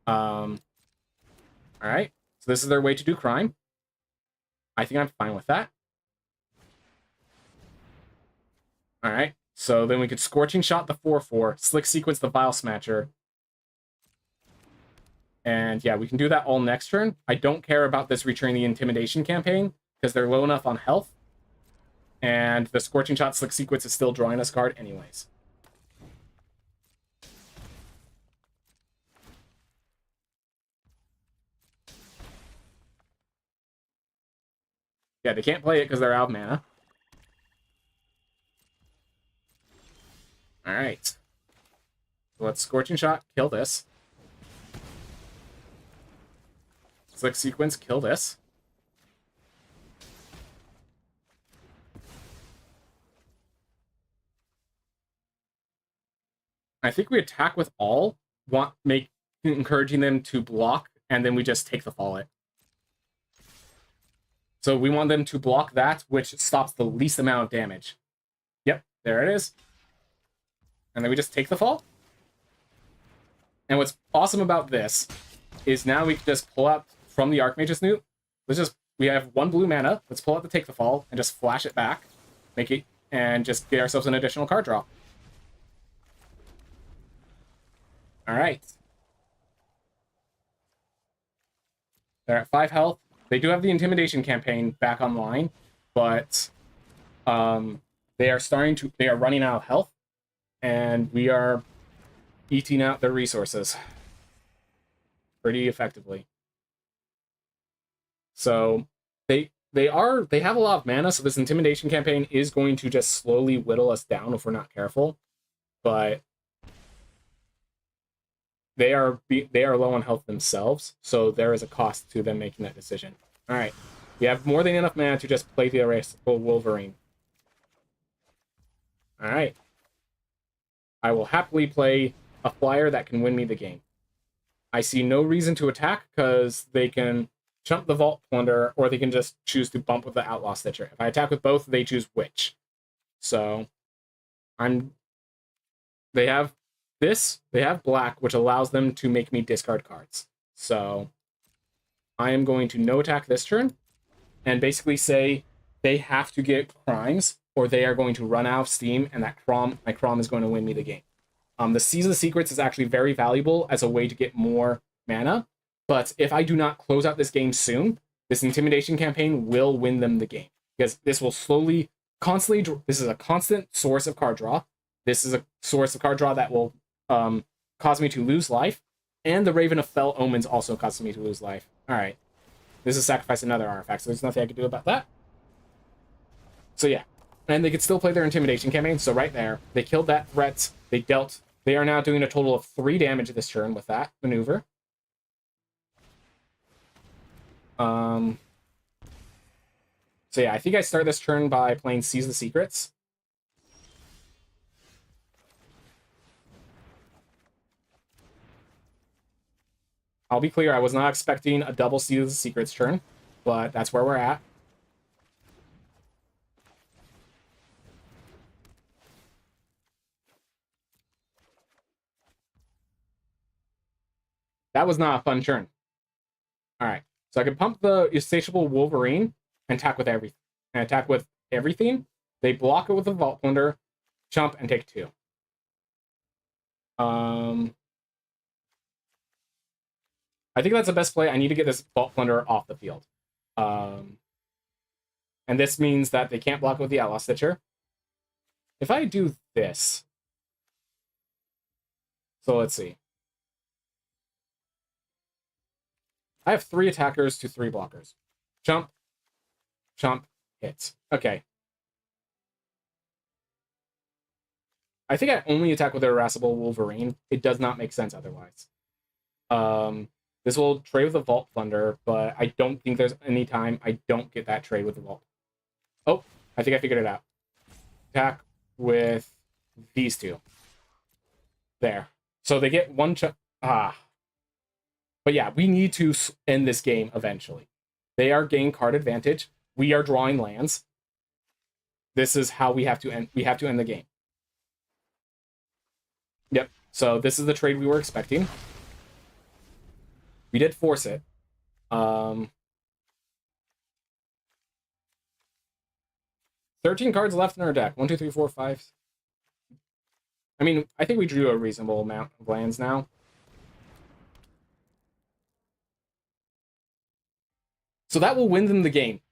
Alright, so this is their way to do crime. I think I'm fine with that. Alright, so then we could Scorching Shot the 4/4, Slick Sequence the Vile Smatcher. And yeah, we can do that all next turn. I don't care about this returning the Intimidation campaign, because they're low enough on health. And the Scorching Shot Slick Sequence is still drawing us card anyways. Yeah, they can't play it because they're out of mana. Alright. So let's Scorching Shot, kill this. Slick Sequence, kill this. I think we attack with all, encouraging them to block, and then we just take the fallout. So we want them to block that, which stops the least amount of damage. Yep, there it is. And then we just take the fall. And what's awesome about this is now we can just pull out from the Archmage's Newt. We have 1 blue mana. Let's pull out the Take the Fall and just flash it back, make it, and just get ourselves an additional card draw. All right. They're at 5 health. They do have the Intimidation campaign back online, but they are running out of health, and we are eating out their resources pretty effectively. So they have a lot of mana, so this Intimidation campaign is going to just slowly whittle us down if we're not careful. But they are low on health themselves, so there is a cost to them making that decision. All right, we have more than enough mana to just play the Erasable Wolverine. All right. I will happily play a flyer that can win me the game. I see no reason to attack because they can chump the Vault Plunder, or they can just choose to bump with the Outlaw Stitcher. If I attack with both, they choose Witch. So they have this, they have black, which allows them to make me discard cards. So I am going to no attack this turn and basically say they have to get crimes or they are going to run out of steam, and that my Crom is going to win me the game. The Seize the Secrets is actually very valuable as a way to get more mana, but if I do not close out this game soon, this Intimidation campaign will win them the game, because this will constantly, this is a constant source of card draw. This is a source of card draw that will cause me to lose life, and the Raven of Fell Omens also causes me to lose life. Alright, this is sacrifice another artifact, so there's nothing I can do about that. So yeah, and they could still play their Intimidation campaign, so right there, they killed that threat, they are now doing a total of 3 damage this turn with that maneuver. So yeah, I think I start this turn by playing Seize the Secrets. I'll be clear, I was not expecting a double Seize the Secrets turn, but that's where we're at. That was not a fun turn. Alright, so I can pump the Insatiable Wolverine and attack with everything. They block it with the Vault Plunder, chump, and take 2. I think that's the best play. I need to get this Vault Plunder off the field. And this means that they can't block with the Outlaw Stitcher. If I do this... So let's see. I have 3 attackers to 3 blockers. Chump, chump, hits. Okay. I think I only attack with Irascible Wolverine. It does not make sense otherwise. This will trade with the Vault Plunder, but I don't think there's any time I don't get that trade with the Vault. Oh, I think I figured it out. Attack with these 2. There. So they get 1 chump. But yeah, we need to end this game eventually. They are gaining card advantage. We are drawing lands. This is how we have to end. We have to end the game. Yep. So this is the trade we were expecting. We did force it. 13 cards left in our deck. 1, 2, 3, 4, 5. I mean, I think we drew a reasonable amount of lands now. So that will win them the game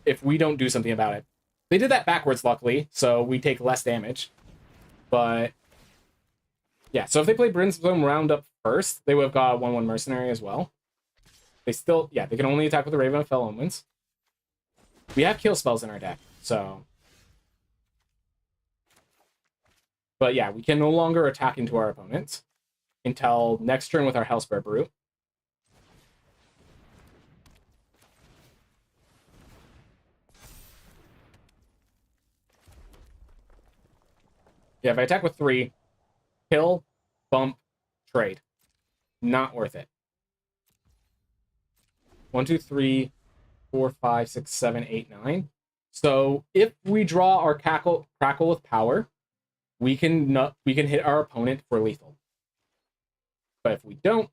if we don't do something about it. They did that backwards, luckily, so we take less damage. But yeah, so if they play Brimstone Roundup first, they would have got a 1/1 Mercenary as well. They still, yeah, they can only attack with the Raven of Fell Omens. We have kill spells in our deck, so. But yeah, we can no longer attack into our opponents until next turn with our Hellspire Brute. Yeah, if I attack with 3, kill, bump, trade. Not worth it. 1, 2, 3, 4, 5, 6, 7, 8, 9. So if we draw our Crackle with Power, we can hit our opponent for lethal. But if we don't,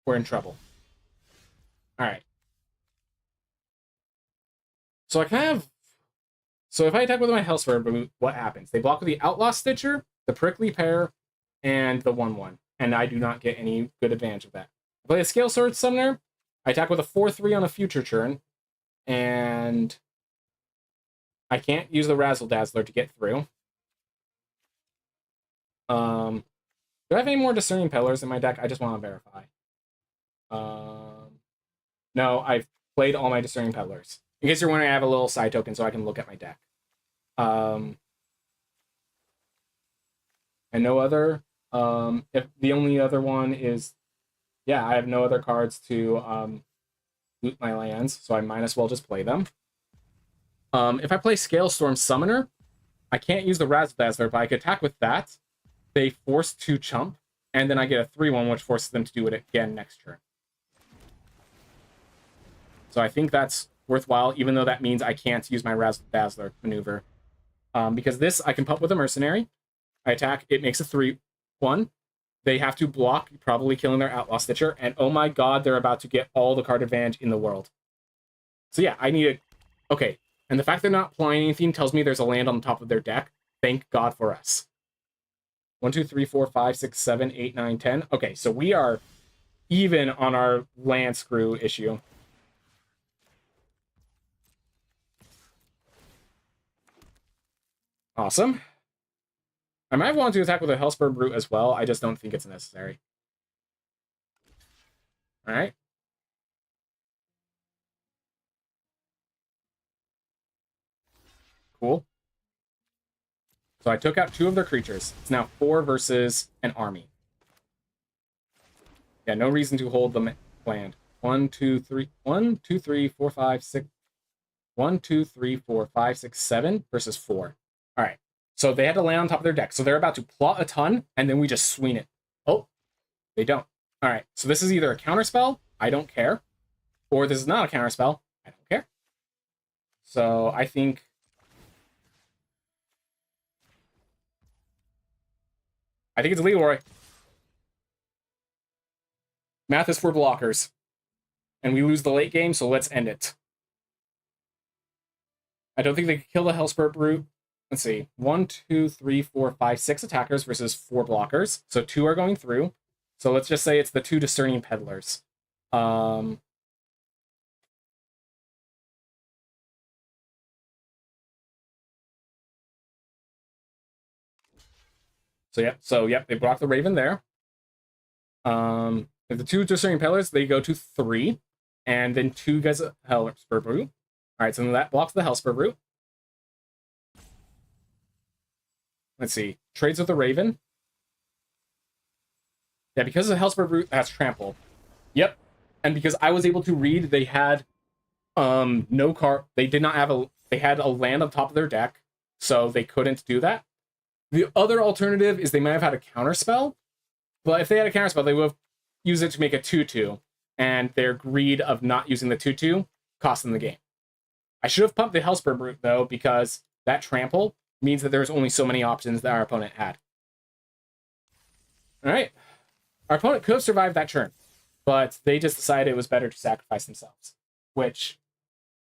we're in trouble. Alright. So if I attack with my Hellspire, what happens? They block with the Outlaw Stitcher, the Prickly Pear, and the 1/1. And I do not get any good advantage of that. I play a Scale Sword Summoner. I attack with a 4/3 on a future turn. And I can't use the Razzle Dazzler to get through. Do I have any more Discerning Pillars in my deck? I just want to verify. No, I've played all my Discerning Peddlers. In case you're wondering, I have a little side token so I can look at my deck. And no other. If the only other one is, yeah, I have no other cards to loot my lands, so I might as well just play them. If I play Scale Storm Summoner, I can't use the Razzle Dazzler, but I could attack with that they force to chump, and then I get a 3/1, which forces them to do it again next turn. So I think that's worthwhile, even though that means I can't use my Razzle Dazzler maneuver. Because this, I can pump with a Mercenary. I attack, it makes a 3/1. They have to block, probably killing their Outlaw Stitcher, and oh my god, they're about to get all the card advantage in the world. So yeah, I need it. Okay, and the fact they're not playing anything tells me there's a land on the top of their deck. Thank God for us. 1, 2, 3, 4, 5, 6, 7, 8, 9, 10. Okay, so we are even on our land screw issue. Awesome. I might want to attack with a Hellspur Brute as well. I just don't think it's necessary. All right. Cool. So I took out 2 of their creatures. It's now 4 versus an army. Yeah, no reason to hold them land. 1, 2, 3, 1, 2, 3, 4, 5, 6. 1, 2, 3, 4, 5, 6, 7 versus 4. All right. So they had to land on top of their deck. So they're about to plot a ton, and then we just swing it. Oh, they don't. All right. So this is either a counterspell, I don't care, or this is not a counterspell, I don't care. So I think it's Leroy. Math is for blockers. And we lose the late game, so let's end it. I don't think they could kill the Hellspur Brute. Let's see. 1, 2, 3, 4, 5, 6 attackers versus 4 blockers. So 2 are going through. So let's just say it's the 2 Discerning Peddlers. So yep, they block the Raven there. If the 2 Discerning Peddlers, they go to 3, and then 2 gets a Hellspur Brute. All right, so that blocks the Hellspur Brute. Let's see. Trades with the Raven. Yeah, because the Hellspur Brute has trample. Yep. And because I was able to read, they had no card. They did not have they had a land on top of their deck, so they couldn't do that. The other alternative is they might have had a counterspell, but if they had a counterspell, they would have used it to make a 2/2, and their greed of not using the 2/2 cost them the game. I should have pumped the Hellspur Brute, though, because that trample means that there's only so many options that our opponent had. All right. Our opponent could have survived that turn, but they just decided it was better to sacrifice themselves, which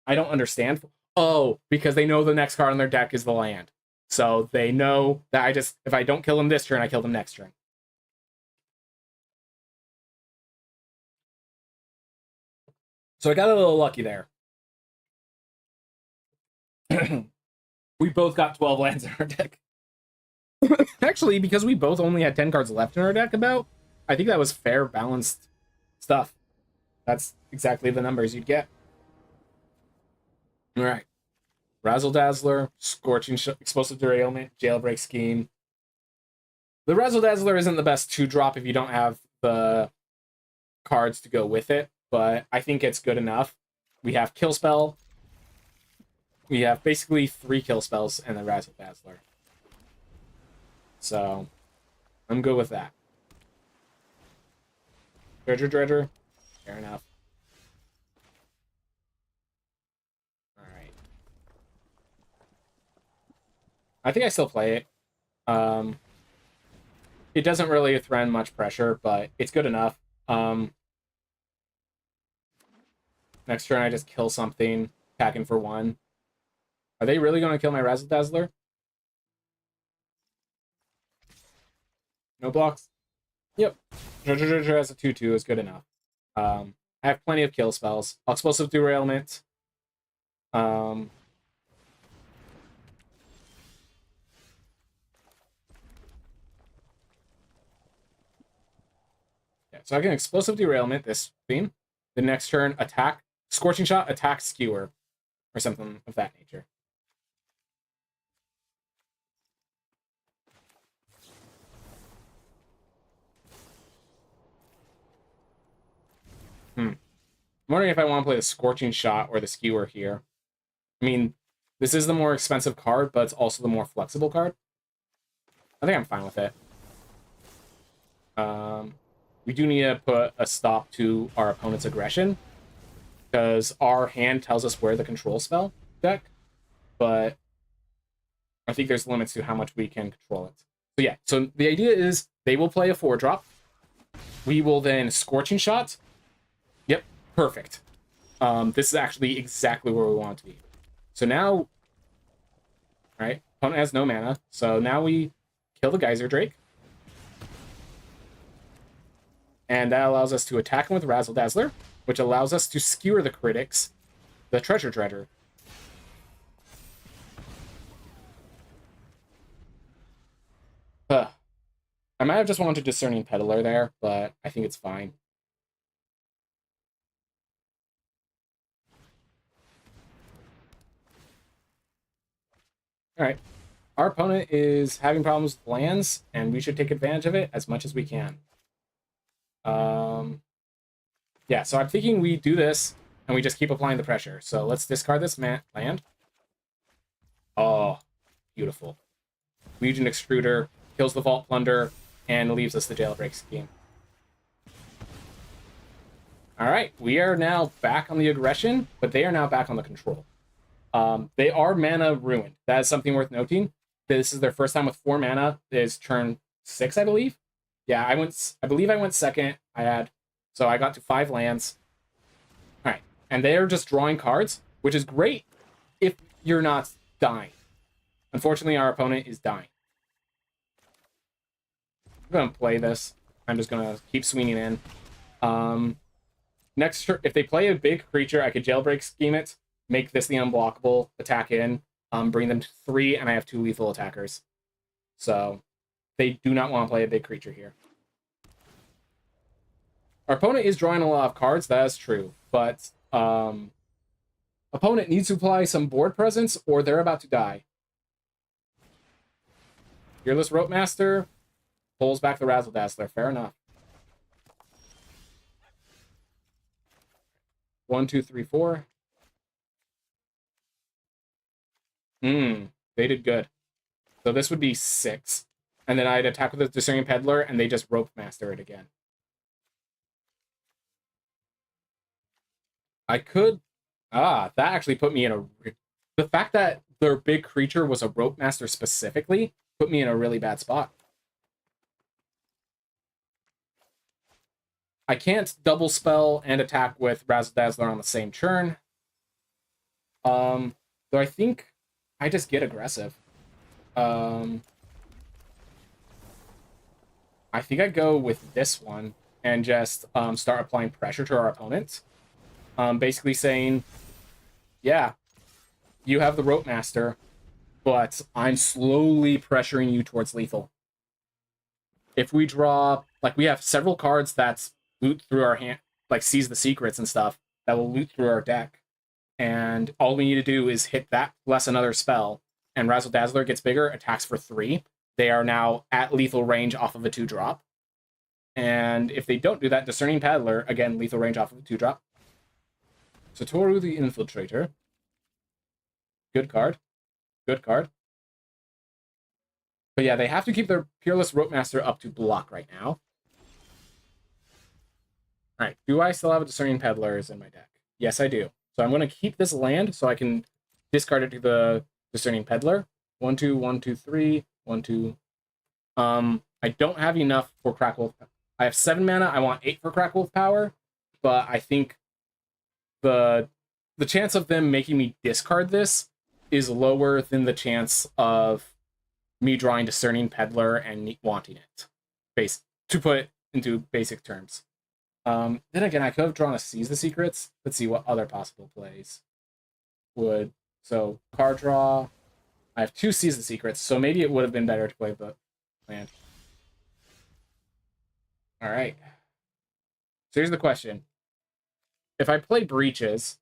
I don't understand. Oh, because they know the next card on their deck is the land. So they know that if I don't kill them this turn, I kill them next turn. So I got a little lucky there. We both got 12 lands in our deck. Actually, because we both only had 10 cards left in our deck I think that was fair, balanced stuff. That's exactly the numbers you'd get. All right. Razzle Dazzler, Scorching Explosive Derailment, Jailbreak Scheme. The Razzle Dazzler isn't the best 2-drop if you don't have the cards to go with it, but I think it's good enough. We have Kill Spell. We have basically 3 kill spells and the Razzle Dazzler. So, I'm good with that. Dredger. Fair enough. Alright. I think I still play it. It doesn't really threaten much pressure, but it's good enough. Next turn I just kill something, attacking for 1. Are they really going to kill my Razzle Dazzler? No blocks? Yep. Dredger as a 2/2 is good enough. I have plenty of kill spells. Explosive Derailment. Yeah, so I can Explosive Derailment this theme. The next turn, attack. Scorching Shot, attack Skewer. Or something of that nature. I'm wondering if I want to play the Scorching Shot or the Skewer here. I mean, this is the more expensive card, but it's also the more flexible card. I think I'm fine with it. We do need to put a stop to our opponent's aggression, because our hand tells us where the control spell deck, but I think there's limits to how much we can control it. So yeah, so the idea is they will play a 4-drop. We will then Scorching Shot. Yep, perfect. This is actually exactly where we want it to be. So now, right, opponent has no mana, so now we kill the Geyser Drake. And that allows us to attack him with Razzle Dazzler, which allows us to skewer the critics, the Treasure Dredger. I might have just wanted Discerning Peddler there, but I think it's fine. All right. Our opponent is having problems with lands, and we should take advantage of it as much as we can. Yeah, so I'm thinking we do this, and we just keep applying the pressure. So let's discard this land. Oh, beautiful. Legion Extruder kills the Vault Plunder and leaves us the Jailbreak Scheme. All right, we are now back on the aggression, but they are now back on the control. They are mana ruined. That is something worth noting. This is their first time with 4 mana. It's turn 6, I believe. Yeah, I believe I went second. So I got to 5 lands. All right, and they are just drawing cards, which is great if you're not dying. Unfortunately, our opponent is dying. I'm gonna play this. I'm just gonna keep swinging in. Next, if they play a big creature, I could Jailbreak Scheme it, make this the unblockable, attack in, bring them to 3, and I have 2 lethal attackers. So they do not want to play a big creature here. Our opponent is drawing a lot of cards, that is true, but opponent needs to apply some board presence or they're about to die. Fearless Rope Master pulls back the Razzle Dazzler, fair enough. 1, 2, 3, 4. They did good. So this would be 6. And then I'd attack with the Discerning Peddler, and they just Rope Master it again. I could... that actually put me in a... The fact that their big creature was a Rope Master specifically put me in a really bad spot. I can't double spell and attack with Razzle Dazzler on the same turn. Though I think I just get aggressive. I think I go with this one and just start applying pressure to our opponent. Basically saying, yeah, you have the Rope Master, but I'm slowly pressuring you towards lethal. If we draw, like, we have several cards that loot through our hand, like Seize the Secrets and stuff, that will loot through our deck. And all we need to do is hit that plus another spell, and Razzle Dazzler gets bigger, attacks for 3. They are now at lethal range off of a 2-drop. And if they don't do that, Discerning Peddler, again, lethal range off of a 2-drop. Satoru the Infiltrator. Good card. Good card. But yeah, they have to keep their Peerless Rope Master up to block right now. Alright, do I still have a Discerning Peddlers in my deck? Yes, I do. So I'm going to keep this land so I can discard it to the Discerning Peddler. 1, 2, 1, 2, 3, 1, 2. I don't have enough for Crackle. I have 7 mana. I want 8 for Crackle with Power, but I think the chance of them making me discard this is lower than the chance of me drawing Discerning Peddler and wanting it. To put it into basic terms. Then again, I could have drawn a Seize the Secrets. Let's see what other possible plays would. So, card draw. I have 2 Seize the Secrets, so maybe it would have been better to play the land. Alright. So here's the question. If I play Breaches,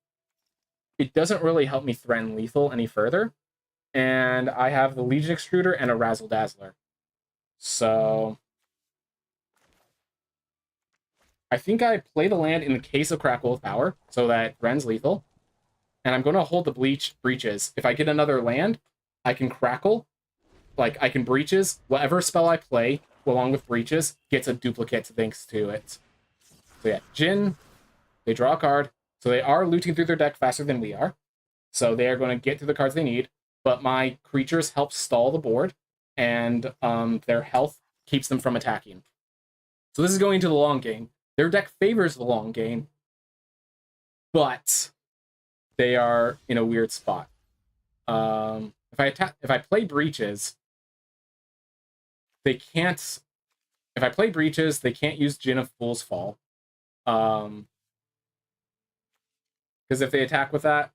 it doesn't really help me threaten lethal any further. And I have the Legion Extruder and a Razzle Dazzler. So I think I play the land in the case of Crackle with Power, so that it threatens lethal. And I'm going to hold the Breaches. If I get another land, I can Crackle. Like, I can Breaches. Whatever spell I play along with Breaches, gets a duplicate thanks to it. So yeah, Jin, they draw a card. So they are looting through their deck faster than we are. So they are going to get to the cards they need. But my creatures help stall the board, and their health keeps them from attacking. So this is going into the long game. Their deck favors the long game, but they are in a weird spot. If I play Breaches, they can't. If I play Breaches, they can't use Jin of Fool's Fall. Because if they attack with that,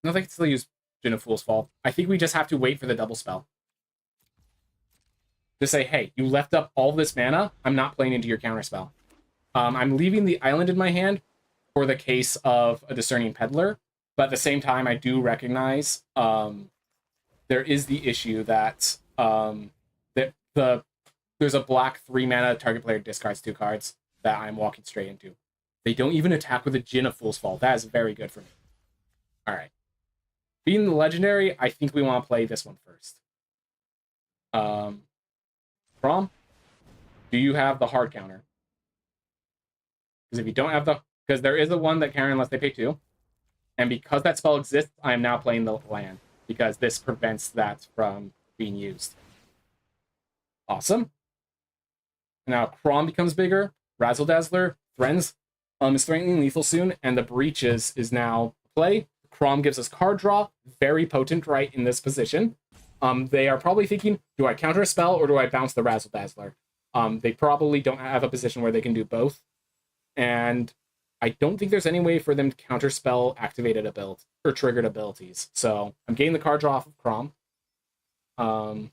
no, they can still use Jin of Fool's Fall. I think we just have to wait for the double spell. To say, hey, you left up all this mana, I'm not playing into your counterspell. I'm leaving the island in my hand for the case of a Discerning Peddler, but at the same time, I do recognize there is the issue that there's a black 3-mana target player discards 2 cards that I'm walking straight into. They don't even attack with a Jin of Fool's Fall. That is very good for me. All right. Being the legendary, I think we want to play this one first. Prom, do you have the hard counter? Because if you don't have because there is a one that counter unless they pay 2. And because that spell exists, I am now playing the land. Because this prevents that from being used. Awesome. Now Crom becomes bigger. Razzle Dazzler threatens is threatening lethal soon, and the Breaches is now play. Crom gives us card draw, very potent right in this position. They are probably thinking, do I counter a spell or do I bounce the Razzle Dazzler? They probably don't have a position where they can do both. And I don't think there's any way for them to counter spell activated ability or triggered abilities. So I'm getting the card draw off of Crom. So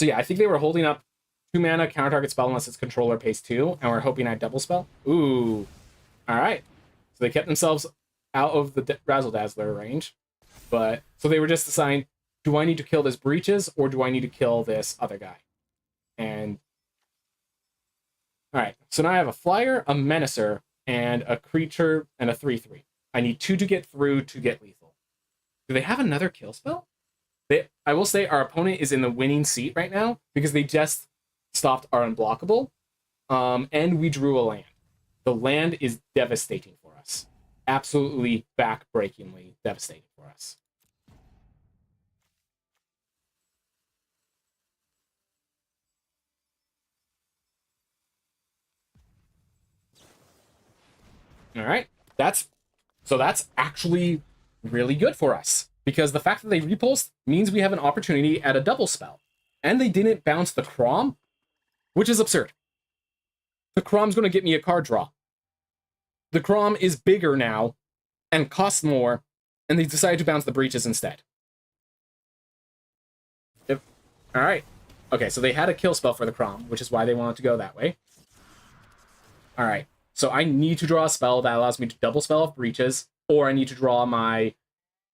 yeah, I think they were holding up 2 mana counter target spell unless its controller pays 2, and we're hoping I double spell. Ooh. Alright. So they kept themselves out of the Razzle Dazzler range. But so they were just deciding, do I need to kill this Breaches or do I need to kill this other guy? And alright, so now I have a flyer, a menacer, and a creature, and a 3/3. I need 2 to get through to get lethal. Do they have another kill spell? I will say our opponent is in the winning seat right now because they just stopped our unblockable, and we drew a land. The land is devastating for us. Absolutely back-breakingly devastating for us. All right, that's actually really good for us because the fact that they repulsed means we have an opportunity at a double spell, and they didn't bounce the Crom, which is absurd. The Crom's going to get me a card draw. The Crom is bigger now and costs more, and they decided to bounce the Breaches instead. All right. Okay, so they had a kill spell for the Crom, which is why they wanted to go that way. All right. So I need to draw a spell that allows me to double spell off Breaches, or I need to draw my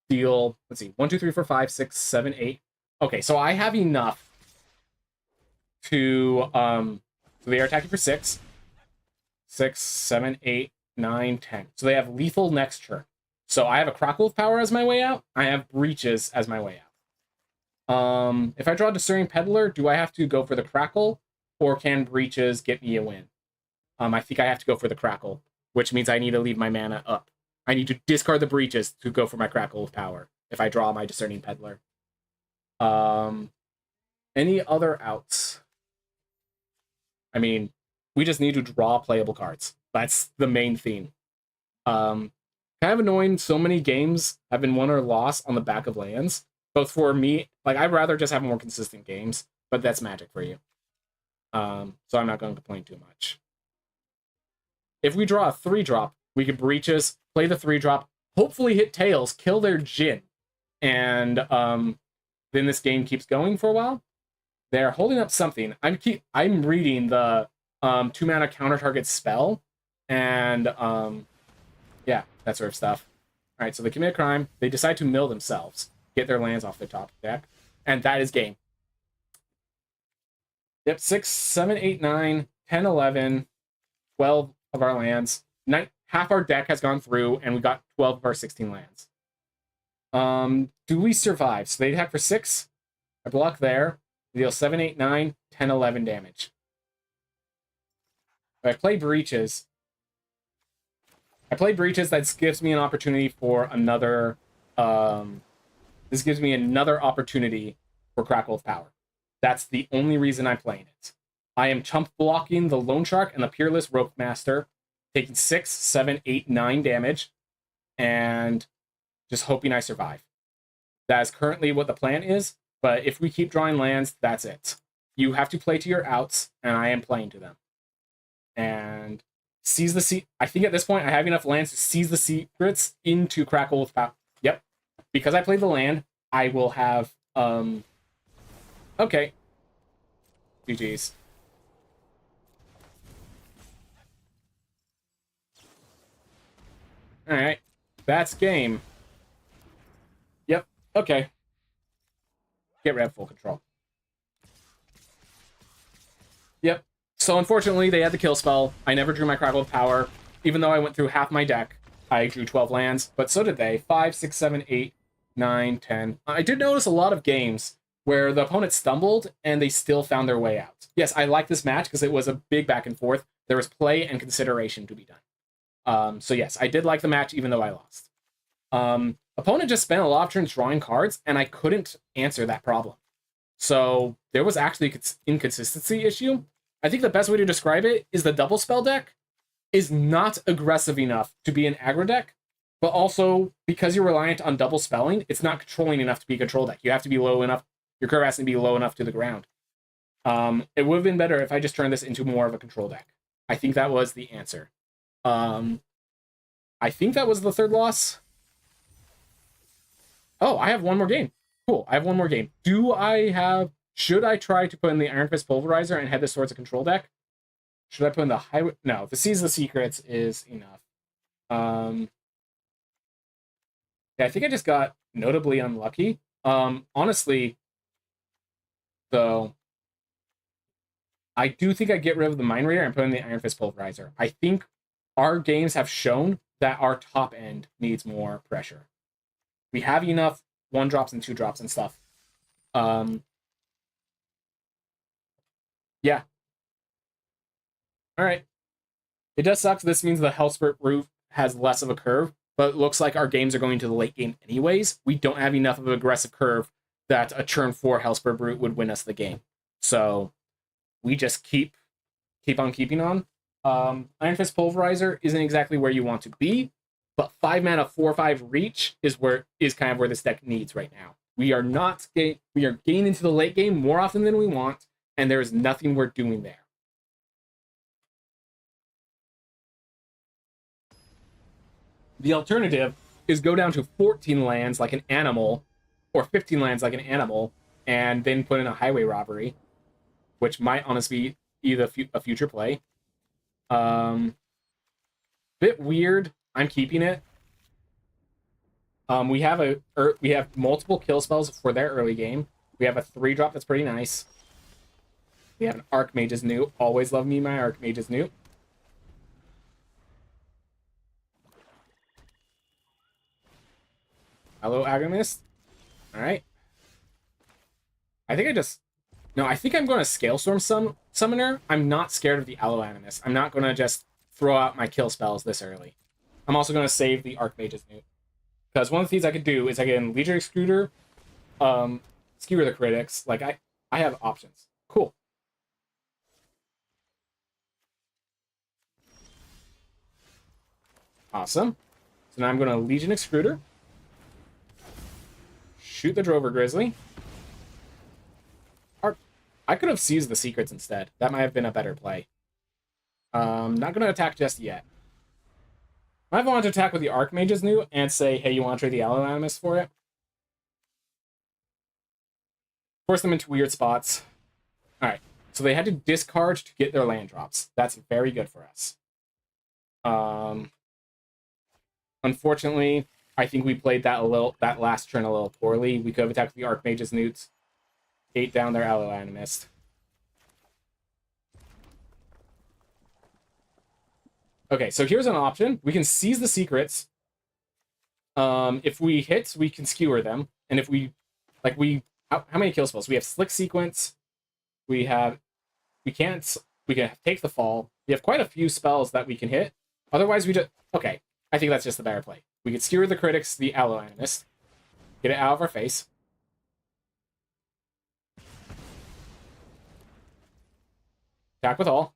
deal. Let's see, 1, 2, 3, 4, 5, 6, 7, 8. Okay, so I have enough to so they are attacking for 6. 6, 7, 8, 9, 10. So they have lethal next turn. So I have a Crackle of Power as my way out. I have Breaches as my way out. If I draw Discerning Peddler, do I have to go for the Crackle, or can Breaches get me a win? I think I have to go for the Crackle, which means I need to leave my mana up. I need to discard the Breaches to go for my Crackle of Power if I draw my Discerning Peddler. Any other outs? I mean, we just need to draw playable cards. That's the main theme. Kind of annoying, so many games have been won or lost on the back of lands. Both for me, like, I'd rather just have more consistent games, but that's Magic for you. So I'm not going to complain too much. If we draw a 3-drop, we could Breaches, play the 3-drop, hopefully hit Tails, kill their Jin, and then this game keeps going for a while. They're holding up something. I'm reading the 2-mana counter target spell, and yeah, that sort of stuff. All right, so they commit a crime. They decide to mill themselves, get their lands off their top deck, and that is game. Yep, 6, 7, 8, 9, 10, 11, 12 of our lands. Half our deck has gone through, and we got 12 of our 16 lands. Do we survive? So they attack for 6. I block there. deal 7, 8, 9, 10, 11 damage. If I play Breaches, that gives me an opportunity for another... this gives me another opportunity for Crackle of Power. That's the only reason I'm playing it. I am chump blocking the Loan Shark and the Peerless Rope Master, taking 6, 7, 8, 9 damage, and just hoping I survive. That is currently what the plan is, but if we keep drawing lands, that's it. You have to play to your outs, and I am playing to them. And seize the I think at this point I have enough lands to seize the secrets into Crackle with Power. Yep. Because I played the land, I will have okay. GG's. Alright. That's game. Yep. Okay. Get rid of full control. Yep. So unfortunately, they had the kill spell. I never drew my Crackle of Power. Even though I went through half my deck, I drew 12 lands, but so did they. 5, 6, 7, 8, 9, 10. I did notice a lot of games where the opponent stumbled and they still found their way out. Yes, I like this match because it was a big back and forth. There was play and consideration to be done. So yes, I did like the match even though I lost. Opponent just spent a lot of turns drawing cards, and I couldn't answer that problem. So there was actually an inconsistency issue. I think the best way to describe it is the double spell deck is not aggressive enough to be an aggro deck, but also because you're reliant on double spelling, it's not controlling enough to be a control deck. You have to be low enough. Your curve has to be low enough to the ground. It would have been better if I just turned this into more of a control deck. I think that was the answer. I think that was the third loss. Oh, I have one more game. Cool, I have one more game. Should I try to put in the Iron Fist Pulverizer and head this towards a control deck? Should I put in the Highway? No, the Seize the Secrets is enough. Yeah, I think I just got notably unlucky. Honestly, though, I do think I get rid of the Mind Raider and put in the Iron Fist Pulverizer. I think our games have shown that our top end needs more pressure. We have enough 1-drops and 2-drops and stuff. Yeah. All right. It does suck. This means the Hellspurt route has less of a curve, but it looks like our games are going to the late game anyways. We don't have enough of an aggressive curve that a turn 4 Hellspurt route would win us the game. So we just keep on keeping on. Iron Fist Pulverizer isn't exactly where you want to be, but 5 mana 4/5 reach is kind of where this deck needs right now. We are getting into the late game more often than we want, and there is nothing we're doing there. The alternative is go down to 14 lands like an animal, or 15 lands like an animal, and then put in a Highway Robbery, which might honestly be a future play. Bit weird. I'm keeping it. We have multiple kill spells for their early game. We have a 3-drop that's pretty nice. We have an Archmage's Newt. Always love me my Archmage's Newt. Hello, Agonist. Alright. I think I'm going to Scalestorm Summoner. I'm not scared of the Aloe Animist. I'm not going to just throw out my kill spells this early. I'm also going to save the Archmage's Newt. Because one of the things I could do is I can Legion Excluder, Skewer the Critics. Like, I have options. Cool. Awesome. So now I'm going to Legion Excluder. Shoot the Drover Grizzly. I could have seized the secrets instead. That might have been a better play. Not going to attack just yet. I want to attack with the Archmage's Newt and say, hey, you want to trade the Aloe Animist for it? Force them into weird spots. Alright, so they had to discard to get their land drops. That's very good for us. Unfortunately, I think we played that last turn a little poorly. We could have attacked the Archmage's Newts, ate down their Aloe Animist. Okay, so here's an option. We can seize the secrets. If we hit, we can skewer them. And if how many kill spells? We have Slick Sequence, We have we can't we can take the fall. We have quite a few spells that we can hit. Otherwise, we just okay. I think that's just the better play. We could skewer the critics, the Aloe Animist, get it out of our face. Attack with all.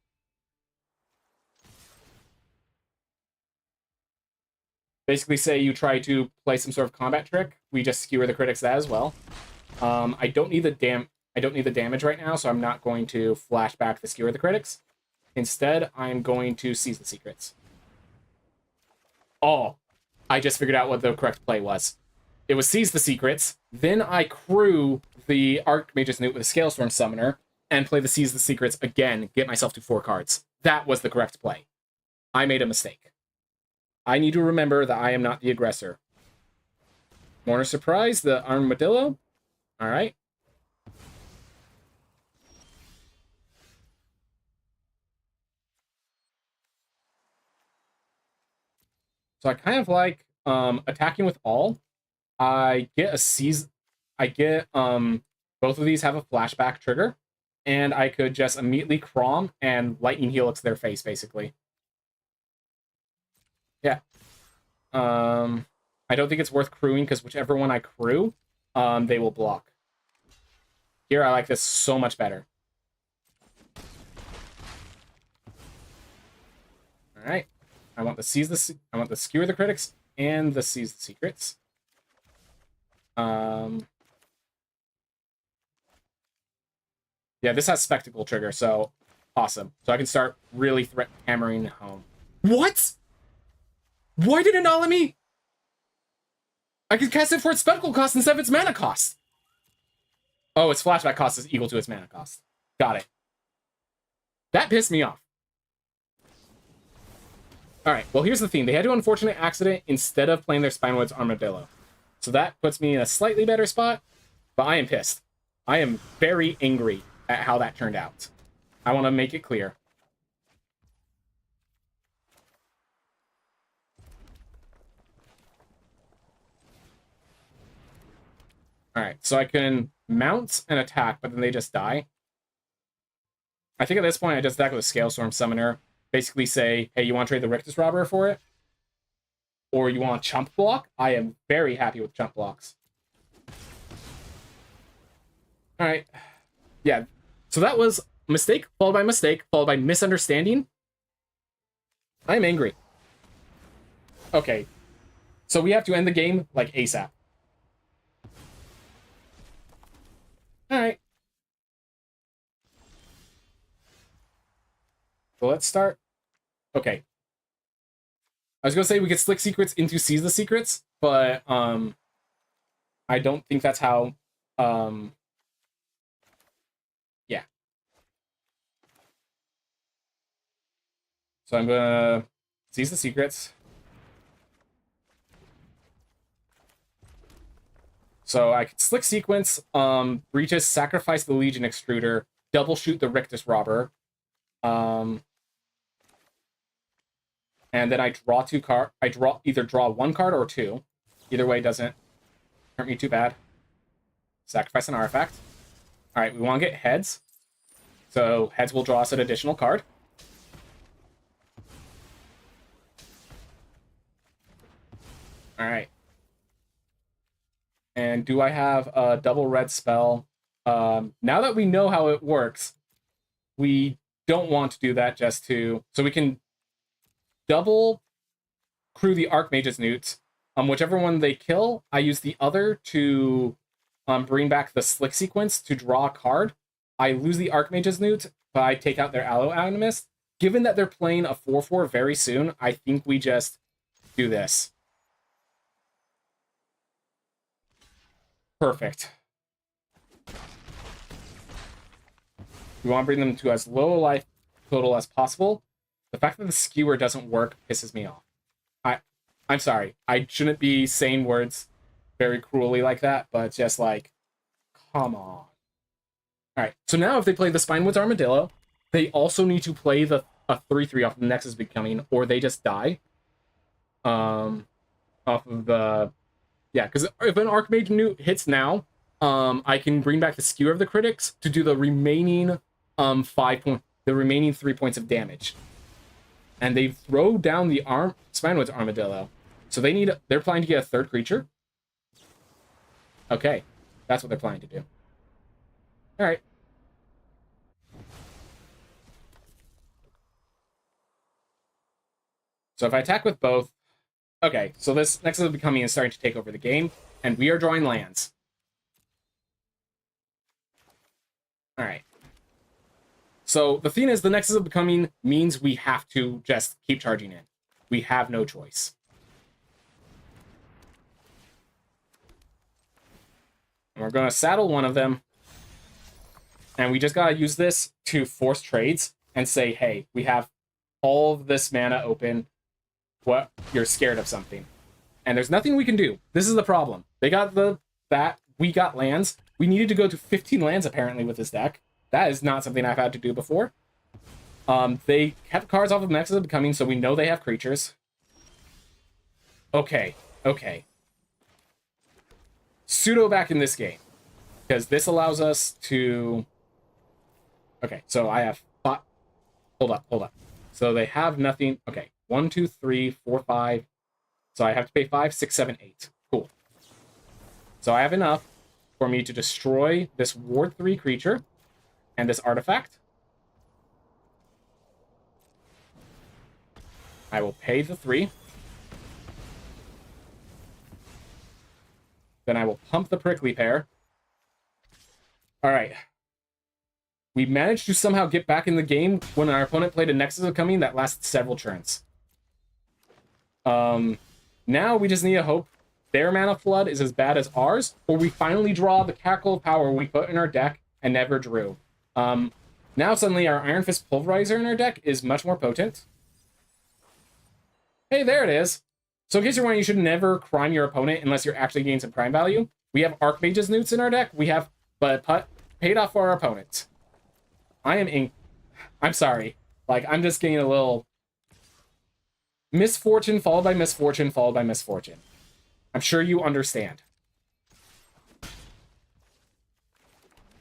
Basically say you try to play some sort of combat trick. We just skewer the critics that as well. I don't need the damage right now, so I'm not going to flash back the skewer the critics. Instead, I'm going to seize the secrets. Oh, I just figured out what the correct play was. It was seize the secrets, then I crew the Archmage's Newt with a Scalestorm Summoner, and play the seize the secrets again, get myself to 4 cards. That was the correct play. I made a mistake. I need to remember that I am not the aggressor. Mourner Surprise, the Armadillo. Alright. So I kind of like attacking with all. I get a seize. I get both of these have a flashback trigger, and I could just immediately Crom and Lightning Helix their face, basically. Yeah. I don't think it's worth crewing because whichever one I crew, they will block. Here, I like this so much better. All right. I want the seize the. I want the skewer the critics and the seize the secrets. Yeah, this has spectacle trigger, so awesome. So I can start really hammering home. What? Why did it not let me? I can cast it for its spectacle cost instead of its mana cost. Oh, its flashback cost is equal to its mana cost. Got it. That pissed me off. Alright, well, here's the thing. They had an unfortunate accident instead of playing their Spinewood's Armadillo. So that puts me in a slightly better spot, but I am pissed. I am very angry at how that turned out. I want to make it clear. Alright, so I can mount and attack, but then they just die. I think at this point I just attack with a Scalestorm Summoner. Basically say, hey, you want to trade the Rictus Robber for it? Or you want a chump block? I am very happy with chump blocks. Alright. Yeah. So that was mistake, followed by misunderstanding. I'm angry. Okay. So we have to end the game, like, ASAP. Alright. So let's start. Okay. I was gonna say we could Slick Secrets into Seize the Secrets, but I don't think that's how yeah. So I'm gonna Seize the Secrets. So I could Slick Sequence, Breaches, sacrifice the Legion Extruder, double shoot the Rictus Robber. And then I draw 2 cards. I either draw 1 card or 2. Either way doesn't hurt me too bad. Sacrifice an artifact. Alright, we want to get heads. So heads will draw us an additional card. Alright. And do I have a double red spell? Now that we know how it works, we don't want to do that just to... So we can double crew the Archmage's Newt. Whichever one they kill, I use the other to bring back the Slick Sequence to draw a card. I lose the Archmage's Newt, but I take out their Aloe Animist. Given that they're playing a 4/4 very soon, I think we just do this. Perfect. We want to bring them to as low a life total as possible. The fact that the skewer doesn't work pisses me off. I'm sorry. I shouldn't be saying words very cruelly like that, but it's just like, come on. Alright, so now if they play the Spinewoods Armadillo, they also need to play a 3/3 off the Nexus Becoming, or they just die. Off of the... Yeah, because if an Archmage Newt hits now, I can bring back the Skewer of the Critics to do the remaining 3 points of damage. And they throw down the Spinewood's Armadillo. So they're planning to get a third creature. Okay, that's what they're planning to do. All right. So if I attack with both, okay, so this Nexus of Becoming is starting to take over the game, and we are drawing lands. All right. So the thing is, the Nexus of Becoming means we have to just keep charging in. We have no choice. And we're going to saddle one of them. And we just got to use this to force trades and say, hey, we have all of this mana open. What? You're scared of something. And there's nothing we can do. This is the problem. They got that. We got lands. We needed to go to 15 lands, apparently, with this deck. That is not something I've had to do before. They kept cards off of Nexus of Becoming, so we know they have creatures. Okay. Pseudo back in this game. Because this allows us to... Okay, so I have... Hold up. So they have nothing... Okay, 1, 2, 3, 4, 5. So I have to pay 5, 6, 7, 8. Cool. So I have enough for me to destroy this Ward 3 creature and this artifact. I will pay the 3. Then I will pump the Prickly Pear. Alright. We managed to somehow get back in the game when our opponent played a Nexus of Coming that lasted several turns. Now we just need to hope their mana flood is as bad as ours, or we finally draw the Cackle of Power we put in our deck and never drew. Now suddenly our Iron Fist Pulverizer in our deck is much more potent. Hey, there it is. So in case you're wondering, you should never crime your opponent unless you're actually getting some prime value. We have Archmage's Newts in our deck. We have paid off for our opponent. I'm sorry. Like, I'm just getting a little... Misfortune followed by misfortune followed by misfortune. I'm sure you understand.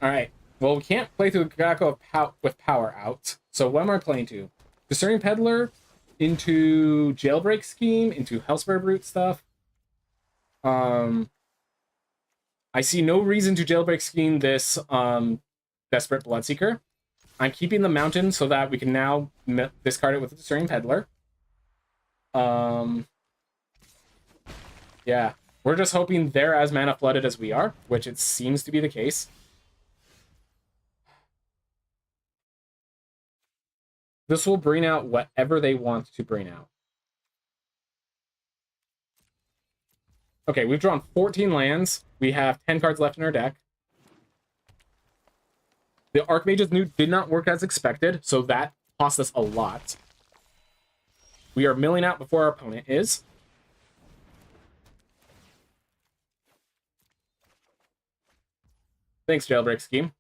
Alright. Well, we can't play through the Gakko with power out. So what am I playing to? Discerning Peddler into Jailbreak Scheme, into Hellspur Brute stuff. I see no reason to Jailbreak Scheme this Desperate Bloodseeker. I'm keeping the Mountain so that we can now discard it with the Discerning Peddler. Yeah. We're just hoping they're as mana flooded as we are, which it seems to be the case. This will bring out whatever they want to bring out. Okay, we've drawn 14 lands. We have 10 cards left in our deck. The Archmage's Newt did not work as expected, so that cost us a lot. We are milling out before our opponent is. Thanks, Jailbreak Scheme.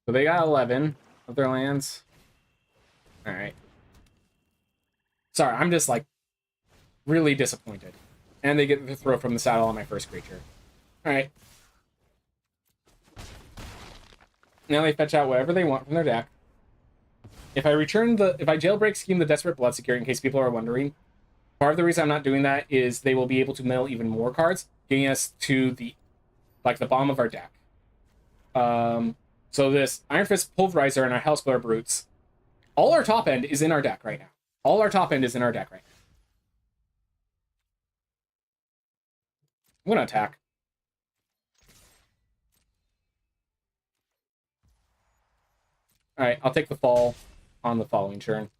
So they got 11 of their lands. All right. Sorry, I'm just like really disappointed. And they get the throw from the saddle on my first creature. All right. Now they fetch out whatever they want from their deck. If I Jailbreak Scheme the Desperate Bloodseeker, in case people are wondering, part of the reason I'm not doing that is they will be able to mill even more cards, getting us to the bottom of our deck. So this Iron Fist Pulverizer and our Hellspur Brutes, all our top end is in our deck right now. All our top end is in our deck right now. I'm gonna attack. Alright, I'll take the fall on the following turn.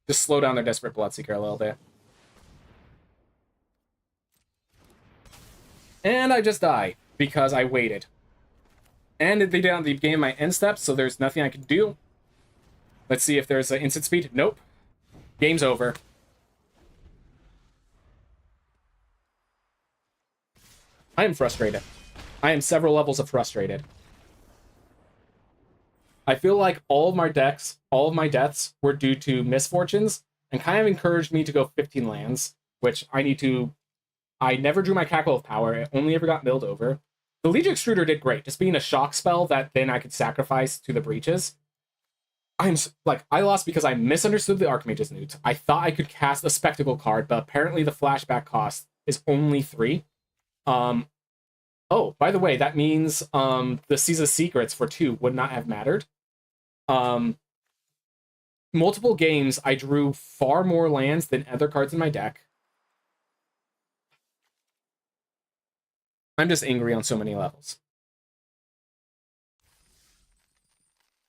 Just slow down their Desperate Bloodseeker a little bit. And I just die, because I waited. And they gave my end steps, so there's nothing I can do. Let's see if there's an instant speed. Nope. Game's over. I am frustrated. I am several levels of frustrated. I feel like all of my deaths were due to misfortunes and kind of encouraged me to go 15 lands, which I need to. I never drew my Cackle of Power. It only ever got milled over. The Legion Extruder did great, just being a shock spell that then I could sacrifice to the breaches. I lost because I misunderstood the Archmage's Newt. I thought I could cast a Spectacle card, but apparently the flashback cost is only 3. Oh, by the way, that means the Seas of Secrets for 2 would not have mattered. Multiple games, I drew far more lands than other cards in my deck. I'm just angry on so many levels.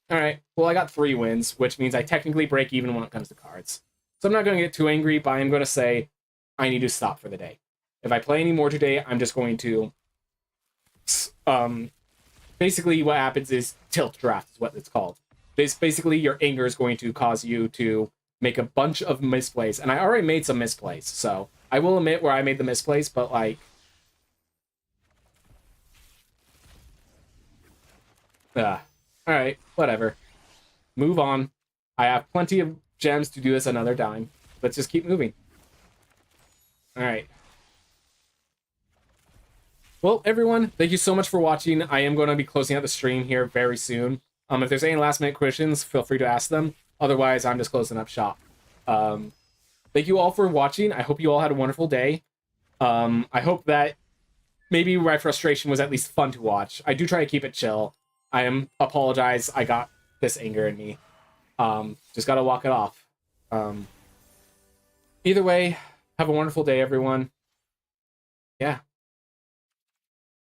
All right, well, I got 3 wins, which means I technically break even when it comes to cards. So I'm not going to get too angry, but I'm going to say I need to stop for the day. If I play any more today, I'm just going to... basically, what happens is tilt draft is what it's called. Basically, your anger is going to cause you to make a bunch of misplays. And I already made some misplays, so I will admit where I made the misplays, but, like... Alright, whatever. Move on. I have plenty of gems to do this another time. Let's just keep moving. Alright. Well, everyone, thank you so much for watching. I am going to be closing out the stream here very soon. If there's any last-minute questions, feel free to ask them. Otherwise, I'm just closing up shop. Thank you all for watching. I hope you all had a wonderful day. I hope that maybe my frustration was at least fun to watch. I do try to keep it chill. Apologize. I got this anger in me. Just gotta walk it off. Either way, have a wonderful day, everyone. Yeah.